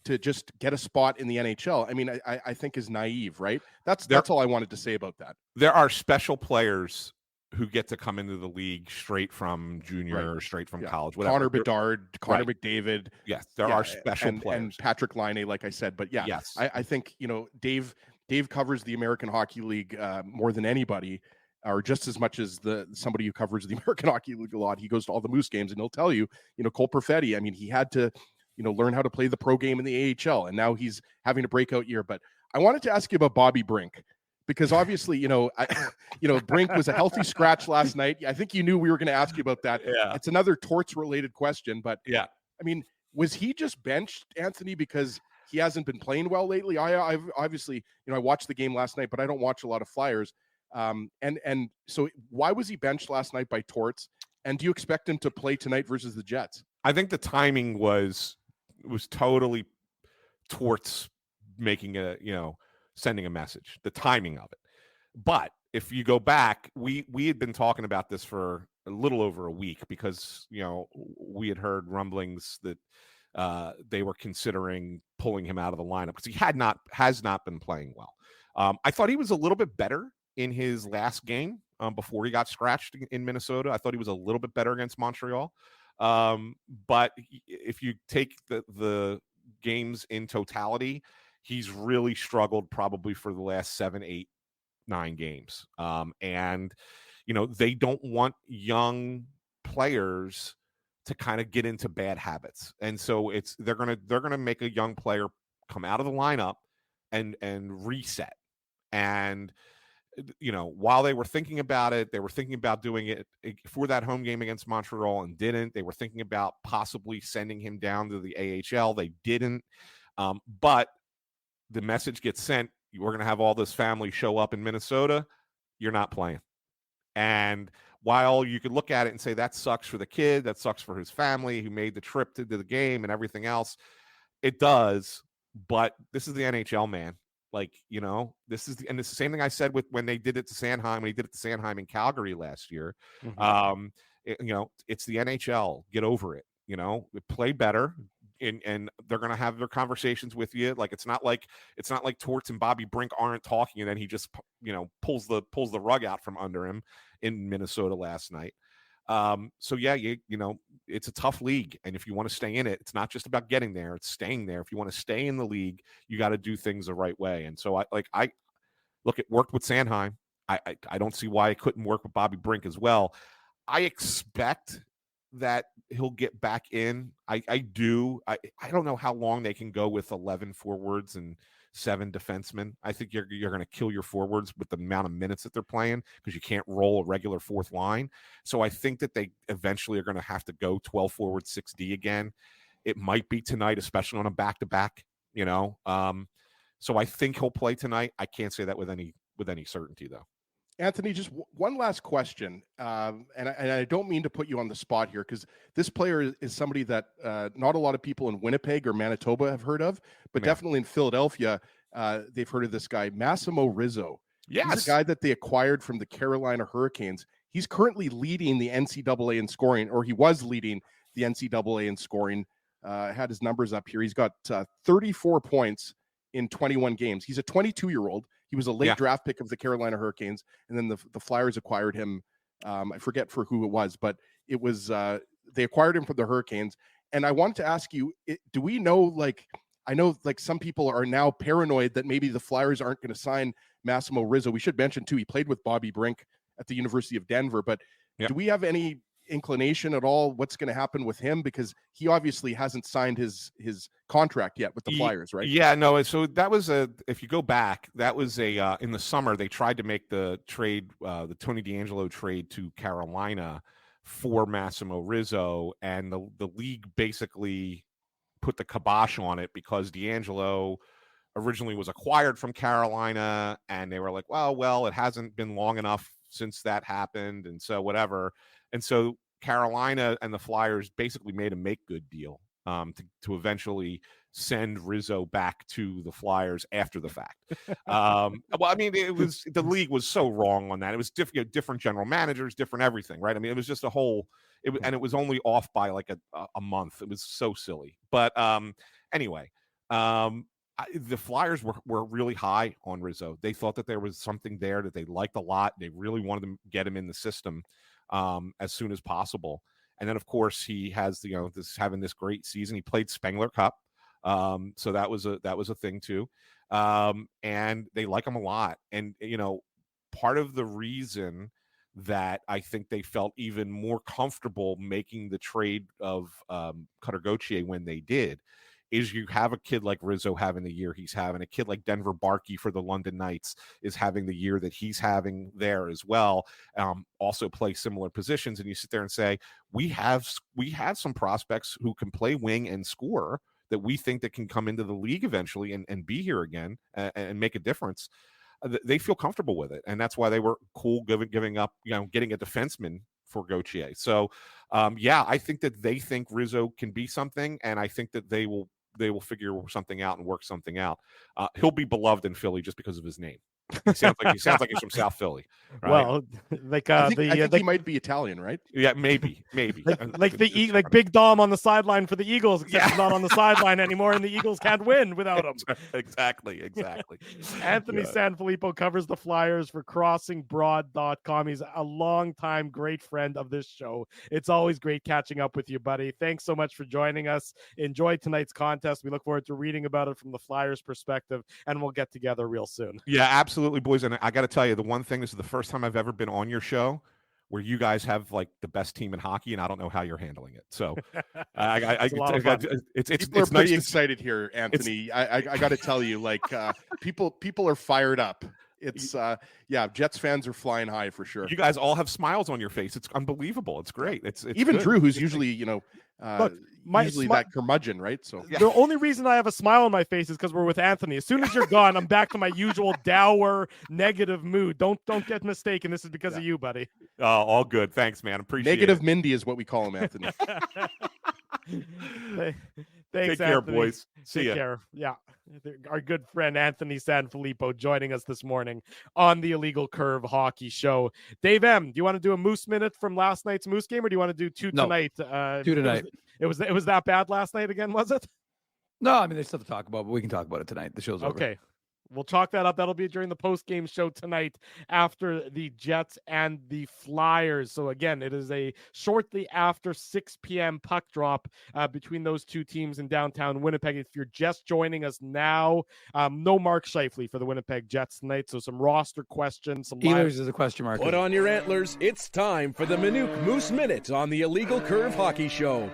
C: To just get a spot in the NHL, I mean, I think is naive, right? That's all I wanted to say about that.
N: There are special players who get to come into the league straight from junior or straight from college. Whatever.
C: Connor Bedard, Connor McDavid.
N: Yes, there are special players.
C: And Patrick Laine, like I said. But
N: yes.
C: I think, Dave covers the American Hockey League more than anybody, or just as much as somebody who covers the American Hockey League a lot. He goes to all the Moose games, and he'll tell you, Cole Perfetti, I mean, he had to learn how to play the pro game in the AHL, and now he's having a breakout year. But I wanted to ask you about Bobby Brink, because obviously, Brink was a healthy scratch last night. I think you knew we were going to ask you about that.
N: Yeah.
C: It's another torts-related question, but
N: yeah,
C: I mean, was he just benched, Anthony, because he hasn't been playing well lately? I've obviously, I watched the game last night, but I don't watch a lot of Flyers. And so why was he benched last night by torts? And do you expect him to play tonight versus the Jets?
N: I think the timing was totally torts making sending a message, the timing of it. But if you go back, we had been talking about this for a little over a week, because we had heard rumblings that they were considering pulling him out of the lineup because he has not been playing well. I thought he was a little bit better in his last game before he got scratched in Minnesota. I thought he was a little bit better against Montreal. But if you take the games in totality, he's really struggled probably for the last 7, 8, 9 games. And they don't want young players to kind of get into bad habits. And so they're gonna make a young player come out of the lineup and reset. And while they were thinking about it, they were thinking about doing it for that home game against Montreal and didn't. They were thinking about possibly sending him down to the AHL. They didn't. But the message gets sent. We're going to have all this family show up in Minnesota. You're not playing. And while you could look at it and say that sucks for the kid, that sucks for his family who made the trip to the game and everything else, it does. But this is the NHL, man. This is the same thing I said when they did it to Sanheim, when he did it to Sanheim in Calgary last year. Mm-hmm. It's the NHL. Get over it. Play better, and they're going to have their conversations with you. It's not like Torts and Bobby Brink aren't talking, and then he just pulls the rug out from under him in Minnesota last night. So yeah, it's a tough league, and if you want to stay in it, it's not just about getting there; it's staying there. If you want to stay in the league, you got to do things the right way. And so I look, it worked with Sanheim. I don't see why it couldn't work with Bobby Brink as well. I expect that he'll get back in. I do. I don't know how long they can go with 11 forwards and 7 defensemen. I think you're going to kill your forwards with the amount of minutes that they're playing, because you can't roll a regular fourth line. So I think that they eventually are going to have to go 12 forward 6D again. It might be tonight, especially on a back-to-back, so I think he'll play tonight. I can't say that with any certainty, though.
C: Anthony, just one last question, and I don't mean to put you on the spot here, because this player is somebody that not a lot of people in Winnipeg or Manitoba have heard of, but definitely in Philadelphia, they've heard of this guy, Massimo Rizzo.
N: Yes.
C: He's a guy that they acquired from the Carolina Hurricanes. He's currently leading the NCAA in scoring, or he was leading the NCAA in scoring. I had his numbers up here. He's got 34 points in 21 games. He's a 22-year-old. He was a late draft pick of the Carolina Hurricanes, and then the Flyers acquired him. I forget for who it was, but it was they acquired him from the Hurricanes. And I wanted to ask you, do we know, I know some people are now paranoid that maybe the Flyers aren't going to sign Massimo Rizzo. We should mention too, he played with Bobby Brink at the University of Denver, but do we have any inclination at all what's going to happen with him, because he obviously hasn't signed his contract yet with the Flyers, right?
N: Yeah, no. So that was if you go back, that was in the summer they tried to make the trade, the Tony DeAngelo trade to Carolina for Massimo Rizzo, and the league basically put the kibosh on it because DeAngelo originally was acquired from Carolina, and they were like, well, it hasn't been long enough since that happened, and so whatever. And so Carolina and the Flyers basically made a make-good deal to eventually send Rizzo back to the Flyers after the fact. Well, I mean, the league was so wrong on that. It was different general managers, different everything, right? I mean, it was just a whole, and it was only off by like a month. It was so silly. But anyway, the Flyers were really high on Rizzo. They thought that there was something there that they liked a lot. They really wanted to get him in the system as soon as possible. And then, of course, he has having this great season. He played Spengler Cup, so that was a thing too. And they like him a lot. And part of the reason that I think they felt even more comfortable making the trade of Cutter Gauthier when they did is you have a kid like Rizzo having the year he's having, a kid like Denver Barkey for the London Knights is having the year that he's having there as well, also play similar positions. And you sit there and say, we have some prospects who can play wing and score that we think that can come into the league eventually and be here again and make a difference. They feel comfortable with it. And that's why they were cool giving up, getting a defenseman for Gauthier. So, I think that they think Rizzo can be something, and I think that they will figure something out and work something out. He'll be beloved in Philly just because of his name. He sounds like he's from South Philly. Right?
B: Well, like
C: I think he might be Italian, right?
N: Yeah, maybe.
B: like Big Dom on the sideline for the Eagles, except he's not on the sideline anymore, and the Eagles can't win without him.
N: Exactly.
B: Anthony Sanfilippo covers the Flyers for CrossingBroad.com. He's a longtime great friend of this show. It's always great catching up with you, buddy. Thanks so much for joining us. Enjoy tonight's contest. We look forward to reading about it from the Flyers' perspective, and we'll get together real soon.
N: Yeah, absolutely, boys. And I got to tell you, the one thing, this is the first time I've ever been on your show where you guys have like the best team in hockey, and I don't know how you're handling it. So it's
C: people are
N: nice
C: pretty excited here, Anthony. I got to tell you, like people are fired up. It's Jets fans are flying high for sure.
N: You guys all have smiles on your face. It's unbelievable. It's great. It's
C: even
N: good.
C: Drew, who's usually usually that curmudgeon, right? So
B: the only reason I have a smile on my face is because we're with Anthony. As soon as you're gone, I'm back to my usual dour, negative mood. Don't get mistaken. This is because of you, buddy.
N: Oh, all good. Thanks, man. Appreciate
C: Negative
N: it.
C: Mindy is what we call him, Anthony.
B: Thanks,
N: Take care,
B: Anthony.
N: boys. See
B: Take
N: ya.
B: care. Yeah. Our good friend Anthony Sanfilippo joining us this morning on the Illegal Curve Hockey Show. Dave M., do you want to do a Moose Minute from last night's Moose game, or do you want to do two tonight?
D: Two tonight.
B: It was that bad last night again, was it?
D: No, I mean, there's stuff to talk about, but we can talk about it tonight. The show's over.
B: Okay. We'll chalk that up. That'll be during the post-game show tonight after the Jets and the Flyers. So, again, it is a shortly after 6 p.m. puck drop between those two teams in downtown Winnipeg. If you're just joining us now, no Mark Scheifele for the Winnipeg Jets tonight. So some roster questions.
D: Ehlers is a question mark.
O: Put on your antlers. It's time for the Minute Moose Minute on the Illegal Curve Hockey Show.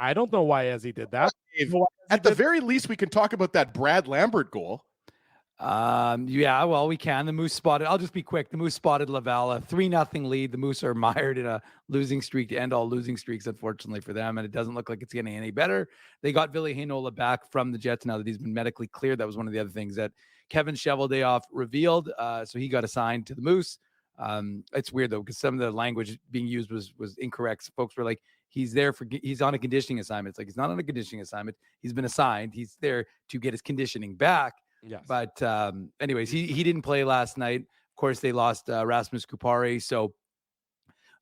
B: I don't know why Ezzy did that.
C: At the very least, we can talk about that Brad Lambert goal.
D: Yeah, well, we can. The Moose spotted. I'll just be quick. The Moose spotted Laval, a 3-0 lead. The Moose are mired in a losing streak to end all losing streaks, unfortunately for them, and it doesn't look like it's getting any better. They got Ville Heinola back from the Jets now that he's been medically cleared. That was one of the other things that Kevin Cheveldayoff revealed. So he got assigned to the Moose. It's weird though, because some of the language being used was incorrect. So folks were like, he's on a conditioning assignment. It's like, he's not on a conditioning assignment. He's been assigned. He's there to get his conditioning back.
B: Yes.
D: But anyways, he didn't play last night. Of course, they lost Rasmus Kupari. So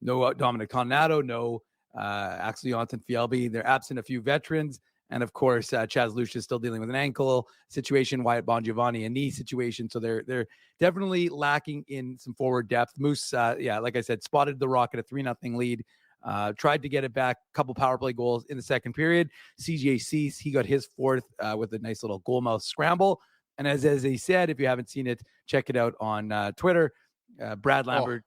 D: no Dominic Tonnato, no Axel Jonsson-Fjällby. They're absent a few veterans. And of course, Chaz Lucia is still dealing with an ankle situation, Wyatt Bongiovanni a knee situation. So they're definitely lacking in some forward depth. Moose, like I said, spotted the Rocket a 3-0 lead Tried to get it back, a couple power play goals in the second period. CJ Cease, he got his fourth with a nice little goal mouth scramble. And as he said, if you haven't seen it, check it out on Twitter. Brad Lambert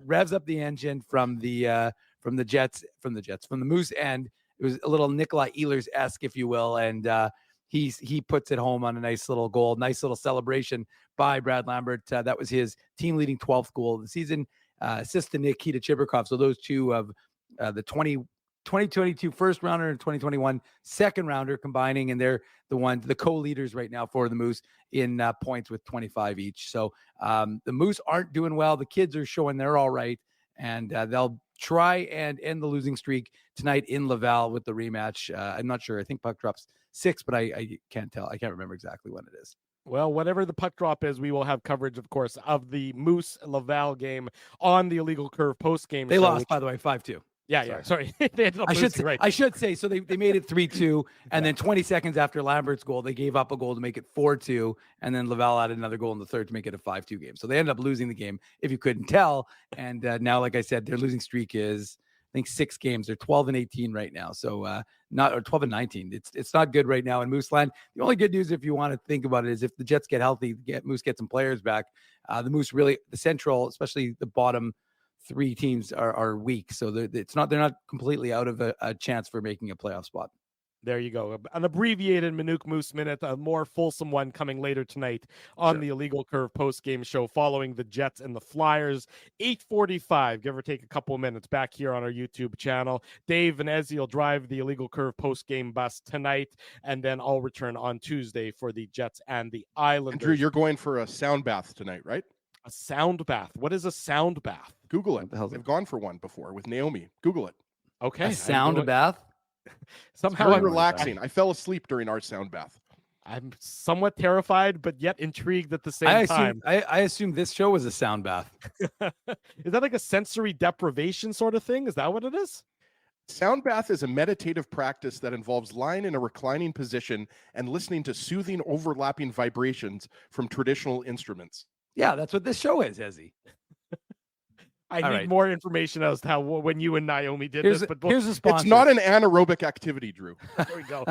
D: revs up the engine from the Moose end. It was a little Nikolai Ehlers-esque, if you will, and he puts it home on a nice little goal, nice little celebration by Brad Lambert. That was his team-leading 12th goal of the season. Assist to Nikita Chibrikov. So those two of the 2022 first rounder and 2021 second rounder combining, and they're the co-leaders right now for the Moose in points with 25 each. So the Moose aren't doing well. The kids are showing they're all right, and they'll try and end the losing streak tonight in Laval with the rematch. I'm not sure. I think puck drops 6, but I can't tell. I can't remember exactly when it is.
B: Well, whatever the puck drop is, we will have coverage, of course, of the Moose Laval game on the Illegal Curve post game.
D: They lost, by the way, 5-2.
B: Yeah. Sorry. They ended up losing, right.
D: I should say, so they made it 3-2, and then 20 seconds after Lambert's goal, they gave up a goal to make it 4-2, and then Laval added another goal in the third to make it a 5-2 game. So they ended up losing the game, if you couldn't tell. And now, like I said, their losing streak is, I think, 6 games. They're 12-18 right now. So not 12-19. It's not good right now in Mooseland. The only good news, if you want to think about it, is if the Jets get healthy, Moose get some players back. The Moose really, the Central, especially the bottom 3 teams are weak, so they're not completely out of a chance for making a playoff spot.
B: There you go. An abbreviated Manuk Moose Minute, a more fulsome one coming later tonight on the Illegal Curve post-game show following the Jets and the Flyers. 8:45, give or take a couple of minutes, back here on our YouTube channel. Dave and Ezzy will drive the Illegal Curve post-game bus tonight, and then I'll return on Tuesday for the Jets and the Islanders.
C: And Drew, you're going for a sound bath tonight, right?
B: A sound bath. What is a sound bath?
C: Google it. I've gone for one before with Naomi. Google it.
B: Okay.
D: A sound bath?
B: Somehow
C: it's very relaxing. I fell asleep during our sound bath.
B: I'm somewhat terrified, but yet intrigued at the same time.
D: I assume this show was a sound bath.
B: Is that like a sensory deprivation sort of thing? Is that what it is?
C: Sound bath is a meditative practice that involves lying in a reclining position and listening to soothing, overlapping vibrations from traditional instruments.
D: Yeah, that's what this show is, Ezzy.
B: I need more information as to how when you and Naomi did this. But
D: here's a sponsor.
C: It's not an anaerobic activity, Drew.
B: There we go.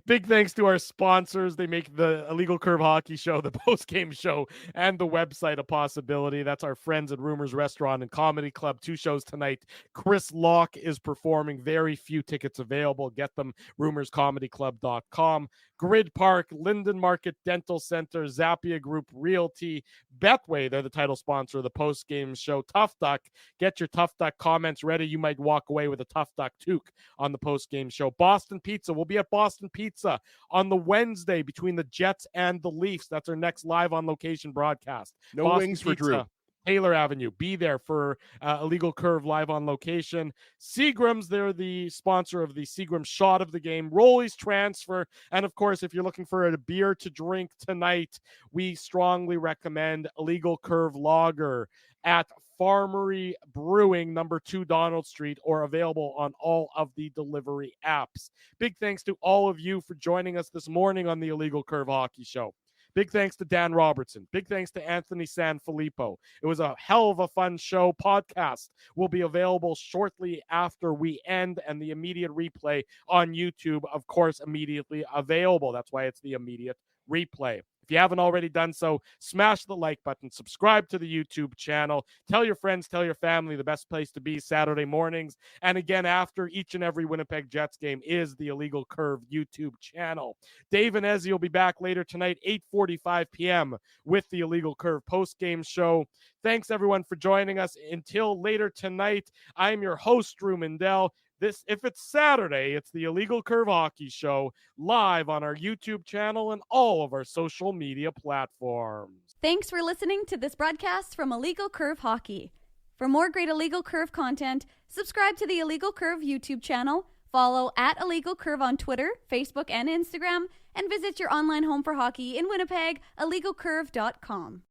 B: Big thanks to our sponsors. They make the Illegal Curve Hockey Show, the post-game show, and the website a possibility. That's our friends at Rumors Restaurant and Comedy Club. 2 shows tonight. Chris Locke is performing. Very few tickets available. Get them, rumorscomedyclub.com. Grid Park, Linden Market Dental Center, Zappia Group Realty, Betway. They're the title sponsor of the post-game show. Tough Duck. Get your Tough Duck comments ready. You might walk away with a Tough Duck toque on the post-game show. Boston Pizza. We'll be at Boston Pizza on the Wednesday between the Jets and the Leafs. That's our next live on location broadcast.
C: No
B: Boston
C: wings for
B: Pizza,
C: Drew.
B: Taylor Avenue. Be there for Illegal Curve live on location. Seagram's, they're the sponsor of the Seagram shot of the game. Rolly's Transfer. And of course, if you're looking for a beer to drink tonight, we strongly recommend Illegal Curve Lager at Farmery Brewing, number 2 Donald Street, or available on all of the delivery apps. Big thanks to all of you for joining us this morning on the Illegal Curve Hockey Show. Big thanks to Dan Robertson. Big thanks to Anthony Sanfilippo. It was a hell of a fun show. Podcast will be available shortly after we end, and the immediate replay on YouTube, of course, immediately available. That's why it's the immediate replay. If you haven't already done so, smash the like button, subscribe to the YouTube channel, tell your friends, tell your family the best place to be Saturday mornings. And again, after each and every Winnipeg Jets game is the Illegal Curve YouTube channel. Dave and Ezzy will be back later tonight, 8:45 p.m. with the Illegal Curve post-game show. Thanks, everyone, for joining us. Until later tonight, I'm your host, Drew Mindell. If it's Saturday, it's the Illegal Curve Hockey Show live on our YouTube channel and all of our social media platforms.
A: Thanks for listening to this broadcast from Illegal Curve Hockey. For more great Illegal Curve content, subscribe to the Illegal Curve YouTube channel, follow at Illegal Curve on Twitter, Facebook, and Instagram, and visit your online home for hockey in Winnipeg, illegalcurve.com.